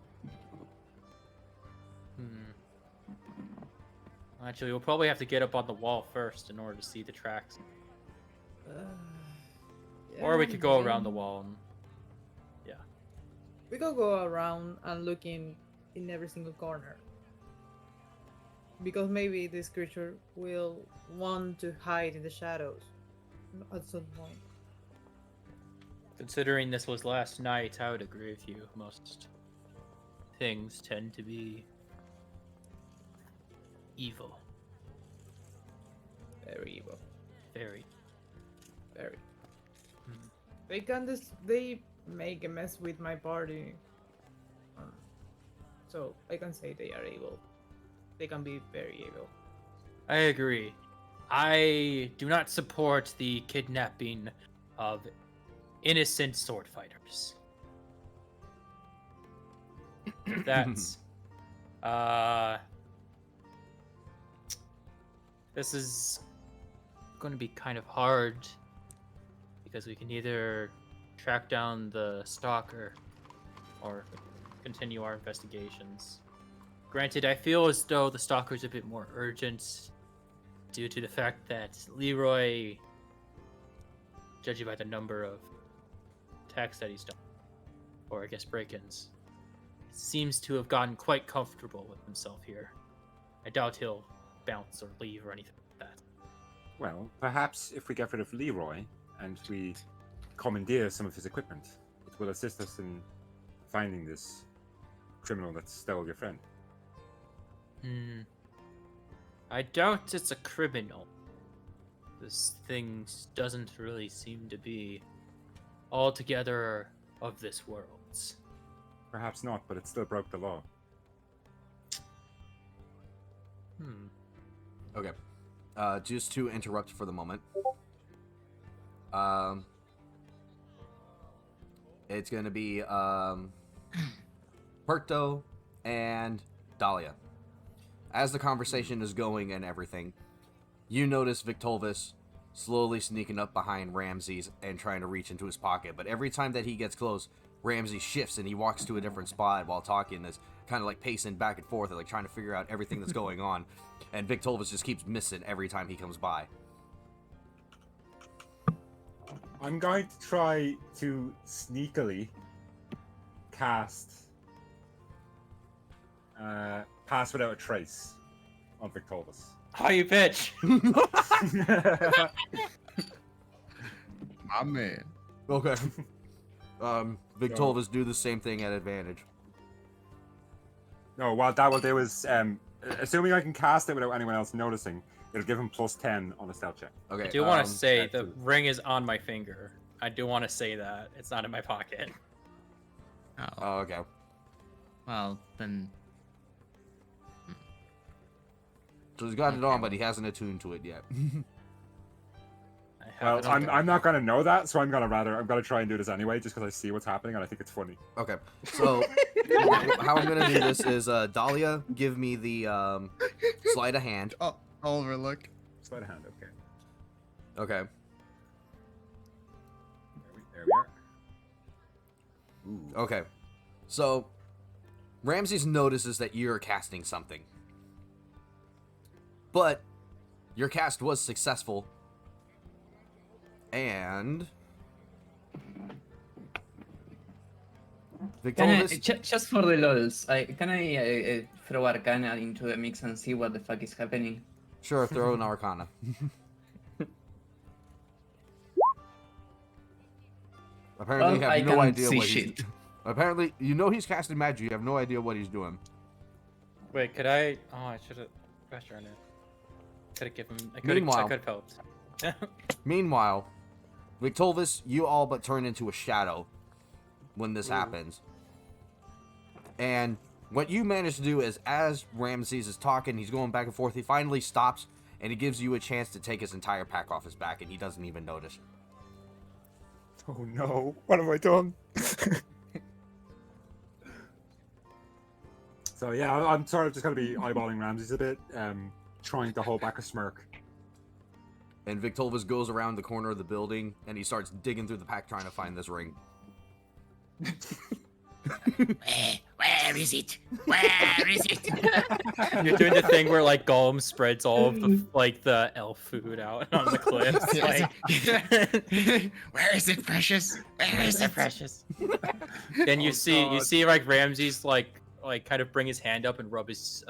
Actually, we'll probably have to get up on the wall first in order to see the tracks. Or we Yeah, could go maybe. around the wall and We could go around and look in every single corner. Because maybe this creature will want to hide in the shadows at some point. considering this was last night, I would agree with you. Most things tend to be evil. Very evil. Very. Very. Mhm. They make a mess with my party. So I can say they are evil. They can be very evil. I agree. I do not support the kidnapping of innocent sword fighters. That's this is going to be kind of hard because we can either track down the stalker or continue our investigations. Granted, I feel as though the stalker's a bit more urgent due to the fact that Leroy, judging by the number of attacks that he's done, or I guess break-ins, seems to have gotten quite comfortable with himself here. I doubt he'll bounce or leave or anything like that. Well, perhaps if we get rid of Leroy and we commandeer some of his equipment, it will assist us in finding this criminal that stole your friend. I doubt it's a criminal. This thing doesn't really seem to be altogether of this world. Perhaps not, but it still broke the law. Okay. Just to interrupt for the moment. It's gonna be Perto and Dahlia. As the conversation is going and everything, you notice Victolvis slowly sneaking up behind Ramses and trying to reach into his pocket. But every time that he gets close, Ramses shifts and he walks to a different spot while talking. This kind of like pacing back and forth, like trying to figure out everything that's going on. And Victolvis just keeps missing every time he comes by. I'm going to try to sneakily cast Pass Without a Trace on Victolvis. How you pitch? My man. Okay. Victolvis do the same thing at advantage. No, what that will do is, assuming I can cast it without anyone else noticing, it'll give him +10 on the stealth check. Okay. I do want to say yeah, the ring is on my finger. I do want to say that. It's not in my pocket. Oh, Oh, okay. well, then. So he's got it on, but he hasn't attuned to it yet. I have it Well, on I'm not gonna know that, so I'm gonna try and do this anyway, just because I see what's happening and I think it's funny. Okay. So how I'm gonna do this is Dahlia, give me the sleight of hand. Oh, Oliver, look. Sleight of hand, okay. Okay. There we are. Ooh. Okay. So Ramses notices that you're casting something. But your cast was successful. And Victolvis, Just for the lols, can I throw Arcana into the mix and see what the fuck is happening? sure, throw an Arcana. Apparently, you I have no can't idea see what he's. shit. Apparently, you know he's casting magic. You have no idea what he's doing. Wait, could I? Oh, I should have. Gosh darn it. Could have given. I could Meanwhile- have helped. Meanwhile, Victolvis, you all but turn into a shadow when this happens. And what you manage to do is, as Ramses is talking, he's going back and forth, he finally stops, and he gives you a chance to take his entire pack off his back, and he doesn't even notice. Oh no, what have I done? So yeah, I'm sort of just gonna be eyeballing Ramses a bit, trying to hold back a smirk. And Victolvis goes around the corner of the building, and he starts digging through the pack trying to find this ring. Where is it? Where is it? You're doing the thing where like Gollum spreads all of the like the elf food out on the cliffs. Like, Where is it, precious? Where is it? precious. Then you see like Ramses like kind of bring his hand up and rub his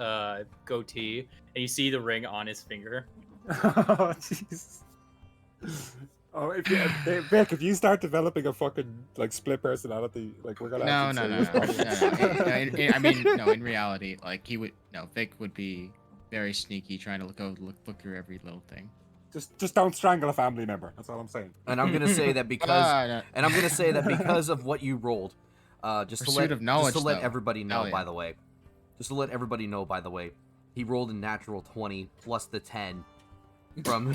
goatee, and you see the ring on his finger. Oh Jesus. Oh, Vic, if you start developing a fucking like split personality, like we're gonna have No. to I mean, no. In reality, like Vic would be very sneaky, trying to look through every little thing. just don't strangle a family member. That's all I'm saying. And I'm gonna say that because of what you rolled, just to Pursuit let of knowledge, just to let though. everybody know, Hell yeah. by the way, he rolled a natural 20 plus the 10 from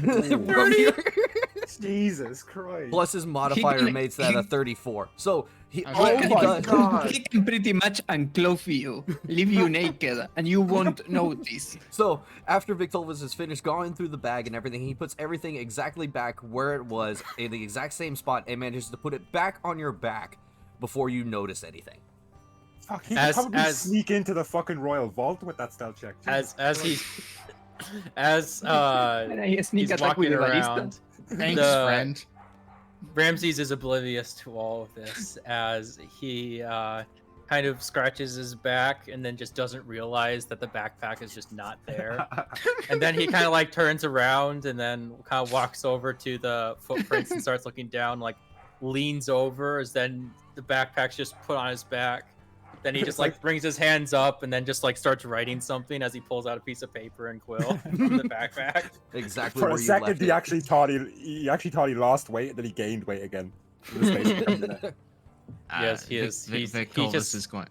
Jesus Christ. plus his modifier can- makes that a 34. So he Oh all he my does, God. He can pretty much unclothe you, leave you naked, and you won't notice. so after Victolvis is finished going through the bag and everything, he puts everything exactly back where it was in the exact same spot and manages to put it back on your back before you notice anything. Fuck, he As- could probably as- sneak into the fucking royal vault with that stealth check. Jesus As Christ. And I sneak he's attack with walking the ballista. around, Thanks, The- friend. Ramses is oblivious to all of this as he kind of scratches his back and then just doesn't realize that the backpack is just not there. And then he kind of like turns around and then kind of walks over to the footprints and starts looking down, like leans over as then the backpack's just put on his back. Then he just like brings his hands up and then just like starts writing something as he pulls out a piece of paper and quill from the backpack. Exactly For where a you second, left he it. actually thought he lost weight, and then he gained weight again. In the space of a minute. Yes, he is. Vic, He's- Vic he Colvis just- is going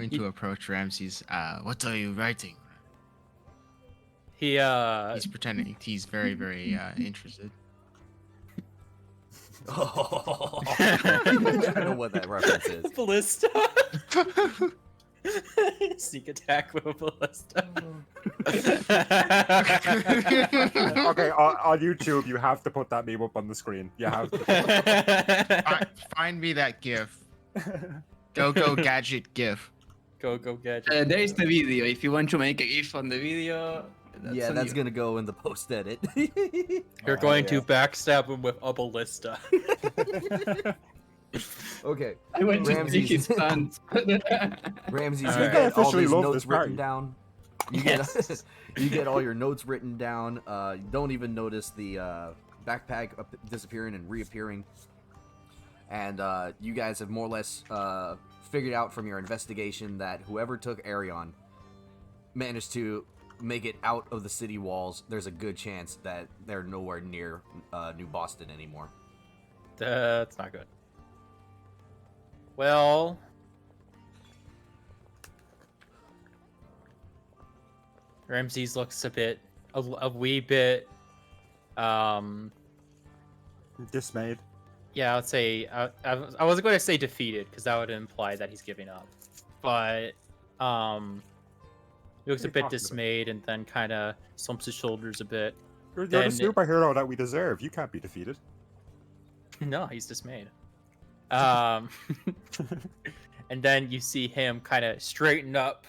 he- to approach Ramses. What are you writing? He He's pretending he's very, very interested. I don't know what that reference is. ballista. Sneak attack with a ballista. Okay, on YouTube, you have to put that meme up on the screen. You have to. Find me that GIF. Go gadget GIF. Go gadget. There is the video. If you want to make a GIF on the video, Yeah, on that's you. gonna go in the post edit. You're going to backstab him with a ballista. Okay. I want to Ramses. see his pants. Ramses, All you right. get all Officially these love notes this written party. down. You get you get all your notes written down. You don't even notice the backpack disappearing and reappearing. And you guys have more or less figured out from your investigation that whoever took Arion managed to make it out of the city walls. There's a good chance that they're nowhere near New Boston anymore. That's not good. Well, Ramses looks a wee bit, Dismayed. yeah, I'd say, I wasn't going to say defeated, because that would imply that he's giving up. But, he looks a What are you bit talking about? dismayed and then kind of slumps his shoulders a bit. You're Then- the superhero that we deserve. You can't be defeated. No, he's dismayed. And then you see him kind of straighten up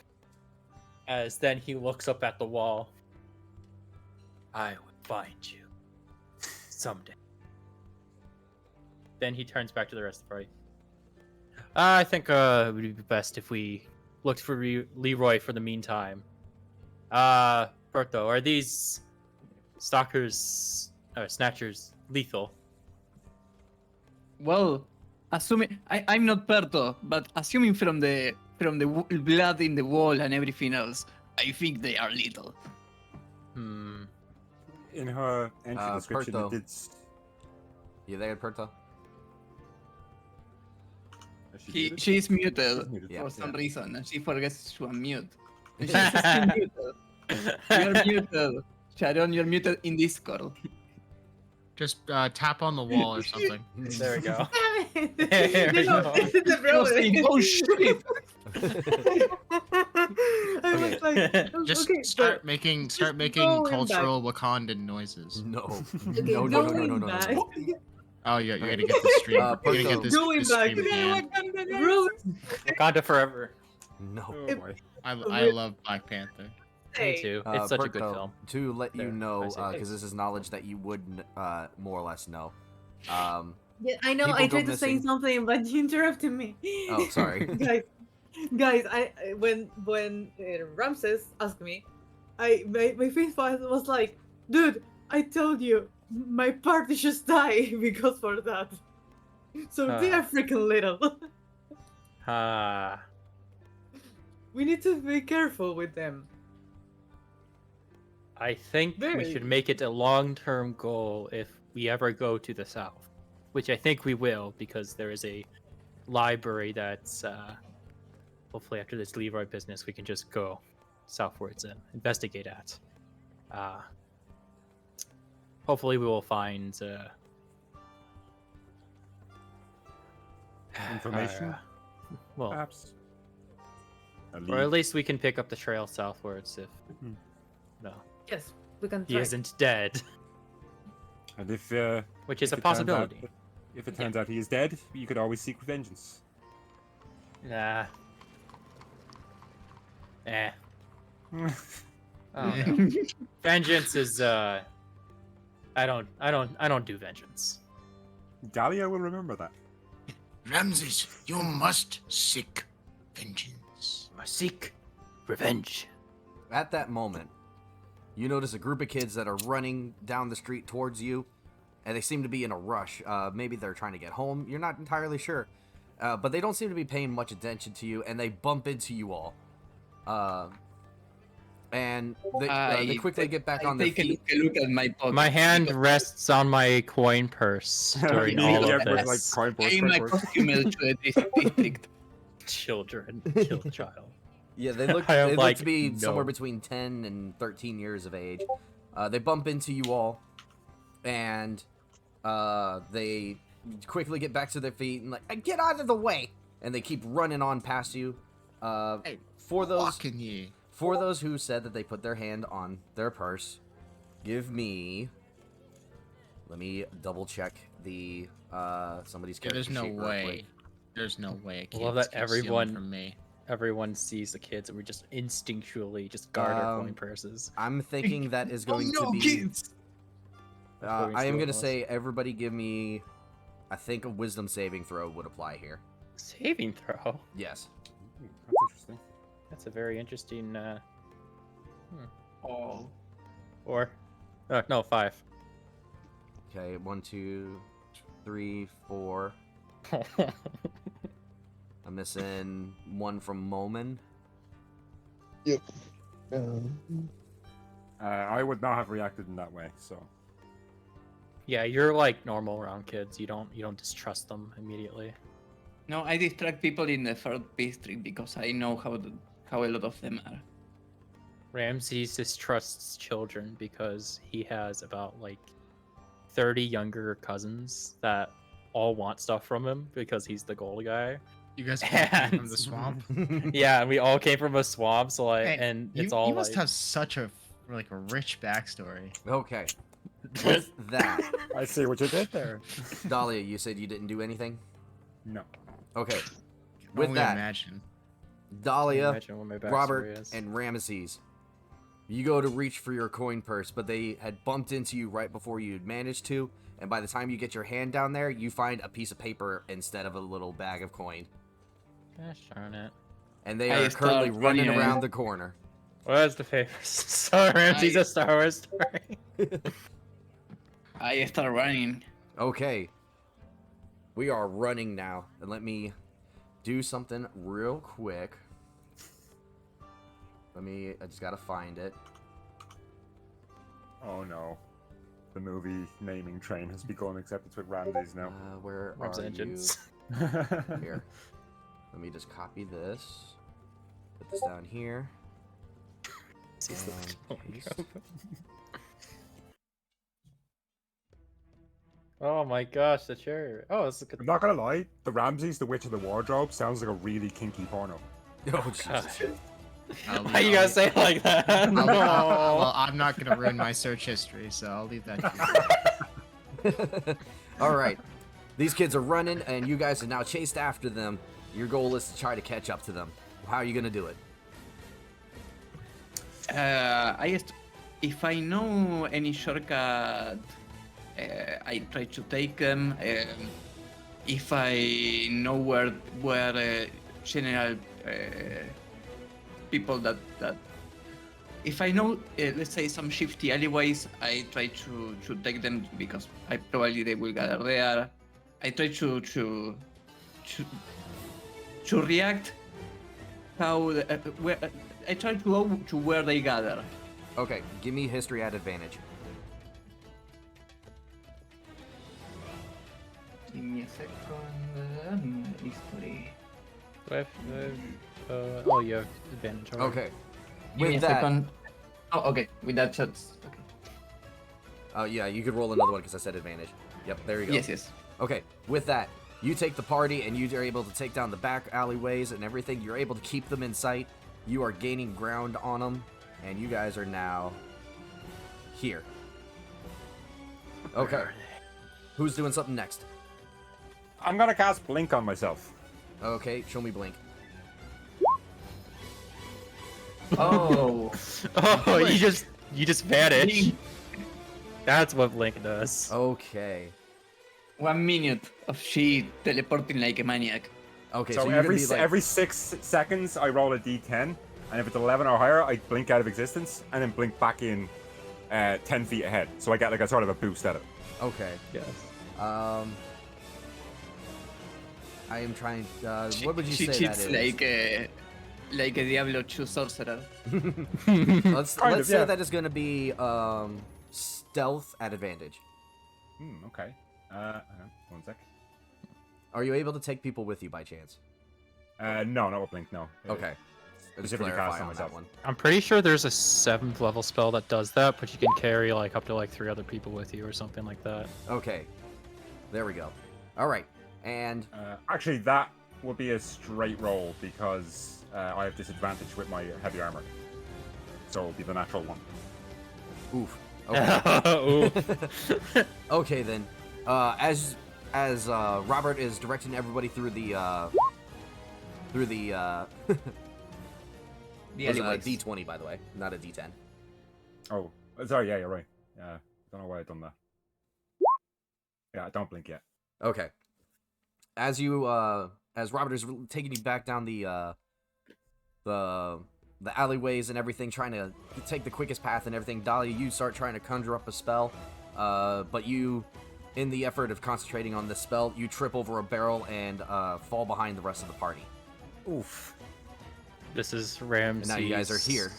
as then he looks up at the wall. I will find you someday. Then he turns back to the rest of the party. I think it would be best if we looked for Leroy for the meantime. Berto, are these stalkers or snatchers lethal? Well, assuming I'm not Perto, but assuming from the blood in the wall and everything else, I think they are little. In her entry description, Perto. it did. You there, Perto? She's muted muted. Yeah. for some reason, and she forgets to unmute. She's There still muted. You're muted. Sharon, you're muted in Discord. Just tap on the wall or something. we go. There we go. This is the I was problem. saying, oh shit! I was like, Just okay, start but making going cultural Wakandan noises. No. okay, No, no, no, no, going no, no, back. no. Oh, you're gonna get the stream. Uh, You're gonna get Perto. this, Going this back. stream banned. Really? Wakanda forever. No. Oh boy. I love Black Panther. Me too. It's such a good Perto, film. To let you There, know, I see. because this is knowledge that you would more or less know. Yeah, I know. People I go tried to say missing. something, but you interrupted me. Oh, sorry. guys, when Ramses asked me, my face was like, dude, I told you, my party just die because for that. So they are freaking little. We need to be careful with them. I think we Very. should make it a long-term goal if we ever go to the south, which I think we will because there is a library that's hopefully after this Leroy business we can just go southwards and investigate at. Hopefully we will find Information, well, perhaps. A or at lead. least we can pick up the trail southwards if no Yes, we can he try. isn't dead, And if which is if a it turns out possibility. that- if it turns out he is dead, you could always seek vengeance. Nah. Eh. Hmm. I don't know. Vengeance is I don't do vengeance. Dahlia will remember that. Ramses, you must seek vengeance. I seek revenge. At that moment, you notice a group of kids that are running down the street towards you, and they seem to be in a rush. Maybe they're trying to get home. You're not entirely sure. But they don't seem to be paying much attention to you, and they bump into you all. And they quickly get back on their take feet. a look at my pocket. My hand because rests on my coin purse during Yeah, all yeah, of there's, this. coin purse, in coin my purse. costume to this district. Children, kill child. Yeah, they look, I have, they look like, to be somewhere no- between 10 and 13 years of age. They bump into you all, and they quickly get back to their feet and like, get out of the way! And they keep running on past you. Hey, For those Fucking ye. For those who said that they put their hand on their purse, give me... Let me double check the somebody's Yeah, character there's no sheet real way. quick. There's no way. I love that keep stealing everyone- from me. Everyone sees the kids, and we just instinctually just guard our coin purses. I'm thinking that is going to be... kids! Before we I am steal going to from say everybody give me... I think a wisdom saving throw would apply here. Saving throw. Yes. Ooh, that's interesting. That's a very interesting. Oh, Or, no, 5. Okay, 1, 2, 3, 4. I'm missing 1 from Momin. I would not have reacted in that way, so. Yeah, you're like normal around kids. You don't distrust them immediately. no, I distract people in the third district because I know how a lot of them are. Ramses distrusts children because he has about like 30 younger cousins that all want stuff from him because he's the gold guy. You guys came from the swamp. Yeah, and we all came from a swamp, so like, Hey, and you, it's all you must like, have such a rich backstory. Okay. With that, I see what you did there. Dahlia, you said you didn't do anything? No. Okay. Can With only that, imagine. Dahlia, imagine what my backstory Robert, is. and Ramesses, you go to reach for your coin purse, but they had bumped into you right before you'd managed to, and by the time you get your hand down there, you find a piece of paper instead of a little bag of coin. Gosh darn it. And they I are currently start running running. around the corner. Where's the papers? So Ramses I- a Star Wars story. I start running. Okay. We are running now, and let me do something real quick. I just gotta find it. Oh no. The movie naming train has begun, except it's with Ramses now. Where Rob's are engines. you? Here. Let me just copy this. Put this down here. And paste. Oh my gosh, the chair. Oh, it's a good. I'm not gonna lie, the Ramses, the Witch of the Wardrobe sounds like a really kinky porno. Oh, Jesus. Why you gotta say it like that? No. Well, I'm not gonna ruin my search history, so I'll leave that to you. All right. These kids are running, and you guys are now chased after them. Your goal is to try to catch up to them. How are you gonna do it? If I know any shortcut, I try to take them. If I know where general people that if I know, let's say, some shifty alleyways, I try to take them because they will gather there. I try to react how where I try to go to where they gather. Okay, give me history at advantage. Give me a second. History. Oh, you have advantage. already. Okay. Give me With a that, second. Oh, okay. With that, that's okay. oh yeah, you could roll another one because I said advantage. Yep, there you go. Yes, yes. Okay, with that, you take the party and you are able to take down the back alleyways and everything. You're able to keep them in sight. You are gaining ground on them, and you guys are now here. Okay. Who's doing something next? I'm gonna cast Blink on myself. Okay, show me blink. Oh. Oh, you just vanish. That's what Blink does. Okay. 1 minute of she teleporting like a maniac. Okay, So, so you're gonna every be like, every 6 seconds, I roll a d10, and if it's 11 or higher, I blink out of existence, and then blink back in 10 feet ahead. So I get like a sort of a boost at it. okay. Yes. I am trying. What would you She say that cheats is? like a Diablo 2 sorcerer. let's Kind of, say yeah. that is gonna be stealth at advantage. Okay. Hang on, 1 sec. Are you able to take people with you by chance? No, not with blink. No. Okay. Just Specifically clarify cast on on that myself. one. I'm pretty sure there's a 7th level spell that does that, but you can carry like up to like 3 other people with you or something like that. Okay. There we go. All right. And Actually, that would be a straight roll because I have disadvantage with my heavy armor. So it'll be the natural one. oof. Okay. Ooh. Okay then. As Robert is directing everybody through the The was a alleyways. D20 by the way, not a D10. Oh, sorry. Yeah, you're right. I don't know why I've done that. Yeah, don't blink yet. Okay. As you as Robert is taking you back down the alleyways and everything, trying to take the quickest path and everything, Dahlia, you start trying to conjure up a spell, but you, in the effort of concentrating on this spell, you trip over a barrel and fall behind the rest of the party. Oof. This is Ramsey's. And now you guys are here.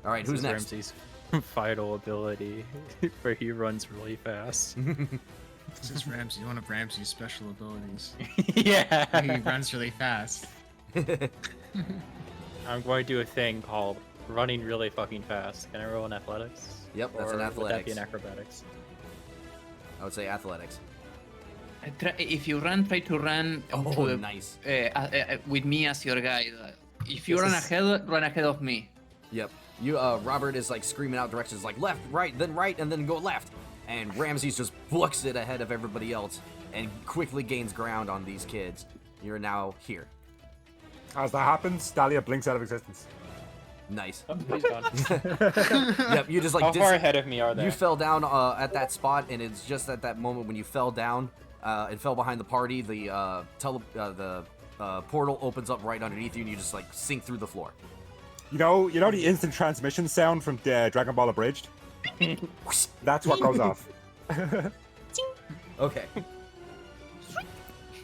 All right, who's next? Ramsey's vital ability, where he runs really fast. This is Ramsey, one of Ramsey's special abilities. Yeah. He runs really fast. I'm going to do a thing called running really fucking fast. Can I roll an athletics? Yep, that's Or an would that be an athletics. acrobatics? I would say athletics. If you run, try to run into Oh, the- nice. with me as your guide. If you This run is- ahead, run ahead of me. Yep. You, Robert is like screaming out directions like left, right, and then go left. And Ramses just books it ahead of everybody else and quickly gains ground on these kids. You're now here. As that happens, Dahlia blinks out of existence. Nice. Oh, he's gone. Yep, you just like How far ahead of me are they? you fell down at that spot, and it's just at that moment when you fell down and fell behind the party. The portal opens up right underneath you, and you just like sink through the floor. You know the instant transmission sound from Dragon Ball Abridged? That's what goes off. Okay.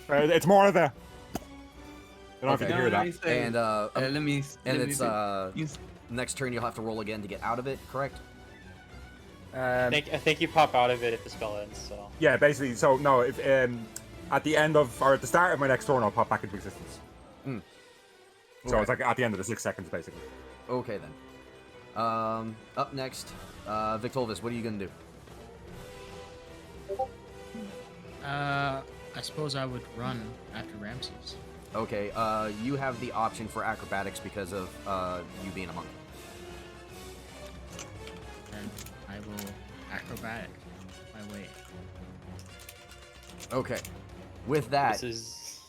It's more of the. I don't know if you Okay. can hear that. And let me. and let me it's use- next turn you'll have to roll again to get out of it. Correct? I think you pop out of it if the spell ends. So Yeah, basically. So no, if at the end of or at the start of my next turn, I'll pop back into existence. Mm. So Okay. it's like at the end of the 6 seconds, basically. Okay then. Up next, Victolvis, what are you gonna do? I suppose I would run after Ramses. Okay, you have the option for acrobatics because of you being a monk. And I will acrobatic my way. Okay. With that, this is.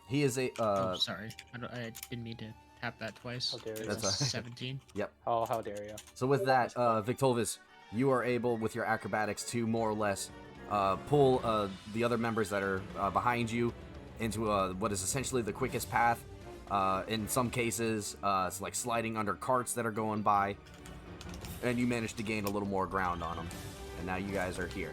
he is a Oh, sorry. I didn't mean to tap that twice. How dare you. That's all right. 17. How dare you? So with that, Victolvis, you are able with your acrobatics to more or less pull the other members that are behind you into what is essentially the quickest path. In some cases, it's like sliding under carts that are going by, and you manage to gain a little more ground on them. And now you guys are here.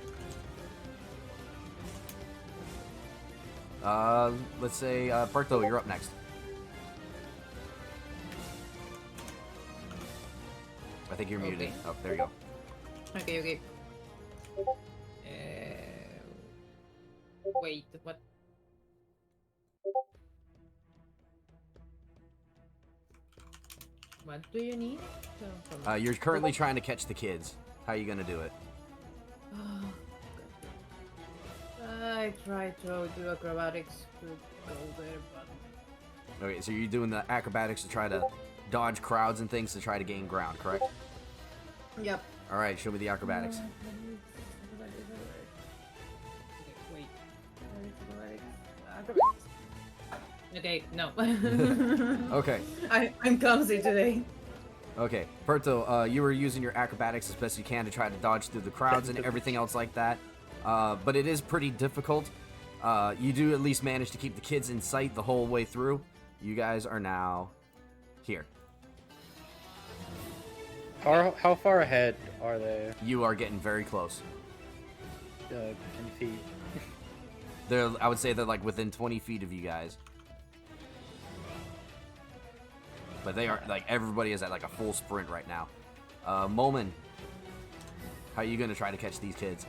Let's say, Berto, you're up next. I think you're muted. Okay. Oh, there you go. Okay. Wait, what? What do you need? You're currently trying to catch the kids. How are you gonna do it? I tried to do acrobatics to go there, but Okay, so you're doing the acrobatics to try to dodge crowds and things to try to gain ground, correct? yep. All right, show me the acrobatics. Okay, wait. Acrobatics. Okay, no. Okay, I'm clumsy today. okay. Berto, you were using your acrobatics as best you can to try to dodge through the crowds and everything else like that. But it is pretty difficult. You do at least manage to keep the kids in sight the whole way through. You guys are now here. How far ahead are they? You are getting very close. 10 feet. I would say they're like within 20 feet of you guys. But they are like, everybody is at like a full sprint right now. Momin, how are you gonna try to catch these kids?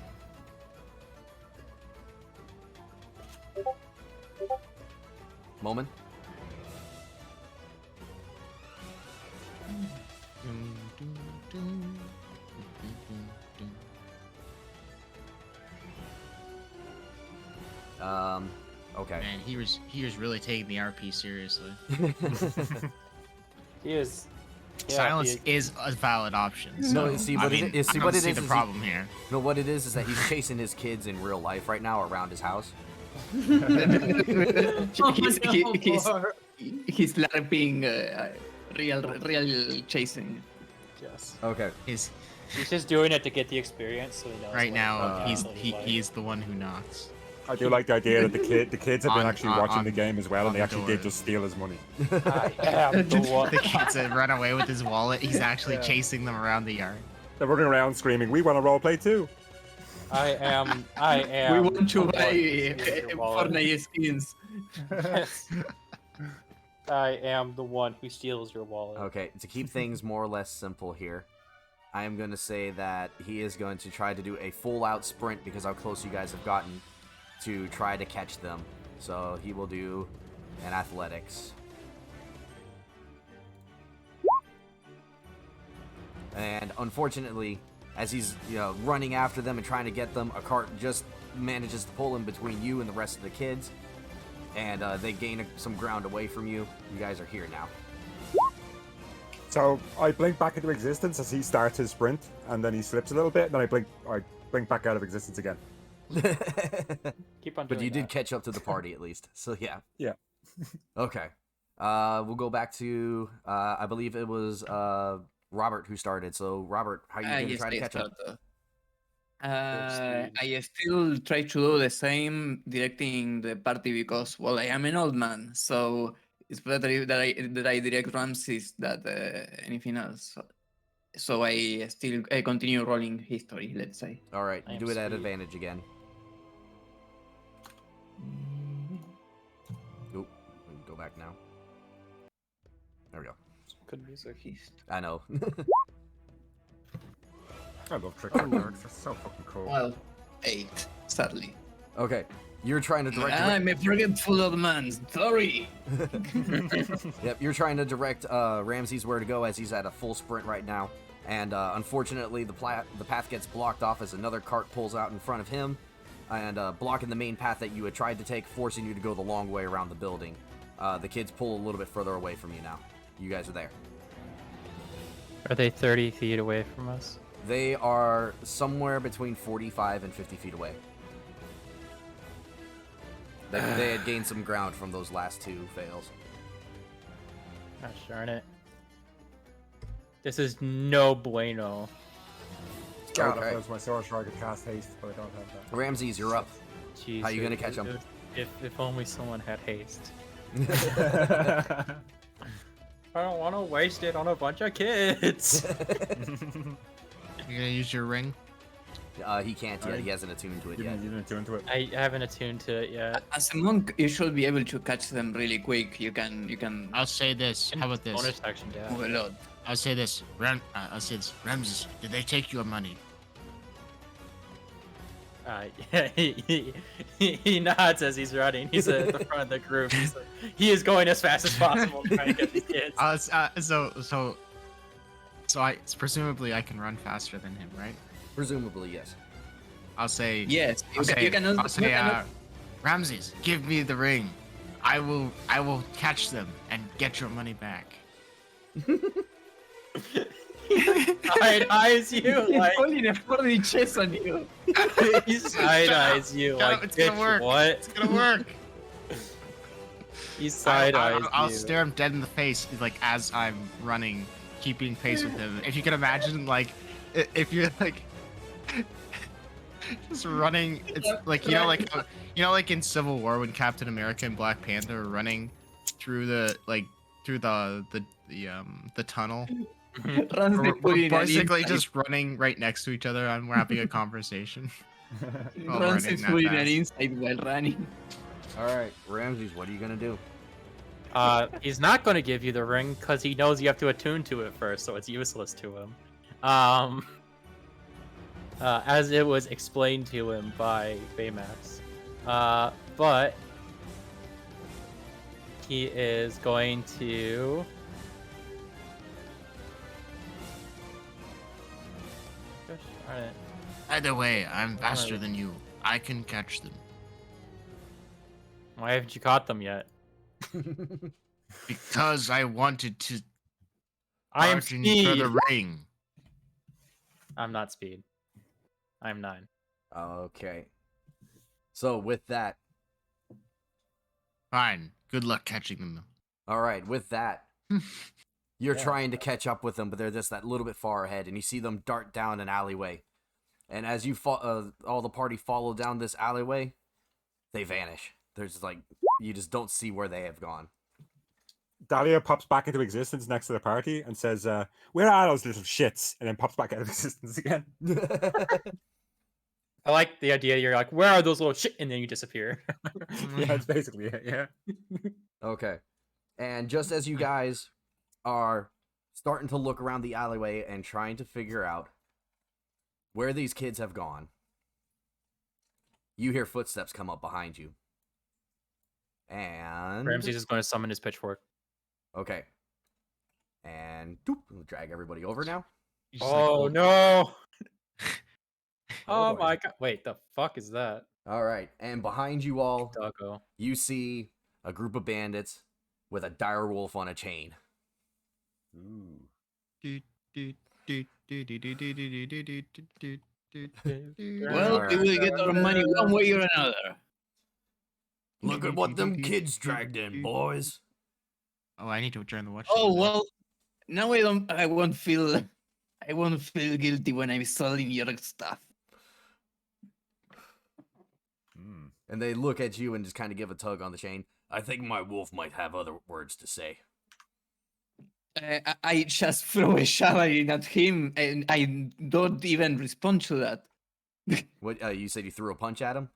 Momin? Okay. Man, he was really taking the RP seriously. He is. Yeah, Silence is a valid option. So, No, see, I what mean, it is, see I what don't it see is the is problem here. No, what it is that he's chasing his kids in real life right now around his house. he's, Oh, he's, no, he's, Bar. he's LARPing real chasing. Yes. Okay. His He's just doing it to get the experience, so he knows. right what now, it's he is the one who knocks. I do like the idea that the kids have been actually watching the game as well, and on they the actually door. did just steal his money. I am the one. The kids that run away with his wallet. He's actually Yeah. chasing them around the yard. They're running around screaming, "We want to roleplay too!" I am. We want to the buy one who steals your wallet. Fortnite skins. I am the one who steals your wallet. Okay, to keep things more or less simple here, I am going to say that he is going to try to do a full-out sprint because how close you guys have gotten to try to catch them. So he will do an athletics. And unfortunately, as he's running after them and trying to get them, a cart just manages to pull him between you and the rest of the kids. And they gain some ground away from you. You guys are here now. So I blink back into existence as he starts his sprint, and then he slips a little bit, and then I blink back out of existence again. Keep on doing But you did that. catch up to the party at least. So yeah. Yeah. Okay. We'll go back to I believe it was Robert who started. So Robert, how are you going to Yes, try to I catch up? start. I still try to do the same, directing the party because, well, I am an old man, so it's better that I direct Ramses than anything else. So I still continue rolling history, let's say. All right, I you am do it at speed. advantage again. Oop, we can go back now. There we go. Good music. I know. I love trick lyrics. They're so fucking cool. Well, 8, sadly. Okay, you're trying to direct. I'm a forgetful old man. Sorry. Yep, you're trying to direct Ramses where to go as he's at a full sprint right now. And unfortunately, the path gets blocked off as another cart pulls out in front of him, and blocking the main path that you had tried to take, forcing you to go the long way around the building. The kids pull a little bit further away from you now. You guys are there. Are they 30 feet away from us? They are somewhere between 45 and 50 feet away. They had gained some ground from those last two fails. Gosh darn it. This is no bueno. God, Okay. if I was my sorcerer, I could cast haste, but I don't have that. Ramses, you're up. Jeez, How you gonna catch 'em? If only someone had haste. I don't want to waste it on a bunch of kids. You're gonna use your ring? He can't yet. He hasn't attuned to it You yet. didn't tune to it. I haven't attuned to it yet. As a monk, you should be able to catch them really quick. You can I'll say this. How about this? Bonus action dash. move a lot. I'll say this. I'll say this. Ramses, did they take your money? Yeah, he nods as he's running. He's at the front of the group. He's like, he is going as fast as possible trying to get these kids. Presumably I can run faster than him, right? Presumably, yes. I'll say. Yes, I'll say, you can also, I'll say, Ramses, give me the ring. I will catch them and get your money back. Side eyes you like pulling a 40 chest on you. he side eyes you like It's gonna bitch, work. what? It's gonna work. He side eyes I'll you. stare him dead in the face, like as I'm running, keeping pace with him. If you can imagine, like, if you're like, Just running. It's like like in Civil War when Captain America and Black Panther are running through the tunnel. Runs the We're Furious basically inside. just running right next to each other and we're having a conversation. while Runs running the that Furious fast. inside while running. All right, Ramses, what are you gonna do? He's not going to give you the ring because he knows you have to attune to it first, so it's useless to him. As it was explained to him by Baymax. But he is going to. Gosh darn it. Either way, I'm faster than you. I can catch them. Why haven't you caught them yet? Because I wanted to I am bargain speed. for the ring. I'm not speed. I'm 9. Okay. So with that, Fine. Good luck catching them. all right, with that, you're Yeah. trying to catch up with them, but they're just that little bit far ahead, and you see them dart down an alleyway. And as you all the party follow down this alleyway, they vanish. There's like you just don't see where they have gone. Dahlia pops back into existence next to the party and says, "Where are those little shits?" And then pops back out of existence again. I like the idea you're like, where are those little shit? And then you disappear. Yeah, that's basically it. Yeah. Okay. And just as you guys are starting to look around the alleyway and trying to figure out where these kids have gone, you hear footsteps come up behind you. And Ramses is going to summon his pitchfork. okay. And doop, we'll drag everybody over now. You just, like, Oh hold- no! Oh, Oh boy. my god! Wait, the fuck is that? All right. And behind you all, Doggo. you see a group of bandits with a dire wolf on a chain. Ooh. Well, we will get our money one way or another. Look at what them kids dragged in, boys. Oh, I need to return the watch. Oh well, now I won't feel guilty when I'm selling your stuff. And they look at you and just kind of give a tug on the chain. I think my wolf might have other words to say. I just throw a javelin at him, and I don't even respond to that. What you said you threw a punch at him?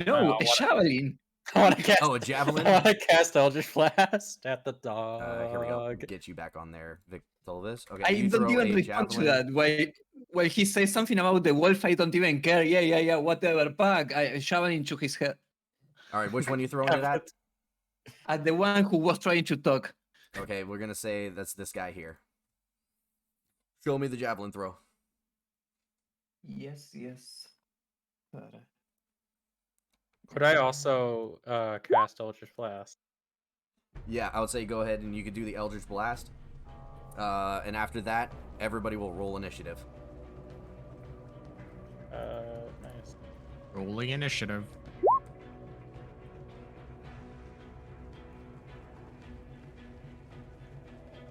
No, Wow, a javelin. I want to cast. Oh, a javelin? I want to cast Eldritch Blast at the dog. Here we go. Get you back on there, Victovis. Okay, I you don't throw even a respond to javelin. that. While he says something about the wolf, I don't even care. Yeah, whatever. Bag. I javelin to his head. All right, which one you throwing it at? At the one who was trying to talk. Okay, we're gonna say that's this guy here. Show me the javelin throw. Yes. Could I also cast Eldritch Blast? Yeah, I would say go ahead and you could do the Eldritch Blast. And after that, everybody will roll initiative. Nice. Rolling initiative.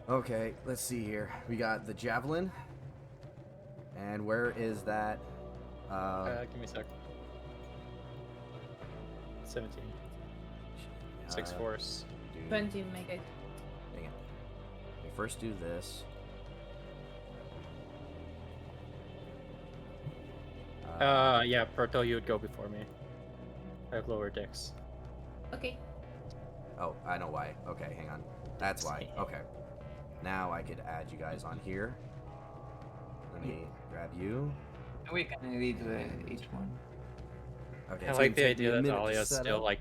Okay, let's see here. We got the javelin. And where is that? Give me a sec. 17. 6 force. 20 make it. Dang it. We first do this. Yeah, Proto, you would go before me. I have lower dicks. Okay. Oh, I know why. Okay, hang on. That's why. Okay. Now I could add you guys on here. Let me grab you. We can edit each one. Okay. I it's like gonna the take me a idea that minute to Dahlia's set still up. like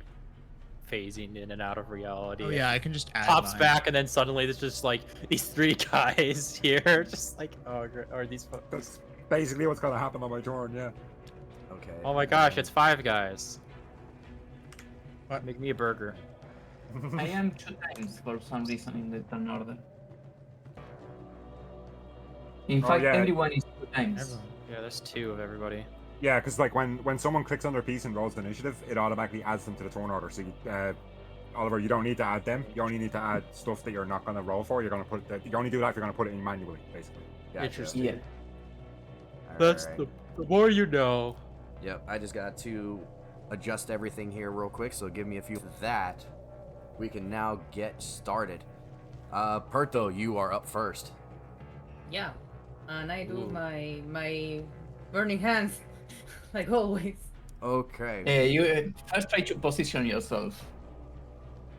phasing in and out of reality. Oh yeah, I can just add Pops mine. back and then suddenly there's just like these 3 guys here, just like or these. That's basically what's gonna happen on my turn. Yeah. Okay. Oh my gosh, it's 5 guys. What? Make me a burger. I am 2 times for some reason in the turn order. In Oh, fact, yeah. everyone is 2 times. Everyone. Yeah, there's 2 of everybody. Yeah, because like when someone clicks on their piece and rolls the initiative, it automatically adds them to the turn order. So, Oliver, you don't need to add them. You only need to add stuff that you're not going to roll for. You're going to put that. You only do that if you're going to put it in manually, basically. Gotcha. Interesting. Yeah. That's Alright. the more you know. Yep, I just got to adjust everything here real quick, so give me a few of that. We can now get started. Perto, you are up first. Yeah, and I do Ooh. my burning hands, like always. Okay. You first try to position yourself.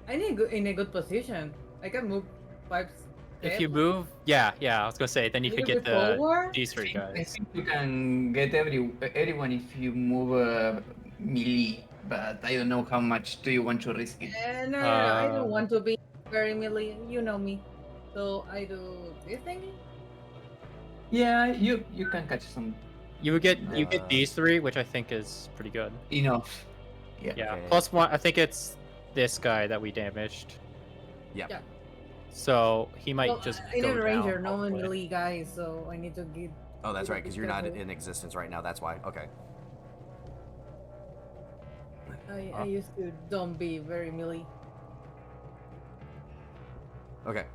I need in a good position. I can move 5 steps. If you move, yeah, I was gonna say, then you A could little get bit the forward? these three I guys. think you can get everyone if you move melee, but I don't know how much do you want to risk it. No, I don't want to be very melee. You know me. So I do this thingy. Yeah, you can catch some You get Uh, these three, which I think is pretty good. enough. Yeah. Yeah, Okay. plus one. I think it's this guy that we damaged, Yep. Yeah. so he might Well, just I go need a ranger, down. no hopefully. melee guy, so I need to get. Oh, that's be right, because you're not careful. in existence right now. That's why. Okay. I used to don't be very melee. Okay.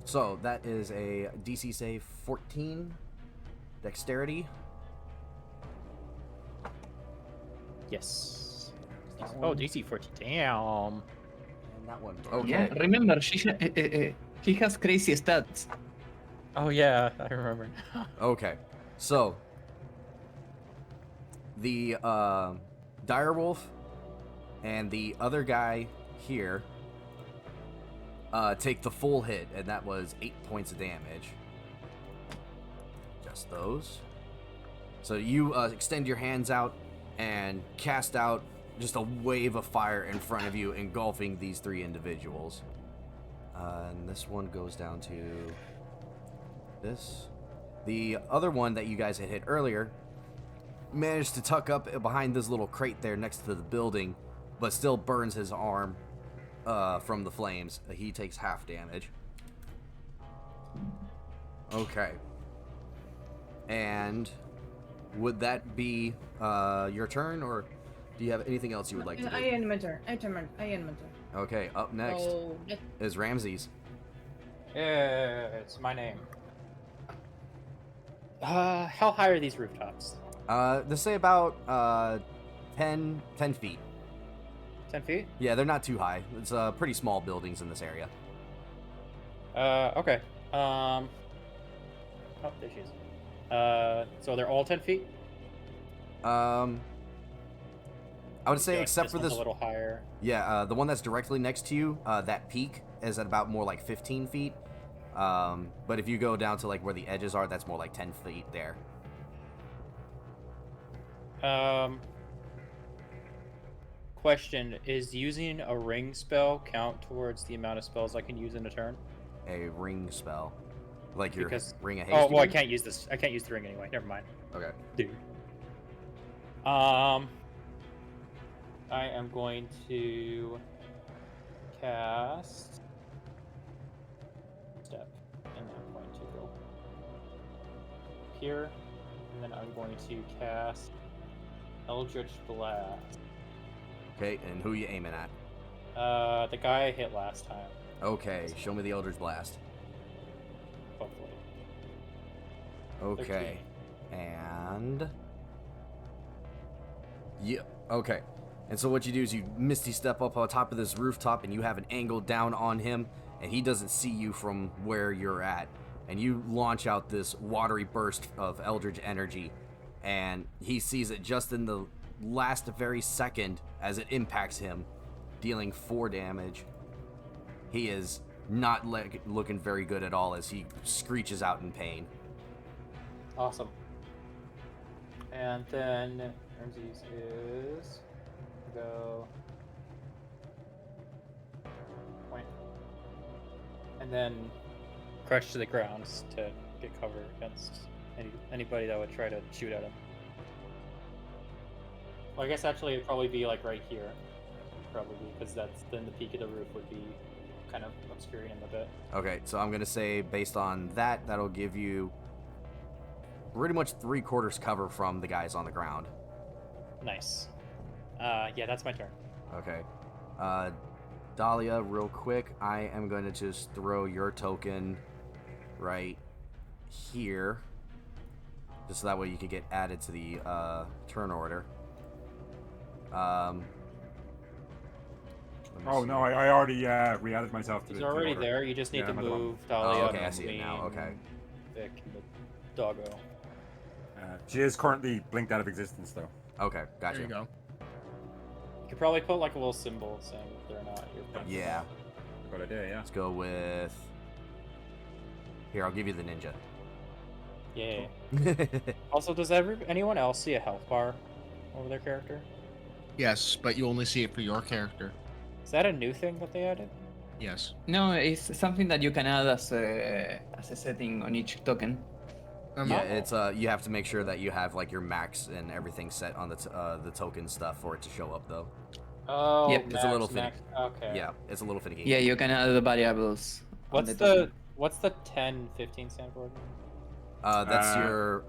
So that is a DC save 14 dexterity. Yes. That Oh, one. DC 14. Damn. And that one. Okay. Yeah. Remember, he has crazy stats. Oh yeah, I remember. Okay. So the direwolf and the other guy here take the full hit, and that was 8 points of damage. Just those. So you extend your hands out and cast out just a wave of fire in front of you, engulfing these 3 individuals. And this one goes down to this. The other one that you guys had hit earlier managed to tuck up behind this little crate there next to the building, but still burns his arm from the flames. He takes half damage. Okay. And would that be your turn, or do you have anything else you would like to I do? end my turn. I end my turn. Okay, up next So, is Ramses. Yeah, it's my name. How high are these rooftops? They say about 10 feet. 10 feet? Yeah, they're not too high. It's pretty small buildings in this area. Okay. Oh, there she is. So they're all 10 feet? I would say Yeah, except for one's this. a little higher. Yeah, the one that's directly next to you, that peak is at about more like 15 feet. But if you go down to like where the edges are, that's more like 10 feet there. Question, is using a ring spell count towards the amount of spells I can use in a turn? A ring spell, like your Because ring of haste. oh you well, I mean? can't use this. I can't use the ring anyway. Never mind, Okay. dude. I am going to cast step, and I'm going to go here, and then I'm going to cast Eldritch Blast. Okay, and who you aiming at? The guy I hit last time, Okay, show me the Eldritch Blast. hopefully. Okay, and yeah, okay. And so what you do is you misty step up on top of this rooftop, and you have an angle down on him, and he doesn't see you from where you're at. And you launch out this watery burst of eldritch energy, and he sees it just in the last very second as it impacts him, dealing 4 damage. He is not looking very good at all as he screeches out in pain. Awesome. And then Ramses is go point, and then crush to the ground to get cover against anybody that would try to shoot at him. Well, I guess actually it'd probably be like right here, probably because that's then the peak of the roof would be kind of obscuring him a bit. Okay, so I'm gonna say based on that, that'll give you pretty much 3/4 cover from the guys on the ground. Nice. Yeah, that's my turn. Okay. Dahlia, real quick, I am going to just throw your token right here. just so that way you can get added to the turn order. Let me Oh see. no, I already re-added myself to He's the already order. there. You just need Yeah, to I'm at the bottom. move Dahlia, Oh, okay, I see it now, Queen, okay. Vic, and the doggo. She is currently blinked out of existence, though. Okay, gotcha. There you go. You could probably put like a little symbol saying that they're not your friend. Yeah. Good idea, yeah. Let's go with. Here, I'll give you the ninja. Yeah. Also, does anyone else see a health bar over their character? Yes, but you only see it for your character. Is that a new thing that they added? Yes. No, it's something that you can add as a setting on each token. Yeah, it's you have to make sure that you have like your max and everything set on the token stuff for it to show up though. Oh, Yep. It's a little max. Okay. Yeah, it's a little finicky. Yeah, you can add the variables. on What's token. what's the 10, 15 stand for? That's your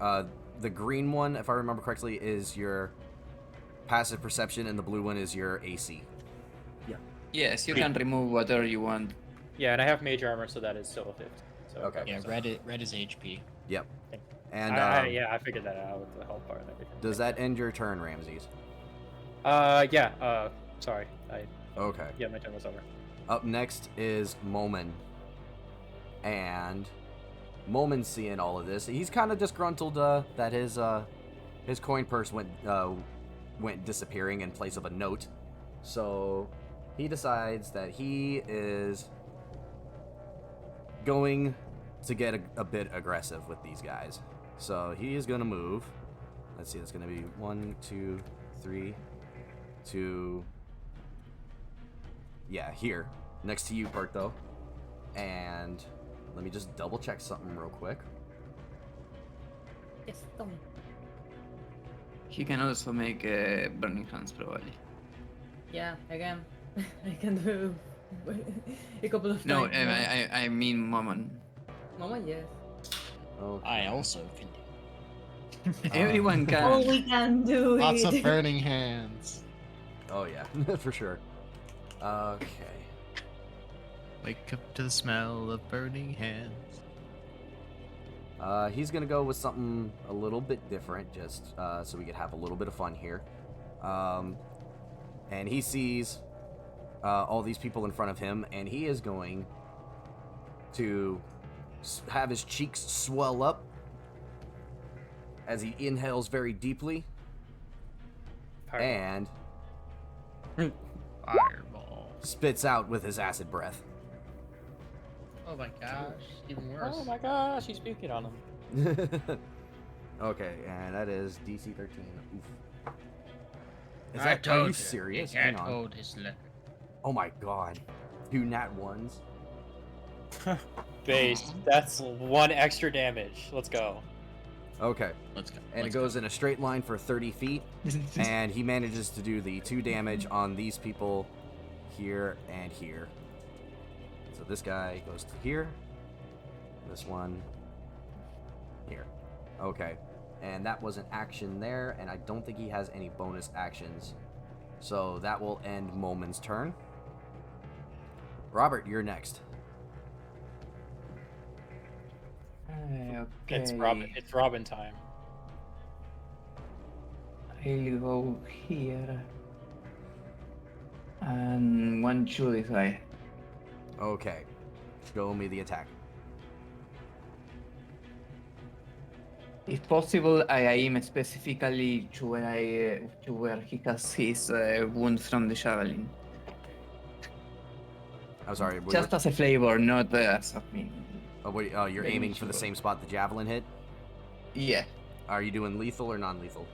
the green one, if I remember correctly, is your passive perception, and the blue one is your AC. Yes, you can remove whatever you want. Yeah, and I have mage armor, so that is still a 15. So Okay. Yeah, so- red is HP. Yep. And yeah, I figured that out with the health bar and everything. does that end your turn, Ramses? Yeah. Sorry. Okay. Yeah, my turn was over. Up next is Momin. And Momin's seeing all of this. He's kind of disgruntled that his coin purse went disappearing in place of a note. So he decides that he is going to get a bit aggressive with these guys. So he is going to move. Let's see, it's going to be 1, 2, 3 to... Yeah, here. Next to you, Berto. And let me just double check something real quick. Yes, tell me. He can also make burning hands probably. Yeah, again, I can do a couple of No, times. I mean Momon. Mama, yes. Okay. I also can do. Everyone can. Oh, we can do Lots it. of burning hands. Oh yeah, for sure. Okay. Wake up to the smell of burning hands. He's gonna go with something a little bit different, just so we could have a little bit of fun here. And he sees all these people in front of him, and he is going to have his cheeks swell up as he inhales very deeply, and Fireball. spits out with his acid breath. Oh my gosh, even worse. Oh my gosh, he's puking on him. Okay, and that is DC 13. Oof. Is I that, are told you you, serious? He Hang can't on. hold his lip. Oh my god. 2 nat 1s. Base. That's 1 extra damage. Let's go. Okay, Let's go. and it let's goes in a straight line for 30 feet, and he manages to do the 2 damage on these people here and here. So this guy goes to here, this one here. Okay, and that was an action there, and I don't think he has any bonus actions. So that will end Momin's turn. Robert, you're next. Okay. It's Robin time. I'll go here. And 1 2 this guy. Okay, show me the attack. If possible, I aim specifically to where he has his wound from the javelin. I'm sorry. Just as a flavor, not as I mean. you're Maybe aiming for the sure. same spot the javelin hit? Yeah. Are you doing lethal or non-lethal?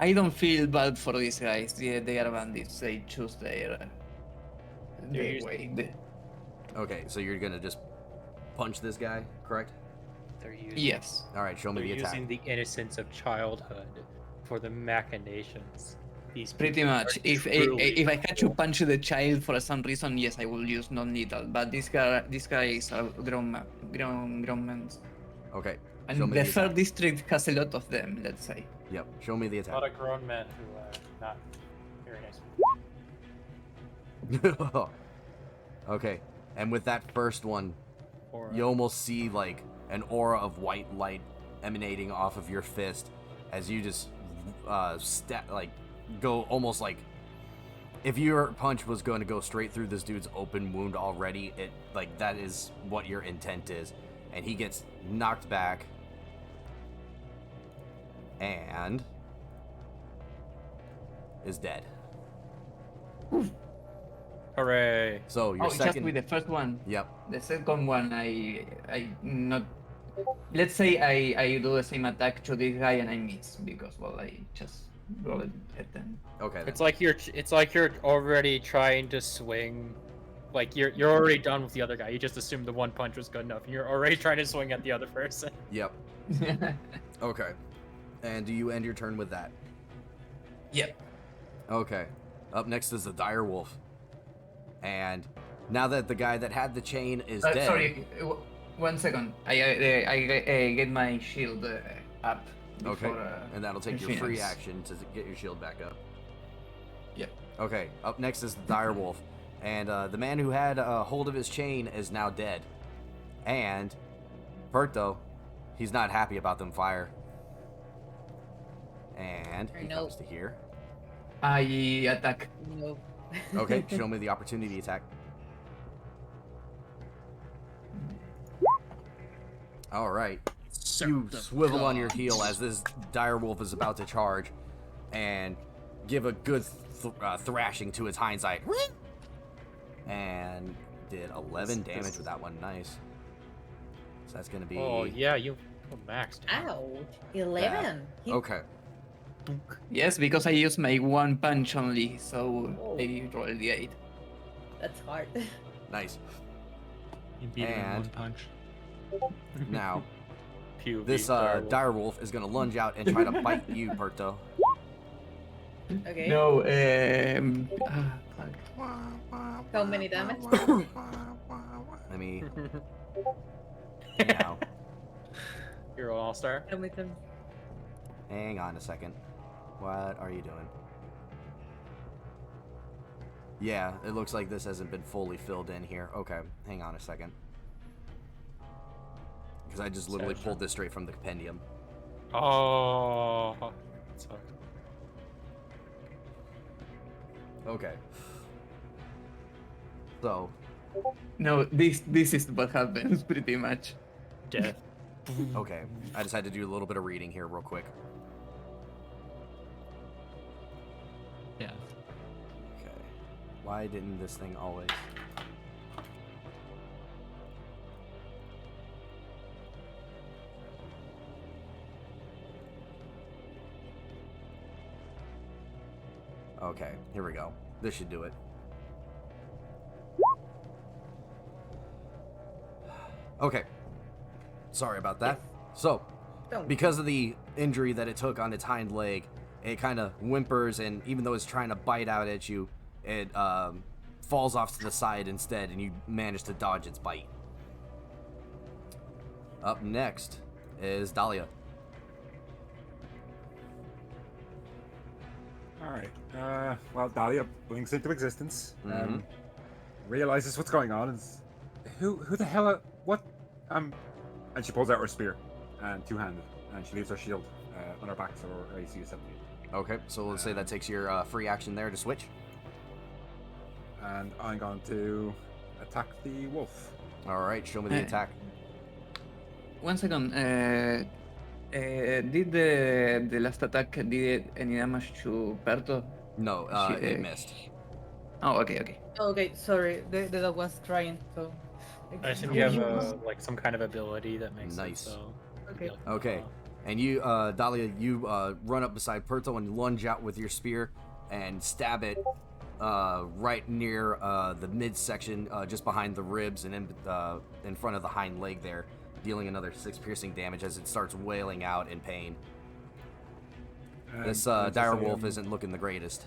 I don't feel bad for these guys. They are bandits. They choose their using- way. Okay, so you're gonna just punch this guy, correct? They're using, Yes. All right, show me They're the attack. using the innocence of childhood for the machinations. These Pretty people much. are If truly if I had to evil. punch the child for some reason, yes, I will use non-lethal. But this guy is a grown man. Okay, show And me the the third attack. district has a lot of them. Let's say. Yep, show me the A lot attack. of grown men who are not very nice. Okay, and with that first one, Aura. you almost see like an aura of white light emanating off of your fist as you just go almost like if your punch was going to go straight through this dude's open wound already, it like that is what your intent is, and he gets knocked back and is dead. Hooray! So your Oh, just second, with the first one. yep, The second one, I not. Let's say I do the same attack to this guy and I miss because well I just roll it at them. okay. Then. It's like you're already trying to swing, like you're already done with the other guy. You just assumed the one punch was good enough, and you're already trying to swing at the other person. Yep. Okay. And do you end your turn with that? Yep. Okay. Up next is the dire wolf. And now that the guy that had the chain is dead. Sorry, 1 second. I get my shield up. Okay. Before, And that'll take the your free Phoenix. action to get your shield back up. Yep. Okay. Up next is the dire wolf. And the man who had hold of his chain is now dead. And Perto, he's not happy about them fire. And he Nope. comes to here. I attack. Nope. Okay, show me the opportunity attack. All right. You swivel on your heel as this dire wolf is about to charge and give a good thrashing to its hindsight. And did 11 damage with that one. Nice. So that's going to be... Oh yeah, you maxed. Ouch. 11. He- Okay. Yes, because I use my one punch only, so Oh. I roll the 8. That's hard. Nice. You beat him in And- one punch. Now, Pew, this dire wolf is going to lunge out and try to bite you, Perto. Okay. No, fuck. How many damage? Let me... Now, You're an all-star. Tell me them. hang on a second. What are you doing? Yeah, it looks like this hasn't been fully filled in here. Okay, hang on a second. Because I just literally Sure. pulled this straight from the compendium. Oh, that sucked. Okay. So, No, this is what happens pretty much. Death. okay. I just had to do a little bit of reading here real quick. Yeah. Okay. Why didn't this thing always... Okay, here we go. This should do it. Okay. Sorry about that. So, Don't. because of the injury that it took on its hind leg, it kind of whimpers, and even though it's trying to bite out at you, it falls off to the side instead, and you manage to dodge its bite. Up next is Dahlia. All right. Well, Dahlia blinks into existence. Mhm. Realizes what's going on. And who the hell? What? And she pulls out her spear, and two-handed, and she leaves her shield on her back, so her AC is 17. Okay, so let's say that takes your free action there to switch. And I'm going to attack the wolf. All right, show me the attack. 1 second. Did the last attack did any damage to Perto? No, She- it missed. Oh, okay. Okay, sorry. The dog was trying, so. I assume you have like some kind of ability that makes Nice. it so. it'd Okay. be like, Okay. And you, Dahlia, you run up beside Perto and lunge out with your spear and stab it right near the midsection, just behind the ribs and in front of the hind leg there, dealing another 6 piercing damage as it starts wailing out in pain. This And dire she'll say, wolf isn't looking the greatest.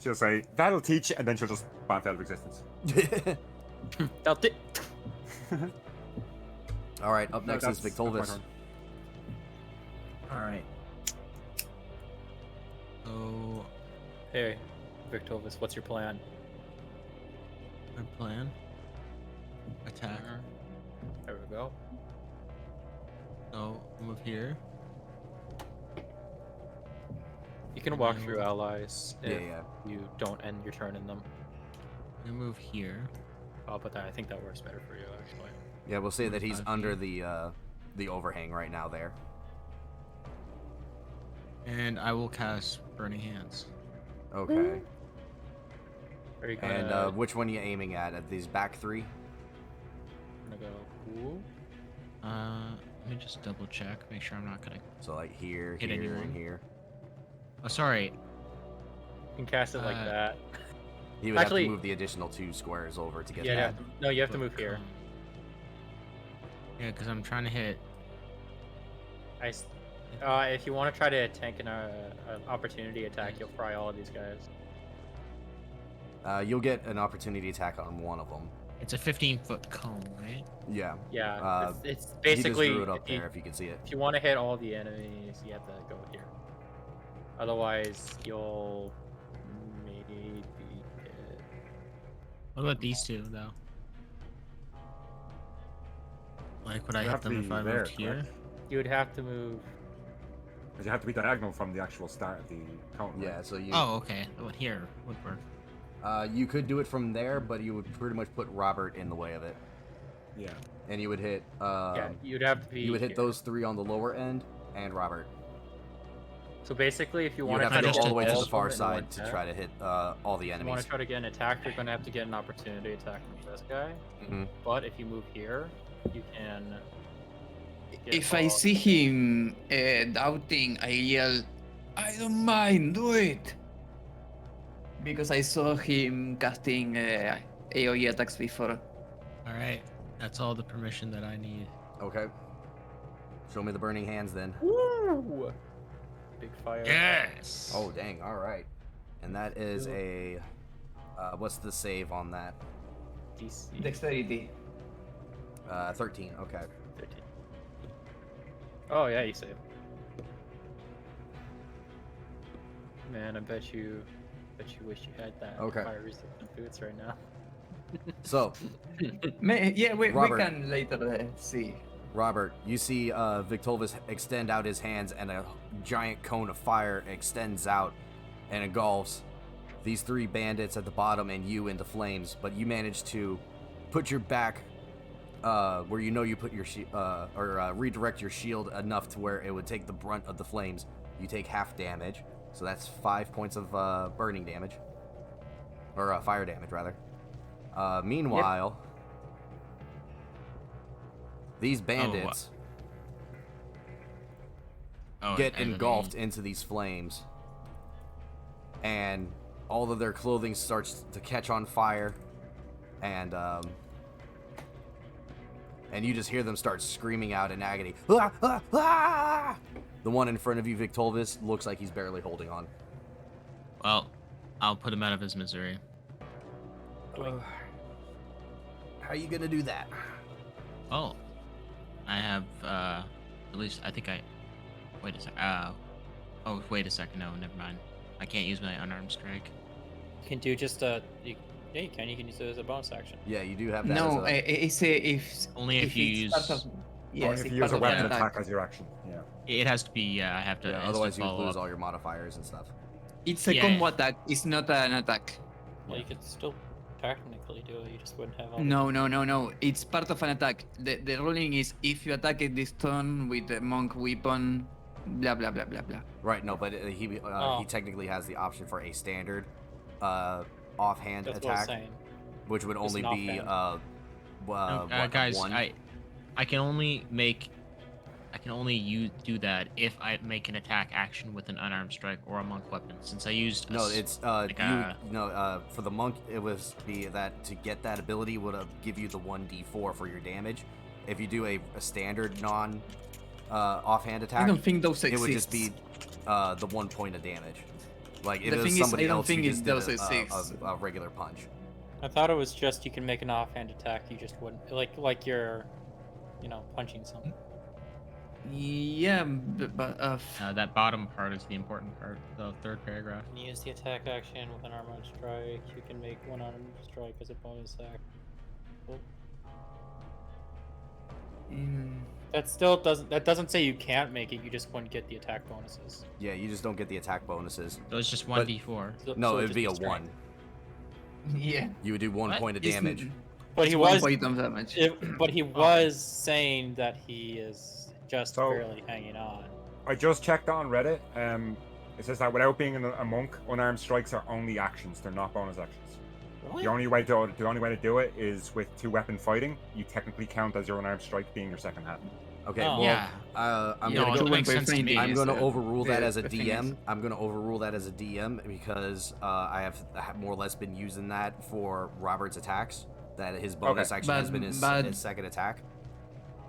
She'll say, "That'll teach," and then she'll just bounce out of existence. Felt it. All right, up No, next is that's my Victolvis. turn. Alright. So, Hey, Victovis, what's your plan? my plan? attack. There we go. So move here. You can walk through allies Yeah, if yeah. you don't end your turn in them. I'm gonna move here. Oh, but I think that works better for you actually. Yeah, we'll say that he's 45 under feet. the overhang right now there. And I will cast Burning Hands. Okay. Are you gonna, And which one are you aiming at? At these back three? gonna go? Ooh. Let me just double check, make sure I'm not gonna. So like here, Hit here, anyone? and here. Oh, sorry. You can cast it like Uh, that. He would have Actually- to move the additional 2 squares over to get Yeah, that. no, you have to move here. Yeah, because I'm trying to hit. If you want to try to tank an opportunity attack, you'll fry all of these guys. You'll get an opportunity attack on one of them. It's a 15-foot cone, right? Yeah. Yeah, it's He basically just drew it up if you, there if you can see it. if you want to hit all the enemies, you have to go here. Otherwise, you'll maybe hit. What about these two, though? Like, would I You hit have to them be if I there, moved here? correct? You would have to move. Because you have to be diagonal from the actual start of the count. right? Yeah, so you Oh, okay. Well, here would work. you could do it from there, but you would pretty much put Robert in the way of it. Yeah. And you would hit Yeah, you'd have to be. you would hit here. those 3 on the lower end and Robert. So basically, if you You want would to have to try go to all the way to hit the all far side to try to hit all the If you want enemies. to try to get an attack, you're going to have to get an opportunity attack from this guy. Mhm. But if you move here, you can. get If I all- see him doubting, I yell, I don't mind, do it! Because I saw him casting AoE attacks before. All right. That's all the permission that I need. Okay. Show me the burning hands then. Woo! Big fire. Yes. Oh dang! All right. And that is a what's the save on that? DC Dexterity. 13. Okay. 13. Oh yeah, you save. Man, I bet you wish you had that Okay. fire resistant boots right now. So Yeah, we Robert. can later see. Robert, you see Victovus extend out his hands, and a giant cone of fire extends out and engulfs these 3 bandits at the bottom and you into flames. But you manage to put your back where you know you put your redirect your shield enough to where it would take the brunt of the flames. You take half damage, so that's 5 points of burning damage, or fire damage rather. Meanwhile, these bandits get and then engulfed into these flames, and all of their clothing starts to catch on fire, and you just hear them start screaming out in agony. Ah, ah, ah! The one in front of you, Victovus, looks like he's barely holding on. Well, I'll put him out of his misery. How you gonna do that? Oh, I have at least I think I. Wait a sec. Oh, wait a second. No, never mind. I can't use my unarmed strike. You can do just yeah, you can. You can use it as a bonus action. Yeah, you do have that. No, as a, it's if Only if you it's part use- of- yes, if it's you use part a of weapon an attack as your action. Yeah. It has to be. Yeah, I have to. yeah, it has to otherwise you would follow lose up. all your modifiers and stuff. It's a Yeah. combo attack. It's not an attack. Well, you could still technically do it. You just wouldn't have all. No. It's part of an attack. The ruling is if you attack it this turn with the monk weapon, blah blah blah blah blah. Right, no, but he Oh. technically has the option for a standard offhand That's what I'm attack, saying. which would Just only an be offhand. what, Guys, one. I can only do that if I make an attack action with an unarmed strike or a monk weapon. Since I used No, it's like for the monk it was be that to get that ability would give you the 1d4 for your damage. If you do a standard non offhand I attack, don't think those exist. it would just be the 1 point of damage. Like if The it was thing is, somebody I don't else, think you it just does did exist. a regular punch. I thought it was just you can make an offhand attack. You just wouldn't like you're, punching something. Yeah, but that bottom part is the important part. The third paragraph. When you use the attack action with an armored strike, you can make one armed strike as a bonus act. That still doesn't. That doesn't say you can't make it. You just wouldn't get the attack bonuses. Yeah, you just don't get the attack bonuses. So it's just But- 1d4. No, So it'd be a just 1. Yeah. You would do 1 What? point of It's- damage. But he 1 was. point of damage. But he was saying that he is just So- barely hanging on. I just checked on Reddit. It says that without being a monk, unarmed strikes are only actions. They're not bonus actions. Really? The only way to do it is with 2-weapon fighting. You technically count as your unarmed strike being your second hand. Okay, Oh. well, Yeah. I'm No, gonna it go. makes sense to me. I'm gonna overrule that the- as a the thing DM. is- I'm gonna overrule that as a DM because I have more or less been using that for Robert's attacks. That his bonus Okay. action has But- been his but- second attack.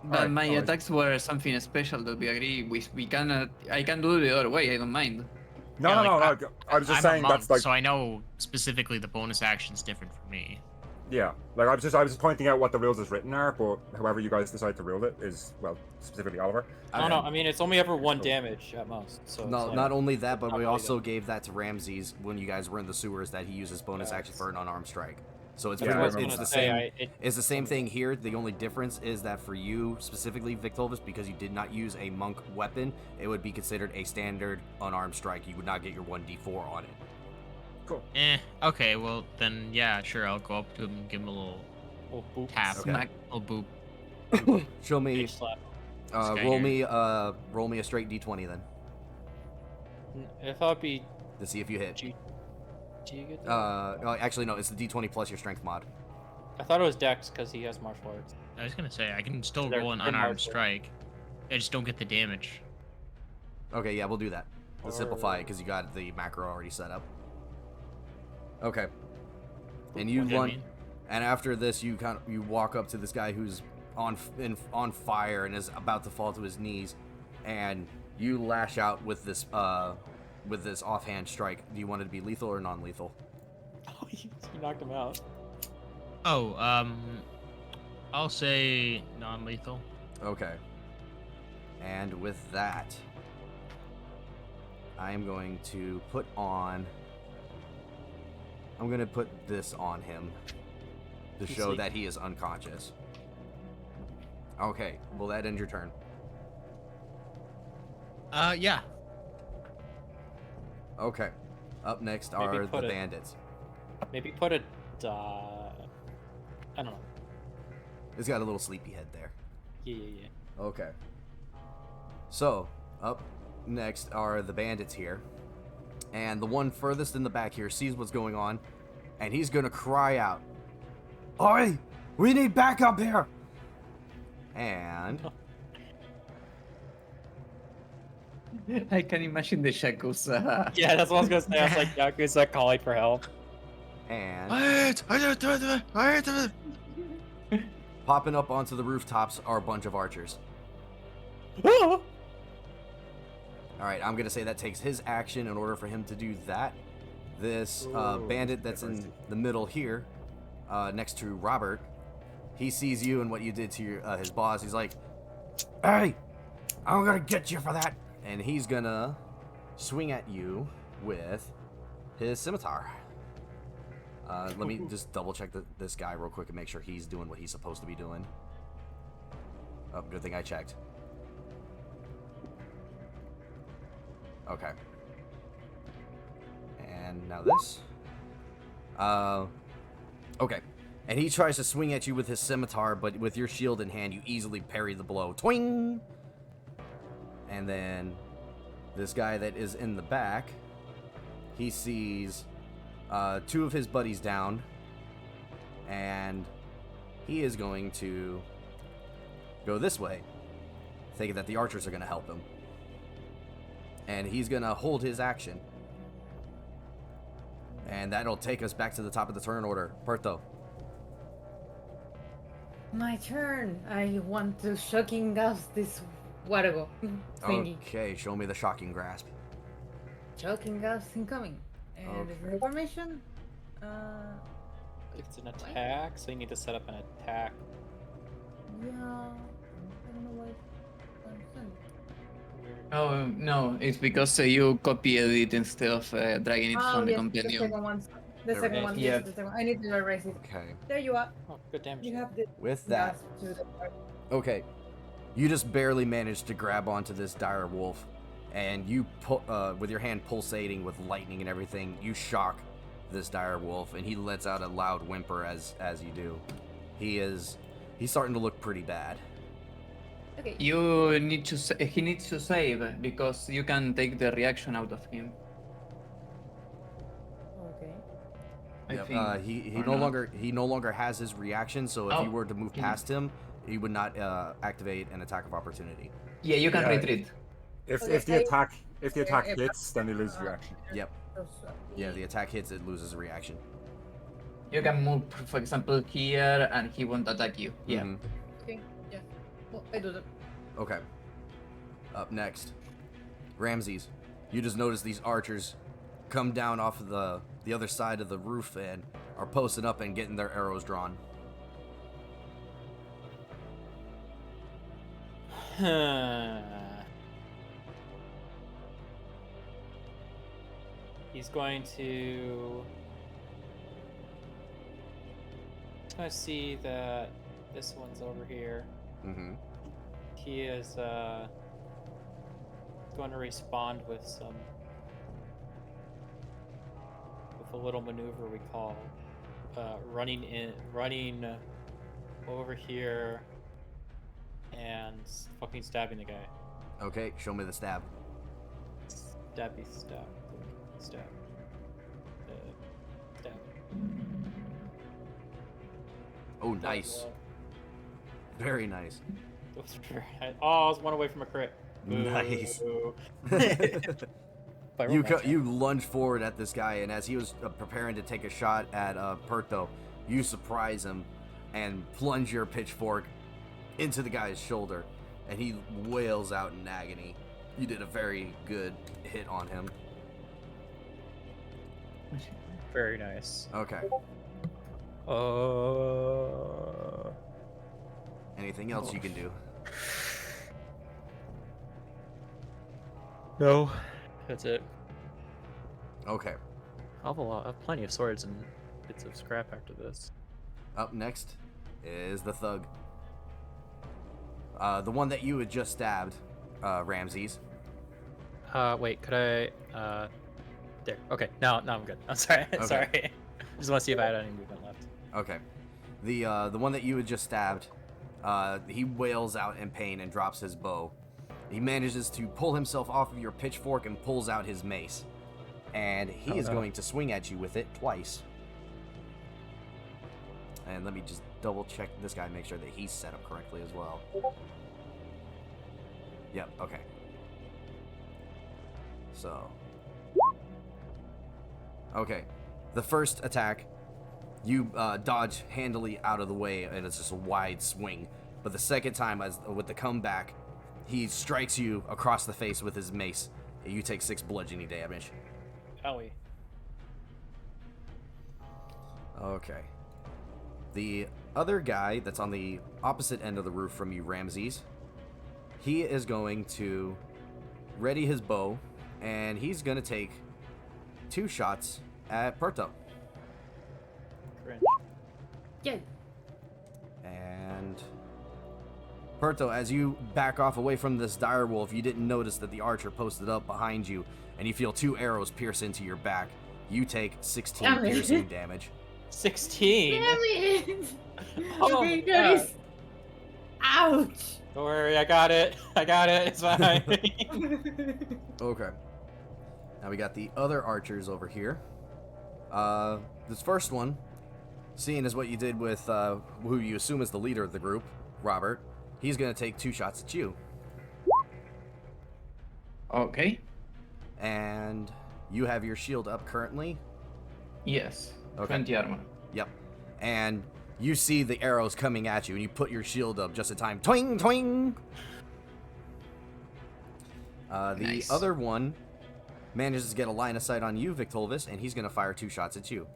But Alright, my alright. attacks were something special that we agree with. We cannot. I can do it the other way. I don't mind. No, Yeah, no, like, no. I was just I'm a saying monk, that's like, so I know specifically the bonus action's different for me. yeah. Like I was just pointing out what the rules as written are, but however you guys decide to rule it is, well, specifically Oliver. No, no. I mean, it's only ever 1 damage at most. So No, it's like, not only that, but not we really also gave that to Ramses when you guys were in the sewers. That he uses bonus Yeah, action for an unarmed strike. So it's Yeah, pretty I much remember it's the that. same. It's the same thing here. The only difference is that for you specifically, Victovis, because you did not use a monk weapon, it would be considered a standard unarmed strike. You would not get your 1d4 on it. Cool. Okay, well then, yeah, sure, I'll go up to him and give him a little Oh, boop. tap, Okay. Smack. little boop. Show me. Bitch slap. This guy Roll here. me a straight d20 then I thought it'd be. to see if you hit. Do you get? Actually no, it's the d20 plus your strength mod. I thought it was Dex because he has martial arts. I was gonna say, I can still They're- roll an they're unarmed martial. strike. I just don't get the damage. Okay, yeah, we'll do that. Let's simplify it because you got the macro already set up. Okay. And you What do you run, mean? and after this, you walk up to this guy who's on fire and is about to fall to his knees, and you lash out with this offhand strike. Do you want it to be lethal or non-lethal? Oh, you knocked him out. Oh, I'll say non-lethal. Okay. And with that, I am going to put on. I'm going to put this on him to show Sleep. that he is unconscious. Okay, will that end your turn? Yeah. Okay. Up next Maybe are the put it- bandits. Maybe put a. I don't know. It's got a little sleepy head there. Yeah. Okay. So, up next are the bandits here. And the one furthest in the back here sees what's going on, and he's gonna cry out, "Oi! We need backup here!" And I can imagine the Yakuza. Yeah, that's what I was gonna say. I was like, Yakuza calling for help. popping up onto the rooftops are a bunch of archers. Alright, I'm gonna say that takes his action in order for him to do that. This bandit that's in the middle here, next to Robert, he sees you and what you did to your, his boss. He's like, "Hey, I'm gonna get you for that!" And he's gonna swing at you with his scimitar. Let me just double check this guy real quick and make sure he's doing what he's supposed to be doing. Oh, good thing I checked. Okay. And now this. Okay. And he tries to swing at you with his scimitar, but with your shield in hand, you easily parry the blow. Twing! And then this guy that is in the back, he sees two of his buddies down, and he is going to go this way, thinking that the archers are going to help him. And he's going to hold his action. And that'll take us back to the top of the turn order. Perto. My turn. I want to shocking gas this Wargo thingy. Okay, show me the shocking grasp. Shocking gas incoming. And this is the formation. It's an attack, so you need to set up an attack. Yeah. I don't know why. Oh no, it's because you copied it instead of dragging it Oh, from the yes, the compendium. second one. The There second it one. is. Yes, Yeah. the second one. I need to erase it. Okay. There you are. Oh, good damage. You have the With that, gas to the part. okay. You just barely manage to grab onto this dire wolf, and you with your hand pulsating with lightning and everything, you shock this dire wolf, and he lets out a loud whimper as you do. He's starting to look pretty bad. Okay. You need to. He needs to save because you can take the reaction out of him. Okay. I Yep, think. he or no not. longer has his reaction, so if you Oh, were to move yeah. past him, he would not activate an attack of opportunity. Yeah, you can Yeah. retreat. If Okay, the attack hits, then you lose uh, reaction. Yep. Yeah, the attack hits, it loses a reaction. You can move, for example, here, and he won't attack you. Yeah. Mhm. Okay, yeah. Well, I do that. Okay. Up next, Ramses. You just notice these archers come down off of the other side of the roof and are posted up and getting their arrows drawn. He's going to. He's going to see that this one's over here. Mm-hmm. He is going to respond with a little maneuver we call running over here and fucking stabbing the guy. Okay, show me the stab. Stabby stab. Stab. Stab. Oh, nice. Very nice. Those were very nice. Oh, I was one away from a crit. Nice. Boo. But I rolled my You lunge forward at this guy, and as he was preparing to take a shot at Perto, you surprise him and plunge your pitchfork into the guy's shoulder, and he wails out in agony. You did a very good hit on him. Very nice. Okay. Anything else you can do? No. That's it. Okay. I have plenty of swords and bits of scrap after this. Up next is the thug. The one that you had just stabbed, Ramses. Wait, could I, there. Okay, now I'm good. I'm sorry. Okay. Sorry. Just want to see if I had any movement left. Okay. The one that you had just stabbed, he wails out in pain and drops his bow. He manages to pull himself off of your pitchfork and pulls out his mace. And he is going to swing at you with it twice. And let me just double check this guy and make sure that he's set up correctly as well. Yep, okay. So. Okay. The first attack, you dodge handily out of the way, and it's just a wide swing. But the second time, with the comeback, he strikes you across the face with his mace. You take 6 bludgeoning damage. Owie. Okay. The other guy that's on the opposite end of the roof from you, Ramses, he is going to ready his bow, and he's going to take 2 shots at Perto. Cringe. Yeah. And Perto, as you back off away from this dire wolf, you didn't notice that the archer posted up behind you, and you feel 2 arrows pierce into your back. You take 16 Damn it. piercing damage. 16. Damn it! Oh Okay, my guys. Ouch! Don't worry, I got it. It's fine. Okay. Now we got the other archers over here. This first one, seeing as what you did with who you assume is the leader of the group, Robert, he's going to take 2 shots at you. Okay. And you have your shield up currently. Yes. Okay. 20 armor. Yep. And you see the arrows coming at you, and you put your shield up just in time. Twing, twing! The Nice. other one manages to get a line of sight on you, Victolvis, and he's going to fire 2 shots at you.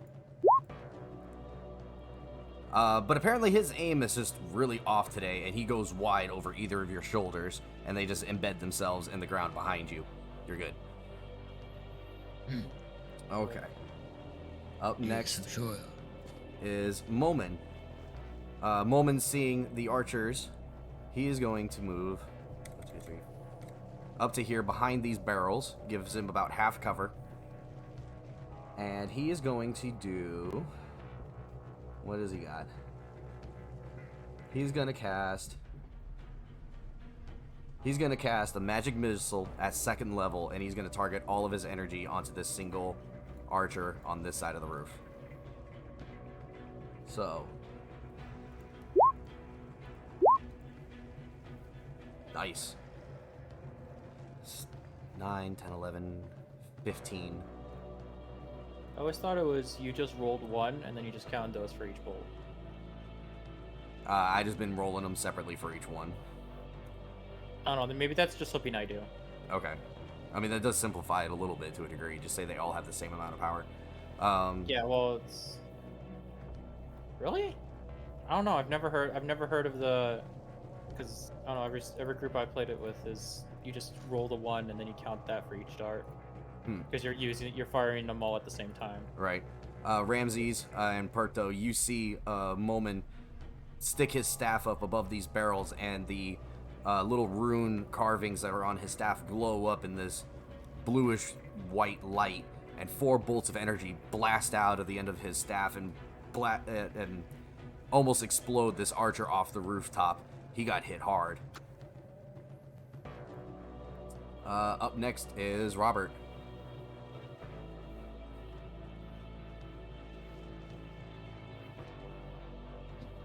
But apparently his aim is just really off today, and he goes wide over either of your shoulders, and they just embed themselves in the ground behind you. You're good. Okay. Up next Sure. is Momin. Momin, seeing the archers, he is going to move 1, 2, 3, up to here behind these barrels, gives him about half cover. And he is going to do... What does he got? He's going to cast a magic missile at 2nd level, and he's going to target all of his energy onto this single archer on this side of the roof. So... Nice. 9, 10, 11, 15. I always thought it was you just rolled 1 and then you just count those for each bolt. I just been rolling them separately for each one. I don't know, then maybe that's just something I do. Okay. I mean, that does simplify it a little bit to a degree. Just say they all have the same amount of power. Yeah, well, it's... Really? I don't know, I've never heard of the... Because, I don't know, every group I played it with is you just roll the 1 and then you count that for each dart. Because you're firing them all at the same time. Right. Ramses and Perto, you see Momin stick his staff up above these barrels, and the little rune carvings that are on his staff glow up in this bluish white light, and 4 bolts of energy blast out of the end of his staff and almost explode this archer off the rooftop. He got hit hard. Up next is Robert.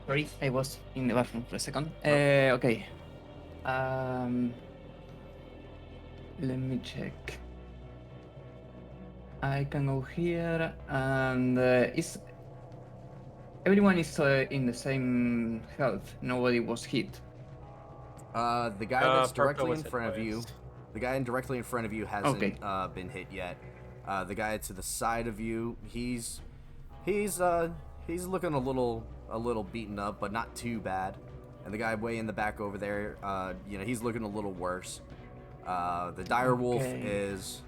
Sorry, I was in the bathroom for a second. Okay. Let me check. I can go here, and everyone is in the same health. Nobody was hit. The guy that's Perko directly was in hit front of you, twice. the guy directly in front of you hasn't Okay. Been hit yet. The guy to the side of you, he's looking a little beaten up, but not too bad. And the guy way in the back over there, he's looking a little worse. The dire wolf Okay. is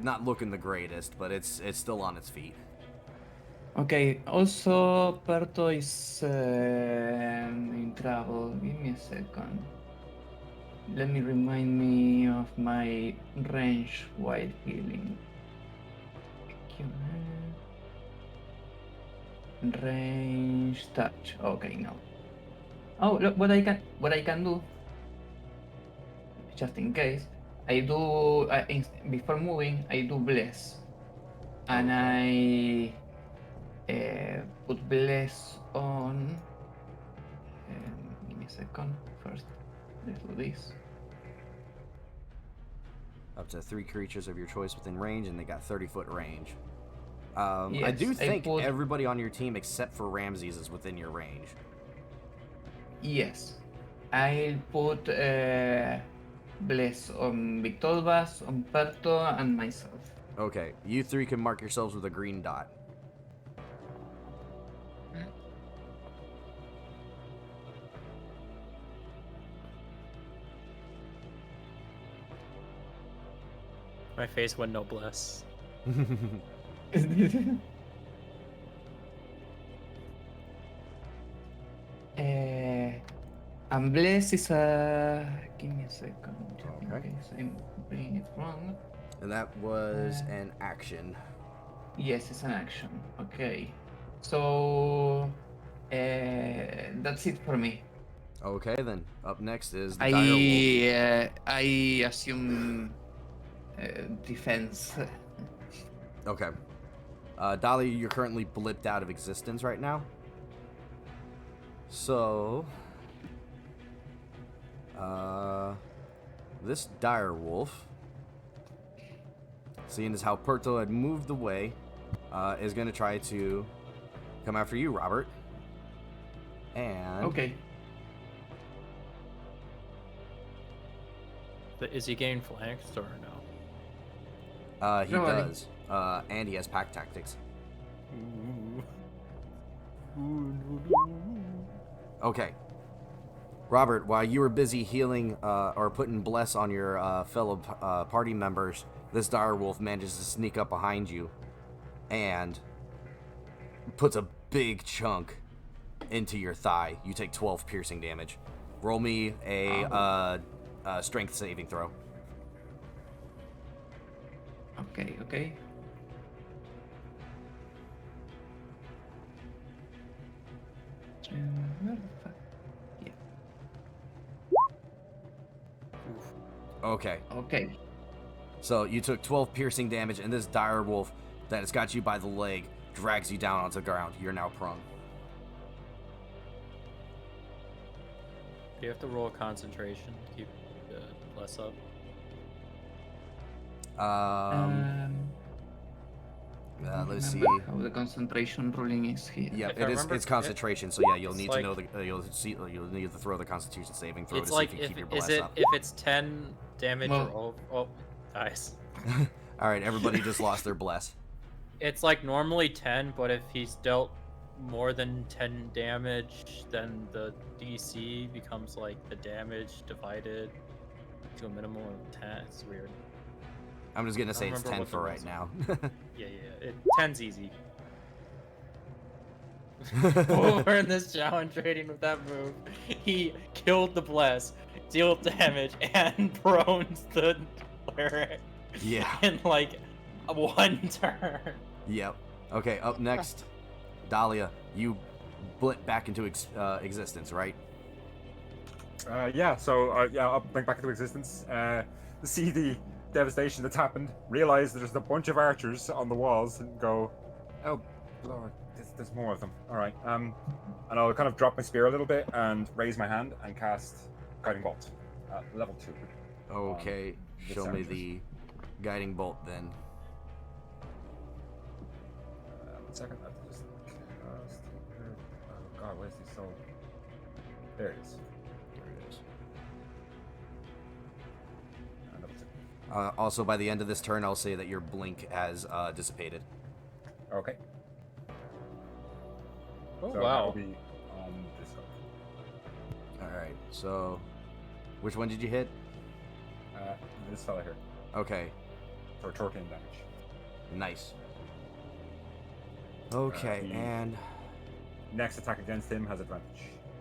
not looking the greatest, but it's still on its feet. Okay. Also, Perto is in trouble. Give me a second. Let me remind me of my range while healing. Range touch. Okay, no. Oh, look, what I can do, just in case, I do before moving, I do bless, and I put bless on. Give me a second. First, let's do this. Up to 3 creatures of your choice within range, and they got 30-foot range. I do Yes, I think put- everybody on your team except for Ramses is within your range. Yes, I'll put bless on Victolvas, on Perto, and myself. Okay, you 3 can mark yourselves with a green dot. My face went no bless. And bless is a. Give me a second, just Okay. in case I'm reading it wrong. And that was an action. Yes, it's an action. Okay, so that's it for me. Okay, then. Up next is the dire wolf. I assume defense. Okay. Dolly, you're currently blipped out of existence right now. So... this dire wolf, seeing as how Perto had moved away, is going to try to come after you, Robert. And... Okay. But is he getting flanked or no? He No, I- does. And he has pack tactics. Okay. Robert, while you were busy healing or putting bless on your fellow party members, this dire wolf manages to sneak up behind you and puts a big chunk into your thigh. You take 12 piercing damage. Roll me a strength saving throw. Okay, okay. Where the fuck? Yeah. Okay. Okay. So you took 12 piercing damage, and this dire wolf that has got you by the leg drags you down onto the ground. You're now prone. Do you have to roll a concentration to keep less up? Let's see. Remember how the concentration ruling is here. Yep, If I remember- it's concentration. So yeah, you'll it's need like- to know the you'll need to throw the Constitution saving throw It's to like see if you if keep your is bless it up. if it's 10 damage Well- or dies. All right, everybody just lost their bless. It's like normally 10, but if he's dealt more than 10 damage, then the DC becomes like the damage divided to a minimum of 10. It's weird. I'm just gonna I say don't it's remember 10 what for the right rules now. Yeah. 10's easy. We're in this challenge trading with that move. He killed the bless, dealt damage, and prones the cleric Yeah. in like one turn. Yep. Okay, up next, Dahlia. You blip back into existence, right? Yeah, so yeah, I'll bring back into existence. See the devastation that's happened. Realize there's a bunch of archers on the walls, and go, oh lord, there's more of them. All right. And I'll kind of drop my spear a little bit and raise my hand and cast guiding bolt, level 2. Okay. this Show me archers. the guiding bolt then. 1 second. I have to just cast. Oh god, where's the soul? There it is. There it is. Level 2. Also, by the end of this turn, I'll say that your blink has dissipated. Okay. Oh So wow. that'll be on this one. All right. So, which one did you hit? This fella here. Okay. For torquing damage. Nice. Okay, he- and Next attack against him has advantage.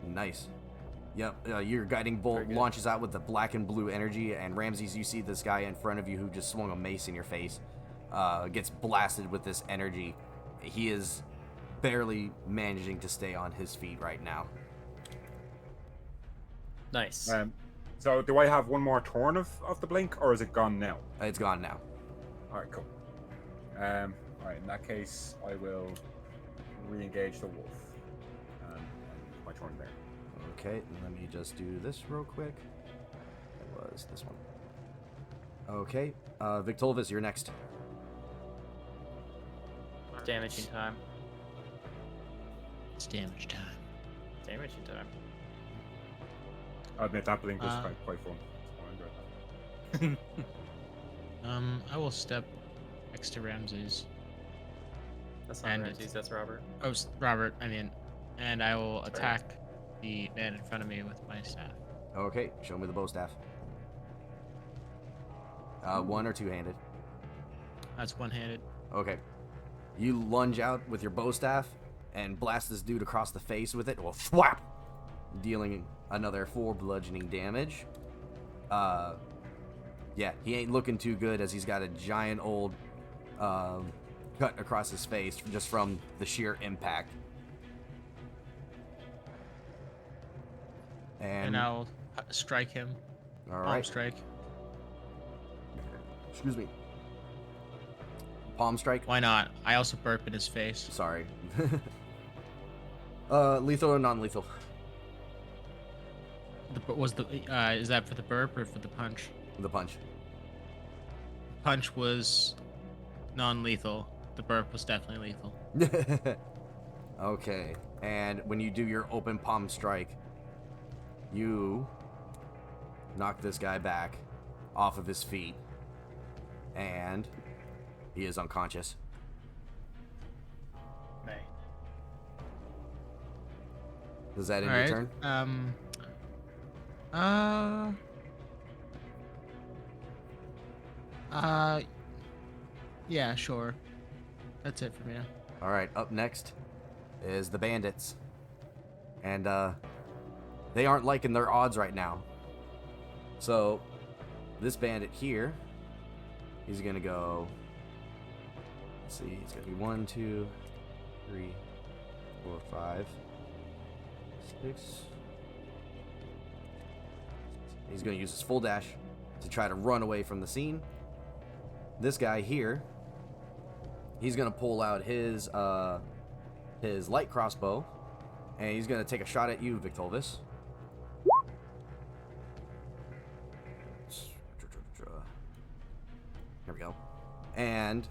nice. Yep, your guiding bolt Very good. launches out with the black and blue energy, and Ramses, you see this guy in front of you who just swung a mace in your face, gets blasted with this energy. He is barely managing to stay on his feet right now. Nice. So do I have one more turn of the blink, or is it gone now? It's gone now. Alright, cool. Alright, in that case, I will re-engage the wolf. And my turn there. Okay, let me just do this real quick. It was this one. Okay, Victolvis, you're next. Damaging time. It's damage time. Damaging time. I admit that blink was Uh, quite fun. So I enjoyed that. I will step next to Ramses. That's not And Ramses, that's Robert. Oh, Robert, I mean, and I will attack the man in front of me with my staff. Okay, show me the bow staff. One or two-handed? That's one-handed. Okay. You lunge out with your bow staff and blast this dude across the face with it. Well, thwap! Dealing another 4 bludgeoning damage. Yeah, he ain't looking too good as he's got a giant old cut across his face just from the sheer impact. And I'll strike him. all Palm right. strike. Excuse me. Palm strike. Why not? I also burp in his face. Sorry. Lethal or non-lethal? Is that for the burp or for the punch? The punch. Punch was non-lethal. The burp was definitely lethal. Okay, and when you do your open palm strike, you knock this guy back off of his feet, and he is unconscious. May. Does that end All your right. turn? Yeah, sure. That's it for me now. All right, up next is the bandits, and They aren't liking their odds right now. So, this bandit here, he's gonna go. Let's see, it's gonna be 1, 2, 3, 4, 5, 6. He's gonna use his full dash to try to run away from the scene. This guy here, he's gonna pull out his light crossbow, and he's gonna take a shot at you, Victolvis. Here we go. And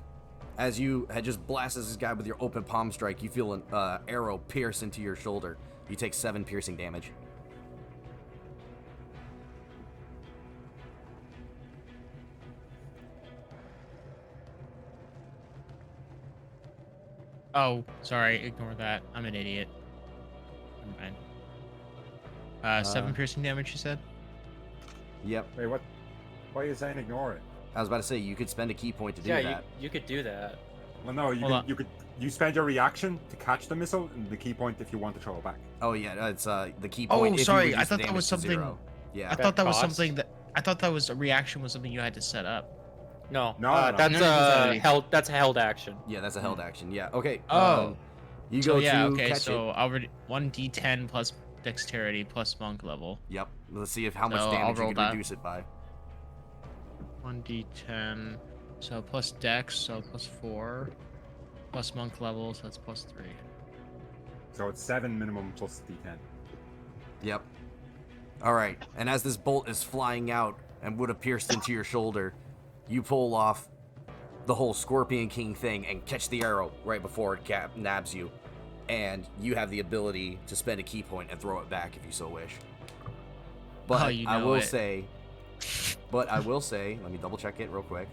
as you had just blasted this guy with your open palm strike, you feel an arrow pierce into your shoulder. You take 7 piercing damage. Oh, sorry. Ignore that. I'm an idiot. Never mind. 7 piercing damage, you said? Yep. Wait, what? Why are you saying ignore it? I was about to say, you could spend a key point to do Yeah, that. you could do that. Well, no, Hold on. you spend your reaction to catch the missile and the key point if you want to throw it back. Oh, yeah, it's the key Oh, point. if you sorry, I reduce the thought that damage was to something- 0. Yeah. I thought that was cost? something that I thought that was a reaction was something you had to set up. No, No, no. that's No, necessarily. That's a held action. Yeah, that's a held action. Yeah, okay. Oh. You So go yeah, to okay, catch so it. I'll 1d10 plus dexterity plus monk level. Yep. Let's see how much So I'll damage you roll can that. reduce it by. 1d10. So plus dex, so plus 4. Plus monk level, so that's plus 3. So it's 7 minimum plus D10. Yep. All right. And as this bolt is flying out and would have pierced into your shoulder, you pull off the whole Scorpion King thing and catch the arrow right before it nabs you. And you have the ability to spend a key point and throw it back if you so wish. But Oh, you I know will it. say, let me double check it real quick.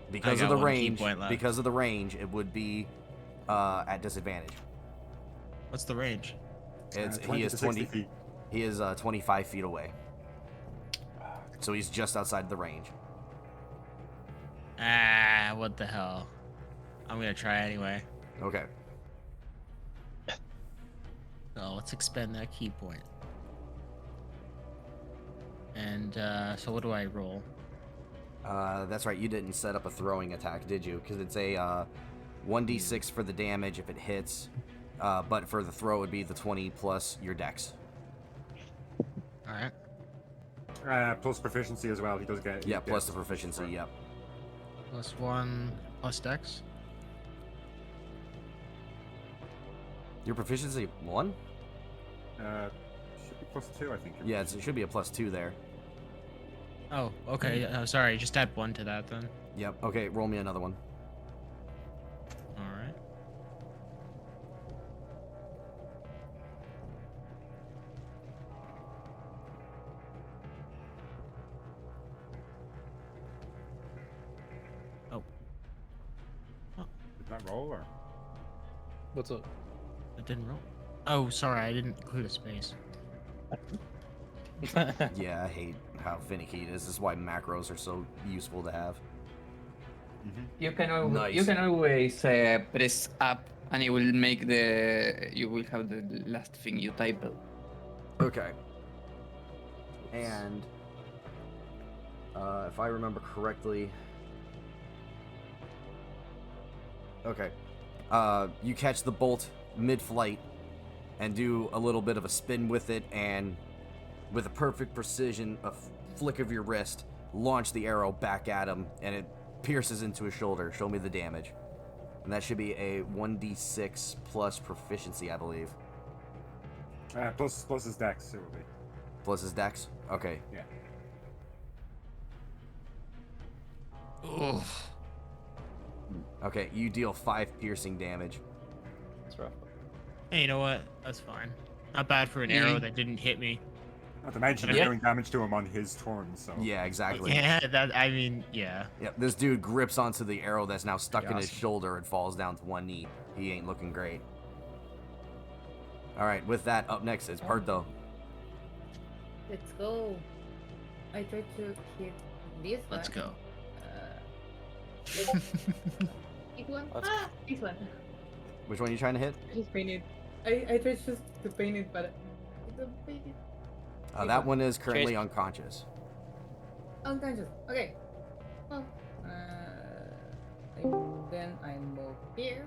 Because got of the one key range, point left. it would be at disadvantage. What's the range? It's 20 he is to 60 20. feet. He is 25 feet away. So he's just outside the range. Ah, what the hell? I'm gonna try anyway. Okay. So let's expend that key point. And so what do I roll? That's right. You didn't set up a throwing attack, did you? Because it's a 1d6 for the damage if it hits. But for the throw, it would be the 20 plus your dex. All right. Plus proficiency as well. He does get. Yeah, plus the proficiency. Yep. Plus 1 plus dex. Your proficiency 1? Should be plus 2, I think. Yeah, it should be a plus 2 there. Oh, okay. Sorry, just add 1 to that then. Yep. Okay, roll me another one. All right. Did that roll or? What's up? It didn't roll. Oh, sorry, I didn't include a space. Yeah, I hate how finicky it is. This is why macros are so useful to have. You can always, Nice. press up, and it will make you will have the last thing you type. Okay. And if I remember correctly, okay, you catch the bolt mid-flight and do a little bit of a spin with it, and with a perfect precision, a flick of your wrist, launch the arrow back at him, and it pierces into his shoulder. Show me the damage. And that should be a 1d6 plus proficiency, I believe. Plus his dex, it will be. Plus his dex? Okay. Yeah. Oof. Okay, you deal 5 piercing damage. That's rough. Hey, you know what? That's fine. Not bad for an arrow that didn't hit me. Not to mention you're doing damage to him on his turn, so. Yeah, exactly. Yeah, I mean, yeah. Yep, this dude grips onto the arrow that's now stuck in his Awesome. shoulder and falls down to one knee. He ain't looking great. Alright, with that, up next is Parto. Let's go. I tried to hit this one. Let's go. This one? Let's- This one. Which one are you trying to hit? Just paint it. I tried just to paint it, but the baby. That one is currently Chase- unconscious. Unconscious. Okay. Well, then I move here.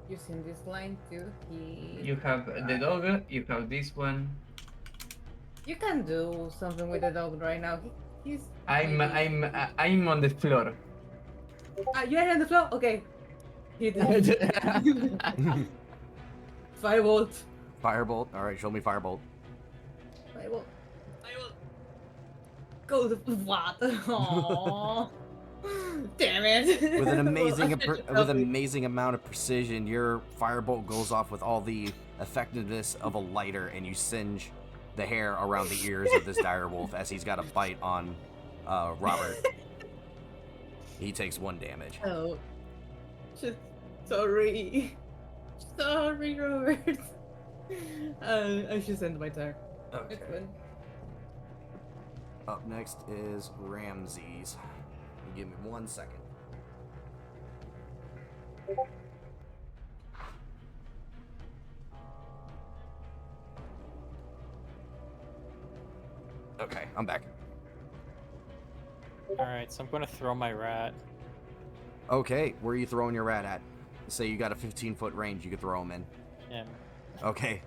Using this line to hit. You have the dog. You have this one. You can do something with the dog right now. He's. I'm maybe- I'm on the floor. You're on the floor. Okay. Hit it. Firebolt. Firebolt. All right, show me firebolt. Firebolt. Firebolt. Go the what? Aww. Damn it. With an Well, I amazing should just with help an you. amazing amount of precision, your firebolt goes off with all the effectiveness of a lighter, and you singe the hair around the ears of this direwolf as he's got a bite on Robert. He takes 1 damage. Oh. Just sorry. Sorry, Robert. I should end my turn. Okay. It's good. Up next is Ramses. Give me 1 second. Okay, I'm back. Alright, so I'm going to throw my rat. Okay, where are you throwing your rat at? Say you got a 15-foot range, you could throw him in. Yeah, Okay,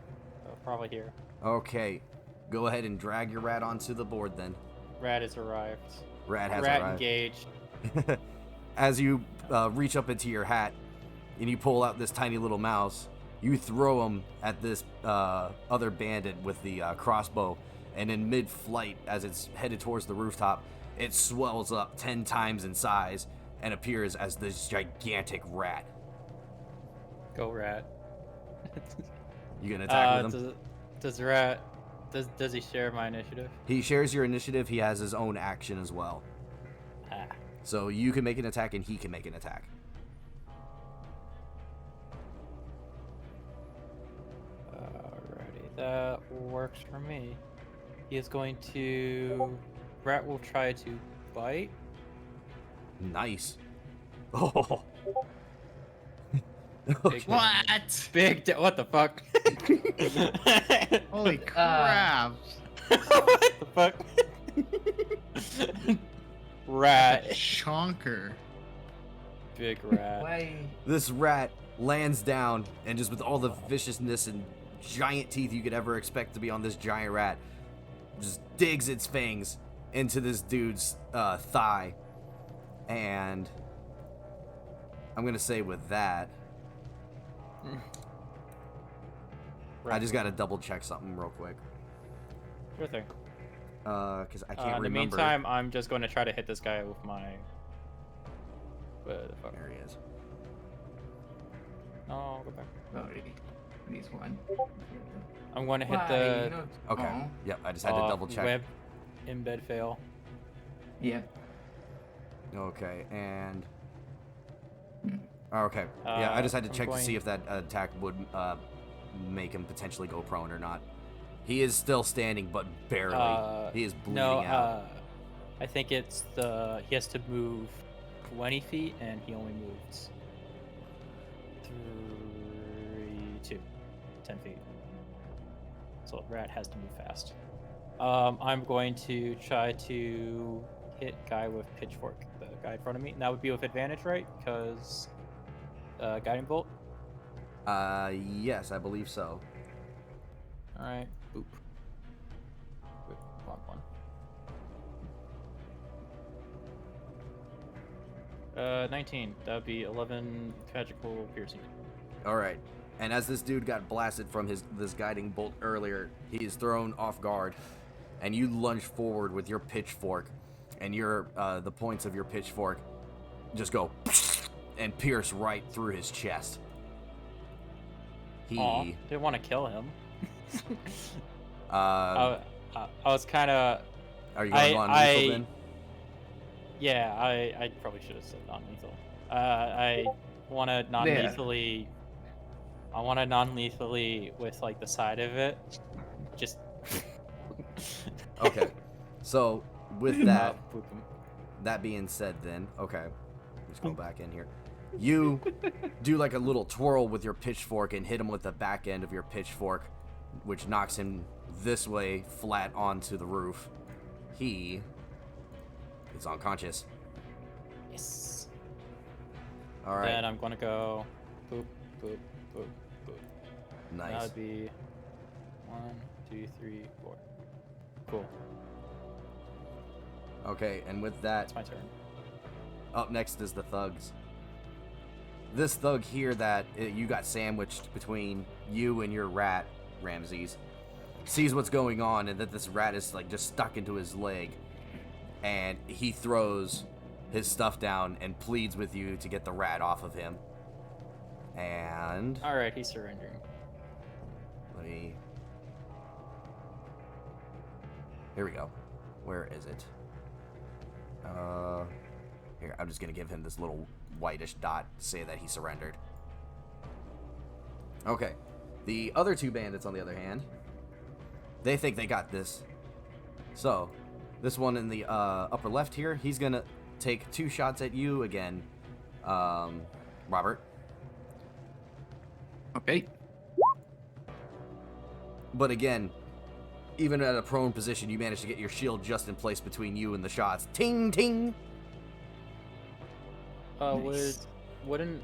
probably here. okay. Go ahead and drag your rat onto the board then. Rat has arrived. Rat has Rat arrived. engaged. As you reach up into your hat and you pull out this tiny little mouse, you throw him at this other bandit with the crossbow, and in mid-flight, as it's headed towards the rooftop, it swells up 10 times in size and appears as this gigantic rat. Go rat. You gonna attack with him? Does rat... Does he share my initiative? He shares your initiative. He has his own action as well. Ah. So you can make an attack and he can make an attack. Alrighty, that works for me. He is going to... Rat will try to bite. Nice. Oh. Big, What? big what the fuck? Holy crap! What the fuck? Rat. Chonker. Big rat. Why? This rat lands down and just with all the viciousness and giant teeth you could ever expect to be on this giant rat, just digs its fangs into this dude's thigh. And I'm gonna say with that, I just gotta double check something real quick. Sure thing. Cause I can't In the remember. meantime, I'm just going to try to hit this guy with my... Where the fuck? There he is. No, go back. Sorry. This one. I'm going to hit Why the not? Okay. Oh, Yep, I just had to double check. web embed fail. yeah. Okay, and okay, yeah, I just had to I'm check to see going- if that attack would make him potentially go prone or not. He is still standing, but barely. He is bleeding No, out. I think it's the... He has to move 20 feet, and he only moves 10 feet. So rat has to move fast. I'm going to try to hit guy with pitchfork, the guy in front of me. And that would be with advantage, right? Because guiding bolt. Yes, I believe so. All right. Boop. Wait, wrong one. 19. That would be 11 magical piercing. All right, and as this dude got blasted from this guiding bolt earlier, he is thrown off guard, and you lunge forward with your pitchfork, and your the points of your pitchfork just go and pierce right through his chest. He Aw, didn't want to kill him. uh, I was kind of... are you going on lethal then? Yeah, I probably should have said non-lethal. I want to non-lethally... I want to non-lethally with, like, the side of it. Just... Okay, so with that boop him. that being said, then okay, let's go back in here. You do like a little twirl with your pitchfork and hit him with the back end of your pitchfork, which knocks him this way flat onto the roof. He is unconscious. Yes. All right. Then I'm gonna go boop, boop, boop, boop. That Nice. would be 1, 2, 3, 4. Cool. Okay, and with that, It's my turn. up next is the thugs. This thug here that you got sandwiched between you and your rat, Ramses, sees what's going on and that this rat is like just stuck into his leg. And he throws his stuff down and pleads with you to get the rat off of him. And All right, he's surrendering. let me... Here we go. Where is it? Here, I'm just gonna give him this little whitish dot to say that he surrendered. Okay. The other two bandits, on the other hand, they think they got this. So, this one in the upper left here, he's gonna take 2 shots at you again, Robert. Okay. But again, even at a prone position, you manage to get your shield just in place between you and the shots. Ting, ting! Nice. Wouldn't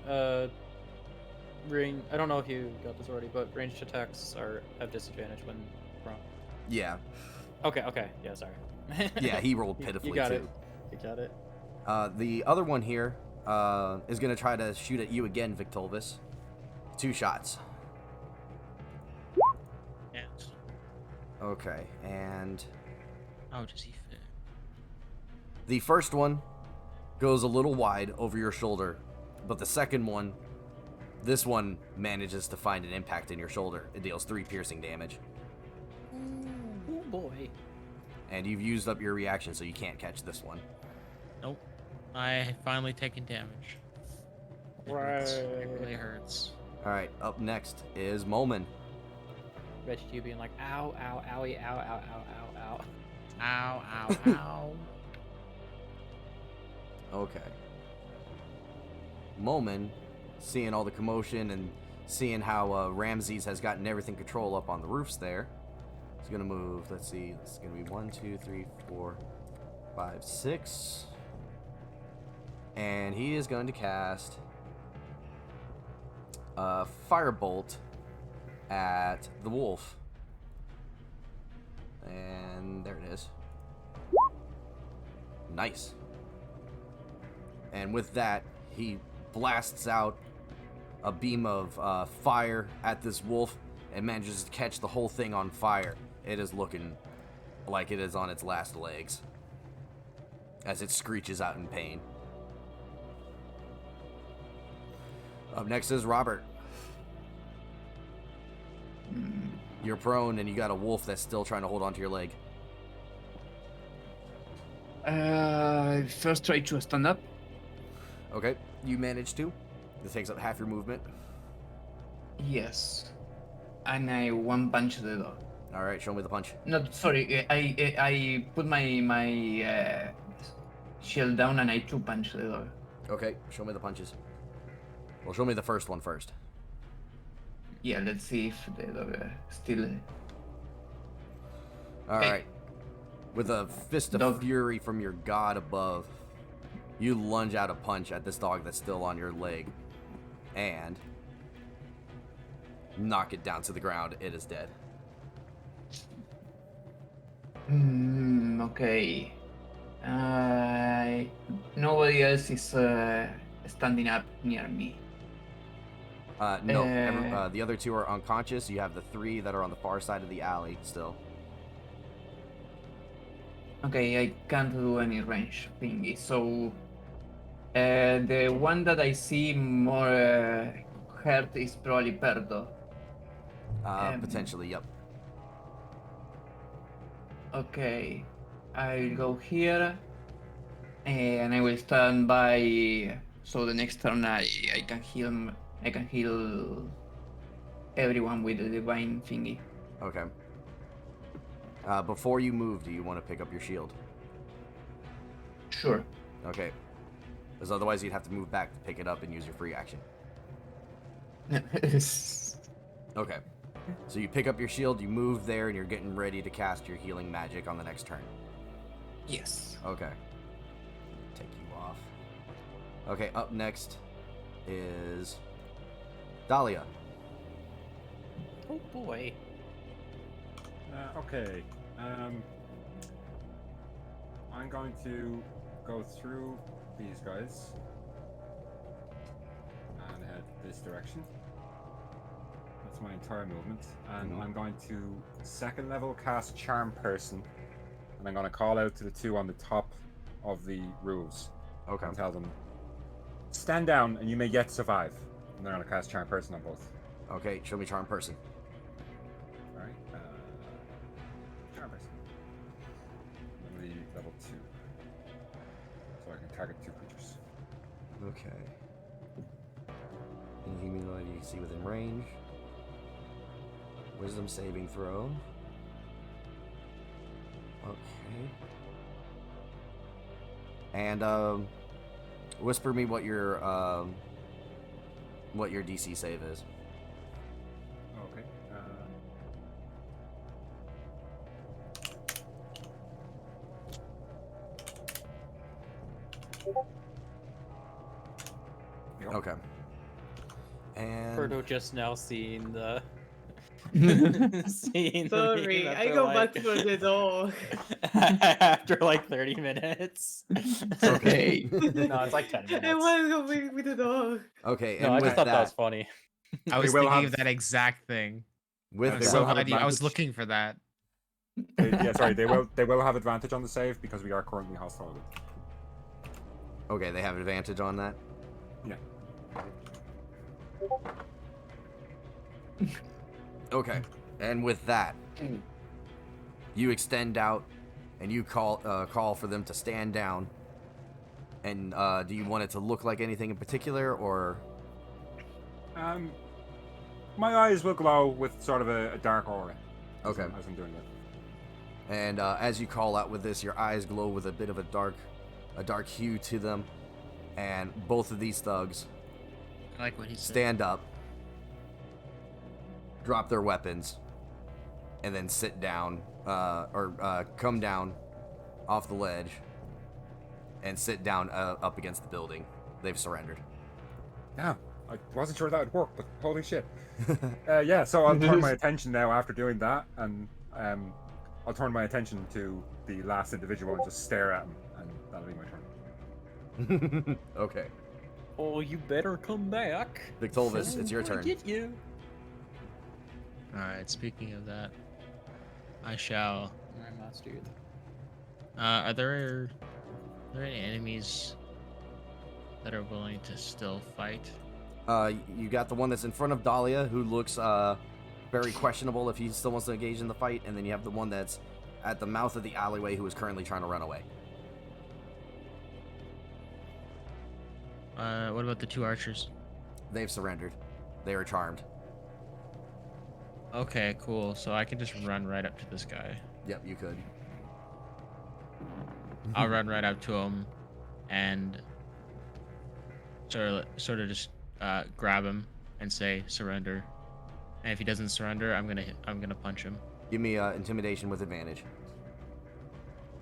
range? I don't know if you got this already, but ranged attacks have disadvantage when prone. Yeah. Okay. Yeah, sorry. Yeah, he rolled You pitifully got too. it. You got it. The other one here is going to try to shoot at you again, Victolvis. 2 shots. Yes. Okay, and How does he fit? the first one goes a little wide over your shoulder, but the second one, this one manages to find an impact in your shoulder. It deals 3 piercing damage, Oh boy. and you've used up your reaction, so you can't catch this one. Nope. I finally taken damage. It hurts. It really hurts. All right, up next is Moman. Bet you being like, ow, ow, owie, ow, ow, ow, ow, ow. Ow, ow, ow. Okay. Moman, seeing all the commotion and seeing how Ramses has gotten everything control up on the roofs there, he's gonna move. Let's see. It's gonna be 1, 2, 3, 4, 5, 6, and he is going to cast a firebolt at the wolf. And there it is. Nice. And with that, he blasts out a beam of fire at this wolf and manages to catch the whole thing on fire. It is looking like it is on its last legs as it screeches out in pain. Up next is Robert. You're prone and you got a wolf that's still trying to hold onto your leg. First try to stand up. Okay, you managed to. This takes up half your movement. Yes. And I one punch the door. All right, show me the punch. No, sorry. I put my shield down and I 2 punch the door. Okay, show me the punches. Well, show me the first one first. Yeah, let's see if the dog still. All Hey. right. With a fist of Dog. fury from your god above, you lunge out a punch at this dog that's still on your leg, and knock it down to the ground. It is dead. Okay. Nobody else is standing up near me. No, the other 2 are unconscious. You have the 3 that are on the far side of the alley still. Okay, I can't do any range thingy. So the one that I see more hurt is probably Perdo. Potentially, yep. Okay, I'll go here and I will stand by. So the next turn I can heal. I can heal everyone with the divine thingy. Okay. Before you move, do you want to pick up your shield? Sure. Okay. Because otherwise you'd have to move back to pick it up and use your free action. Okay. So you pick up your shield, you move there, and you're getting ready to cast your healing magic on the next turn. Yes. Okay. Take you off. Okay, up next is Dahlia. Oh boy. Okay. I'm going to go through these guys and head this direction. That's my entire movement. And I'm going to second level cast Charm Person. And I'm going to call out to the two on the top of the roofs. Okay. And tell them, stand down and you may yet survive. And they're going to cast Charm Person on both. Okay, show me Charm Person. Alright. Charm Person. Only level 2. So I can target 2 creatures. Okay. Any humanoid you can see within range. Wisdom saving throw. Okay. And whisper me what your DC save is. Okay. Yep. Okay. And Birdo just now seeing the Sorry, I go back for the dog. after like 30 minutes. Okay. No, it's like 10 I minutes. want to go with the dog. okay, No, and I with just thought that was that, funny. I was will thinking have- of that exact thing. with I'm they that, so will have glad I was advantage. looking for that. Yeah, sorry, they will have advantage on the save because we are currently hostile. okay, they have advantage on that. Yeah. Okay, and with that, you extend out, and you call for them to stand down. And do you want it to look like anything in particular, or? My eyes will glow with sort of a dark aura. Okay. As I'm doing it. And as you call out with this, your eyes glow with a bit of a dark hue to them, and both of these thugs I like what he said. stand up, drop their weapons, and then sit down, or come down off the ledge, and sit down up against the building. They've surrendered. Yeah, I wasn't sure that would work, but holy shit. Yeah, so I'll turn my attention now after doing that, and I'll turn my attention to the last individual and just stare at him, and that'll be my turn. Okay, Oh, you better come back. Victolvis, it's your I'm gonna turn. Get you. Alright, speaking of that, I shall. I must do Are there any enemies that are willing to still fight? You got the one that's in front of Dahlia, who looks very questionable if he still wants to engage in the fight, and then you have the one that's at the mouth of the alleyway who is currently trying to run away. What about the 2 archers? They've surrendered. They are charmed. Okay, cool. So I can just run right up to this guy. Yep, you could. I'll run right up to him and sort of just grab him and say surrender. And if he doesn't surrender, I'm gonna punch him. Give me intimidation with advantage.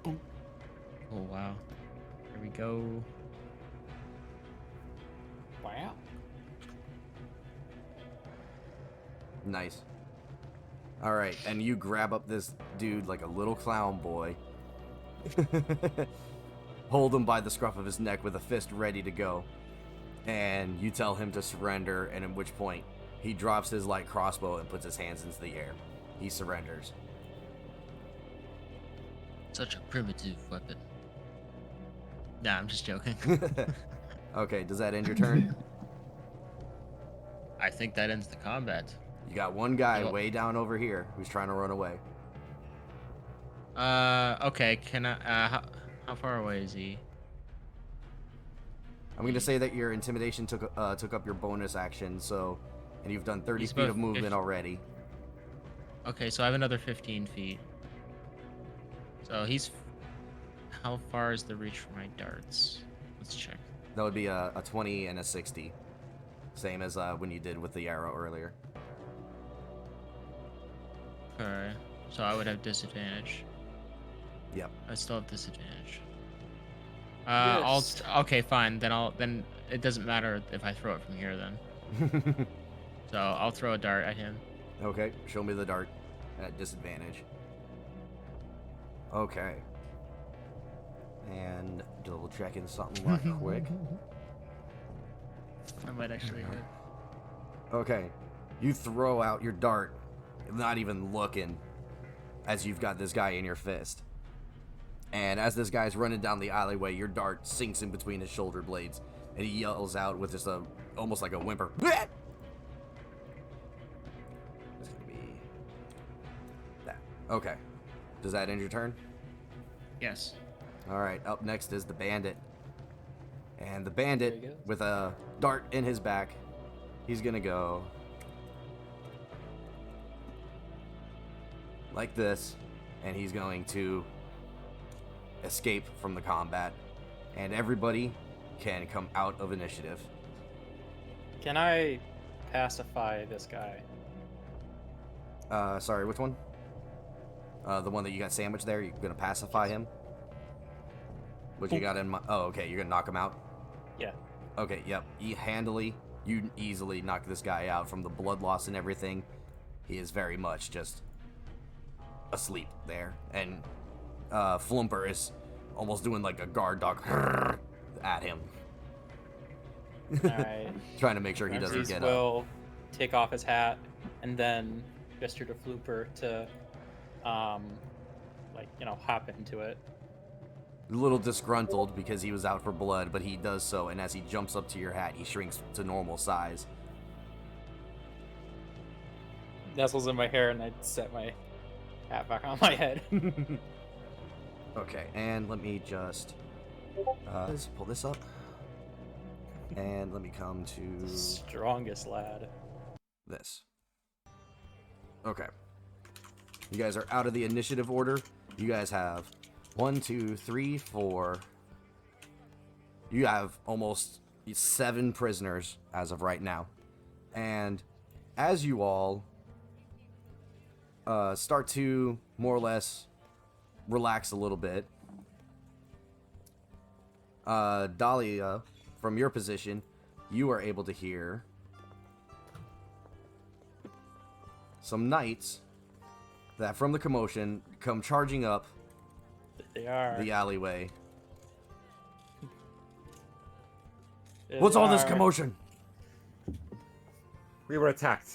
Oh wow. Here we go. Wow. Nice. All right, and you grab up this dude like a little clown boy. Hold him by the scruff of his neck with a fist ready to go. And you tell him to surrender, and at which point he drops his light crossbow and puts his hands into the air. He surrenders. Such a primitive weapon. Nah, I'm just joking. Okay, does that end your turn? I think that ends the combat. You got one guy Yep. way down over here who's trying to run away. Okay. Can I? How far away is he? I'm going to say that your intimidation took up your bonus action, so, and you've done 30 He's feet of about movement 50. already. Okay, so I have another 15 feet. So he's. How far is the reach for my darts? Let's check. That would be a 20 and a 60. Same as when you did with the arrow earlier. Okay. So I would have disadvantage. Yep. I still have disadvantage. Yes. Okay, fine. Then it doesn't matter if I throw it from here then. So I'll throw a dart at him. Okay, show me the dart at disadvantage. Okay. And double checking something right quick. I might actually hit. Okay. You throw out your dart, not even looking, as you've got this guy in your fist. And as this guy's running down the alleyway, your dart sinks in between his shoulder blades, and he yells out with just a almost like a whimper. It's gonna be that. Okay. Does that end your turn? Yes. All right. Up next is the bandit, and the There he bandit goes. with a dart in his back, he's gonna go like this, and he's going to escape from the combat, and everybody can come out of initiative. Can I pacify this guy? Sorry, which one? The one that you got sandwiched there. You're gonna pacify him. What you got in my? Oh, okay. You're gonna knock him out. Yeah. Okay. Yep. You easily knock this guy out from the blood loss and everything. He is very much just asleep there, and Flumper is almost doing like a guard dog at him, Alright. trying to make sure he doesn't Ramses get up. will take off his hat and then gesture to Flooper to, hop into it. A little disgruntled because he was out for blood, but he does so, and as he jumps up to your hat, he shrinks to normal size. Nestles in my hair and I set my hat back on my head. Okay, and let me just let's pull this up, and let me come to Strongest lad. this. Okay. You guys are out of the initiative order. You guys have 1, 2, 3, 4. You have almost 7 prisoners as of right now. And as you all start to more or less relax a little bit, Dahlia, from your position, you are able to hear some knights that from the commotion come charging up They are. the alleyway. They What's all this are. commotion? We were attacked.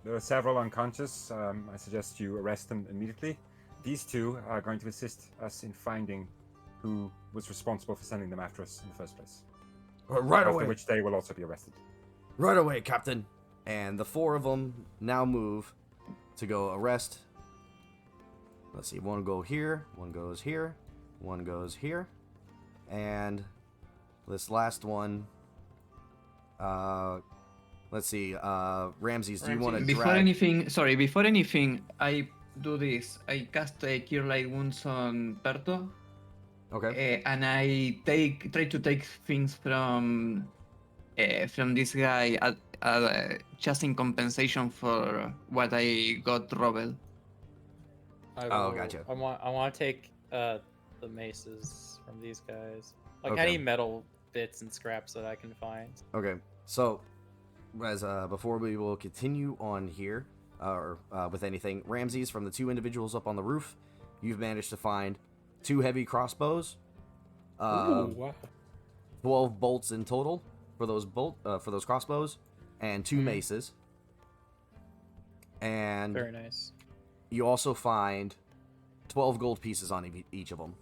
There are several unconscious. I suggest you arrest them immediately. These two are going to assist us in finding who was responsible for sending them after us in the first place. Right After away. which they will also be arrested. Right away, Captain. And the 4 of them now move to go arrest. Let's see, one go here, one goes here, one goes here, and this last one. Let's see. Ramses, do you want to Before drag? before anything, I do this. I cast a Cure Light Wounds on Perto, Okay. and I try to take things from this guy just in compensation for what I got robbed. Gotcha. I want to take the maces from these guys. Like Okay. any metal bits and scraps that I can find. Okay. So, as before we will continue on here, or with anything, Ramses, from the 2 individuals up on the roof, you've managed to find 2 heavy crossbows. Wow. 12 bolts in total for those crossbows, and 2 maces. And Very nice. you also find 12 gold pieces on each of them.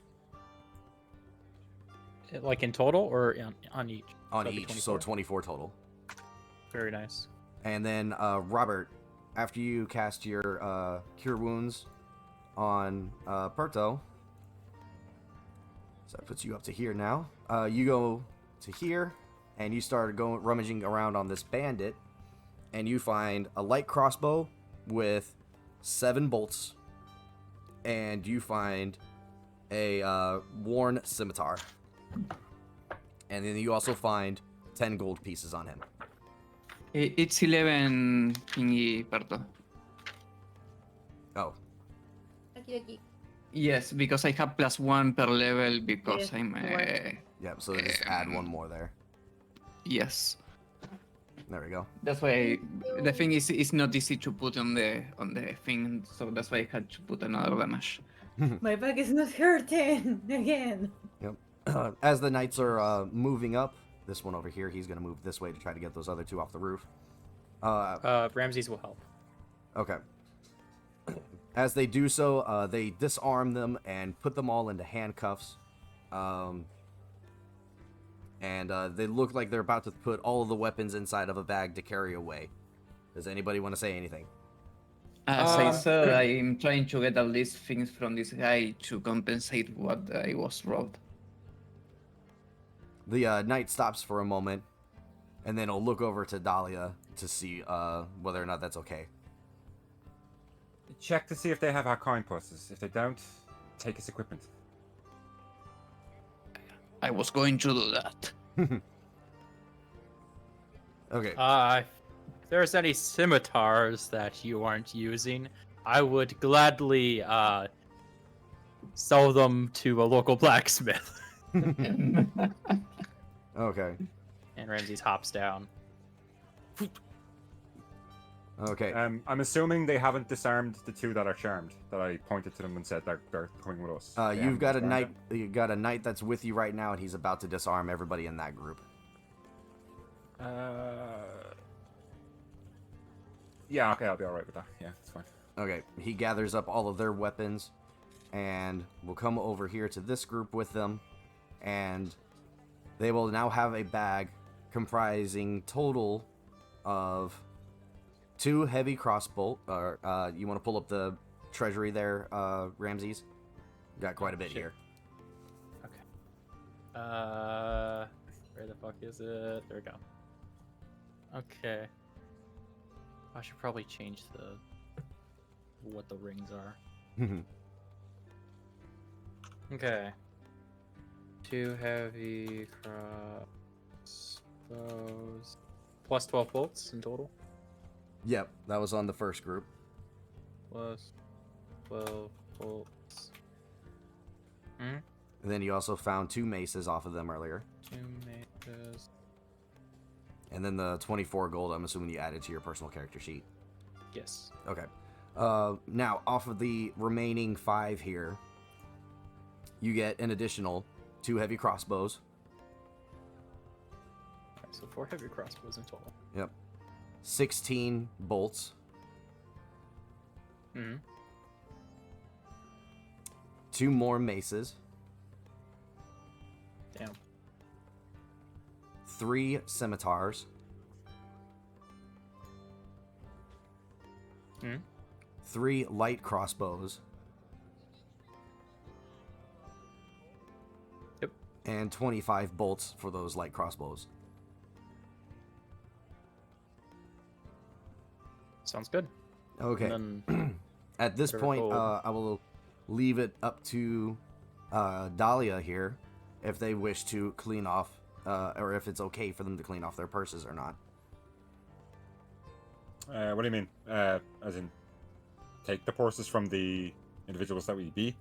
Like in total or on each? On That'd be each, so 24. 24 total. Very nice. And then, Robert, after you cast your Cure Wounds on Perto, so that puts you up to here now. You go to here, and you start rummaging around on this bandit, and you find a light crossbow with 7 bolts, and you find a worn scimitar. And then you also find 10 gold pieces on him. It's 11 thingy, Perto. Oh, Okie dokie. Yes, because I have +1 per level because Yes, I'm. you are. yep. So just add one more there. Yes, There we go. that's why the thing is it's not easy to put on the thing, so that's why I had to put another damage. My back is not hurting again. Yep. As the knights are moving up, this one over here, he's gonna move this way to try to get those other two off the roof. Ramses will help. Okay. As they do so, they disarm them and put them all into handcuffs. And they look like they're about to put all of the weapons inside of a bag to carry away. Does anybody want to say anything? As I said, I'm trying to get at least things from this guy to compensate what I was robbed. The knight stops for a moment, and then he'll look over to Dahlia to see whether or not that's okay. Check to see if they have our coin purses. If they don't, take his equipment. I was going to do that. Okay. If there's any scimitars that you aren't using, I would gladly sell them to a local blacksmith. Okay. And Ramses hops down. Okay. I'm assuming they haven't disarmed the two that are charmed. That I pointed to them and said they're coming with us. They You've haven't got a disarmed knight. them? You got a knight that's with you right now, and he's about to disarm everybody in that group. Yeah, okay, I'll be alright with that. Yeah, that's fine. Okay. He gathers up all of their weapons, and will come over here to this group with them, and they will now have a bag comprising total of 2 heavy crossbow. You want to pull up the treasury there, Ramses? Got quite a bit Sure. here. Where the fuck is it? There we go. Okay. I should probably change what the rings are. Okay. 2 heavy crossbows. Plus 12 bolts in total. Yep, that was on the first group. Plus 12 bolts. And then you also found 2 maces off of them earlier. 2 maces. And then the 24 gold, I'm assuming you added to your personal character sheet. Yes. Okay. Now, off of the remaining 5 here, you get an additional 2 heavy crossbows. Alright, so 4 heavy crossbows in total. Yep. 16 bolts. Mm-hmm. 2 more maces. Damn. 3 scimitars. Hmm? 3 light crossbows. Yep. And 25 bolts for those light crossbows. Sounds good. Okay. And then At this Better point, hold. I will leave it up to Dahlia here if they wish to clean off, or if it's okay for them to clean off their purses or not. What do you mean? As in, take the purses from the individuals that we beat?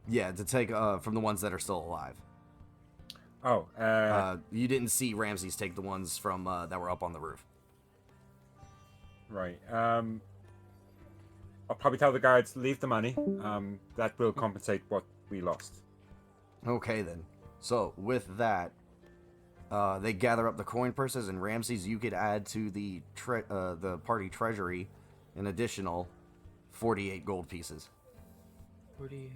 Yeah, to take from the ones that are still alive. Oh, You didn't see Ramses take the ones from that were up on the roof. right. I'll probably tell the guards, leave the money. That will compensate what we lost. Okay then. So with that, they gather up the coin purses, and Ramses, you could add to the party treasury an additional 48 gold pieces. 48.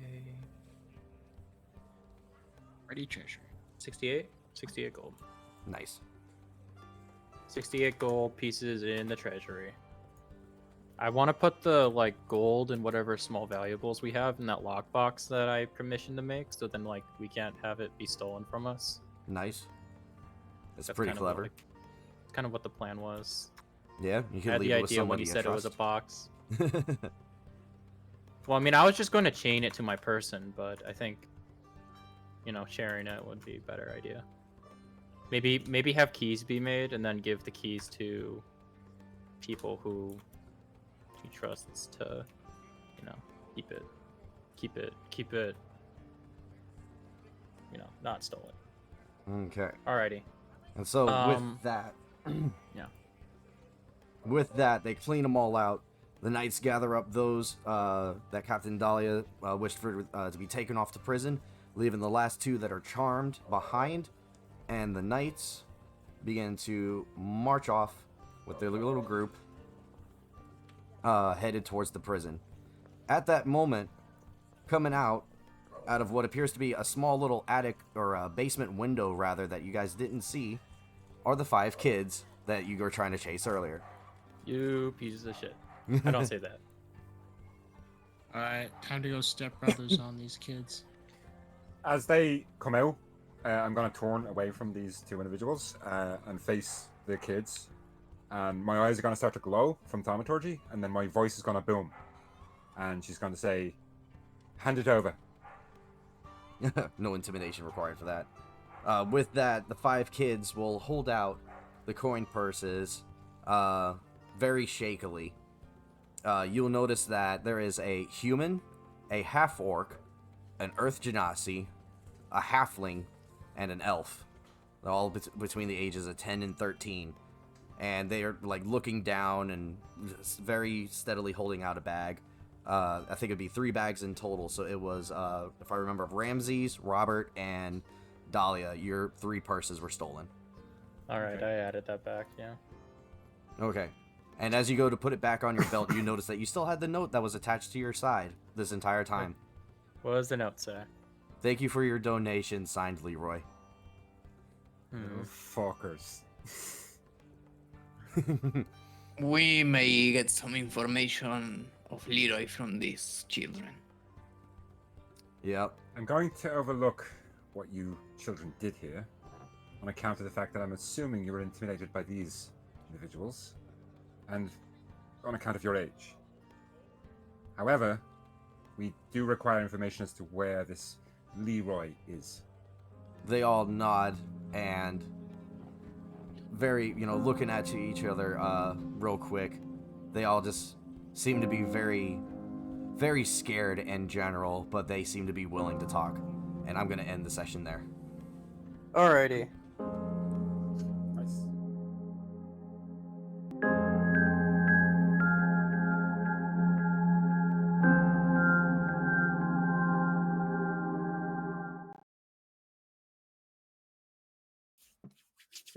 Ready treasure. 68? 68 gold. Nice. 68 gold pieces in the treasury. I want to put the gold and whatever small valuables we have in that lockbox that I permissioned to make, so then we can't have it be stolen from us. Nice. That's pretty kind of clever. kind of what the plan was. Yeah, you I can had leave the it with idea when somebody you you said it was a trust. box. Well, I mean, I was just going to chain it to my person, but I think, sharing it would be a better idea. Maybe have keys be made and then give the keys to people who he trusts to you know, keep it, you know, not stolen. Okay. Alrighty. And so with Um, that, yeah. with that, they clean them all out. The knights gather up those that Captain Dahlia wished for to be taken off to prison, leaving the last two that are charmed behind. And the knights begin to march off with their little group, headed towards the prison. At that moment, coming out of what appears to be a small little attic or a basement window, rather, that you guys didn't see, are the 5 kids that you were trying to chase earlier. You pieces of shit. I don't say that. All right, time to go stepbrothers on these kids. As they come out, I'm going to turn away from these 2 individuals and face the kids. And my eyes are going to start to glow from thaumaturgy, and then my voice is going to boom. And she's going to say, "Hand it over." No intimidation required for that. With that, the 5 kids will hold out the coin purses very shakily. You'll notice that there is a human, a half-orc, an earth genasi, a halfling, and an elf. They're all between the ages of 10 and 13. And they are like looking down and very steadily holding out a bag. I think it'd be 3 bags in total. So it was, if I remember, Ramses, Robert, and Dahlia. Your 3 purses were stolen. All right, Okay. I added that back. Yeah. Okay. And as you go to put it back on your belt, you notice that you still had the note that was attached to your side this entire time. What does the note say? Thank you for your donation, signed Leroy. Little fuckers. We may get some information of Leroy from these children. Yep. I'm going to overlook what you children did here on account of the fact that I'm assuming you were intimidated by these individuals and on account of your age. However, we do require information as to where this Leroy is. They all nod and very, looking at each other real quick. They all just seem to be very, very scared in general, but they seem to be willing to talk. And I'm going to end the session there. Alrighty. Nice.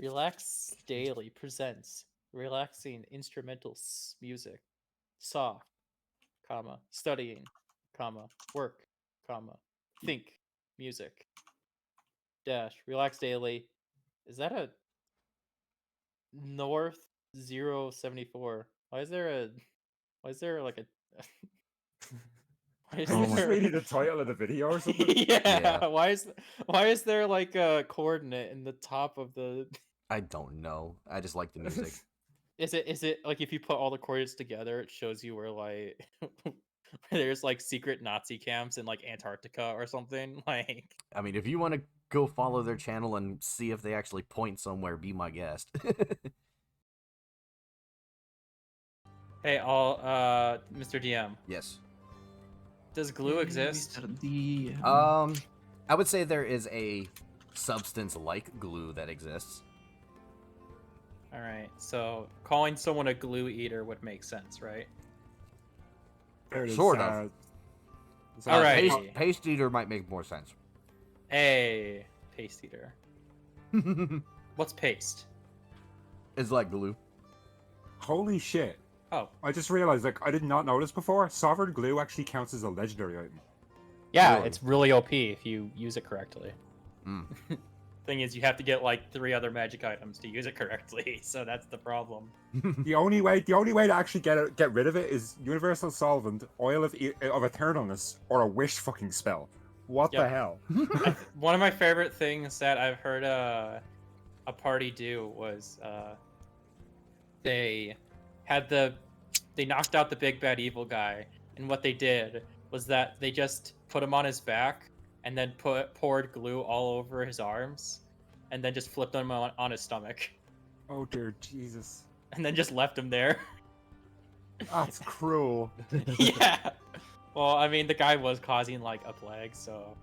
Relax Daily presents relaxing instrumental music. Soft, comma, studying, comma, work, comma, think, music. Dash, Relax Daily. Is that a North 074? Why is there like a why is Is this there really the title of the video or something? yeah, Yeah. why is there like a coordinate in the top of the I don't know. I just like the music. Is it like if you put all the coordinates together, it shows you where like where there's like secret Nazi camps in like Antarctica or something? Like, I mean, if you want to go follow their channel and see if they actually point somewhere, be my guest. hey, Mr. DM, Yes. does glue exist? Mr. D. I would say there is a substance like glue that exists. All right, so calling someone a glue eater would make sense, right? There it is, Sort of. All right. Paste eater might make more sense. Hey, paste eater. What's paste? It's like glue. Holy shit. Oh, I just realized, I did not know this before. Sovereign glue actually counts as a legendary item. yeah, Really? it's really OP if you use it correctly. Mm. Thing is, you have to get like 3 other magic items to use it correctly, so that's the problem. The only way to actually get rid of it is Universal Solvent, Oil of Eternalness, or a Wish fucking spell. What the Yep. hell? One of my favorite things that I've heard a party do was they knocked out the big bad evil guy, and what they did was that they just put him on his back and then poured glue all over his arms, and then just flipped him on his stomach, Oh dear Jesus. and then just left him there. That's cruel. Yeah. Well, I mean, the guy was causing like a plague, so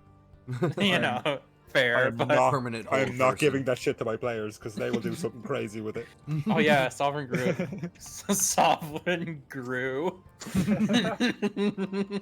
you I'm- know, I fair. am But not, Permanent I am hold not person. giving that shit to my players because they will do something crazy with it. oh yeah, Sovereign grew. Sovereign grew.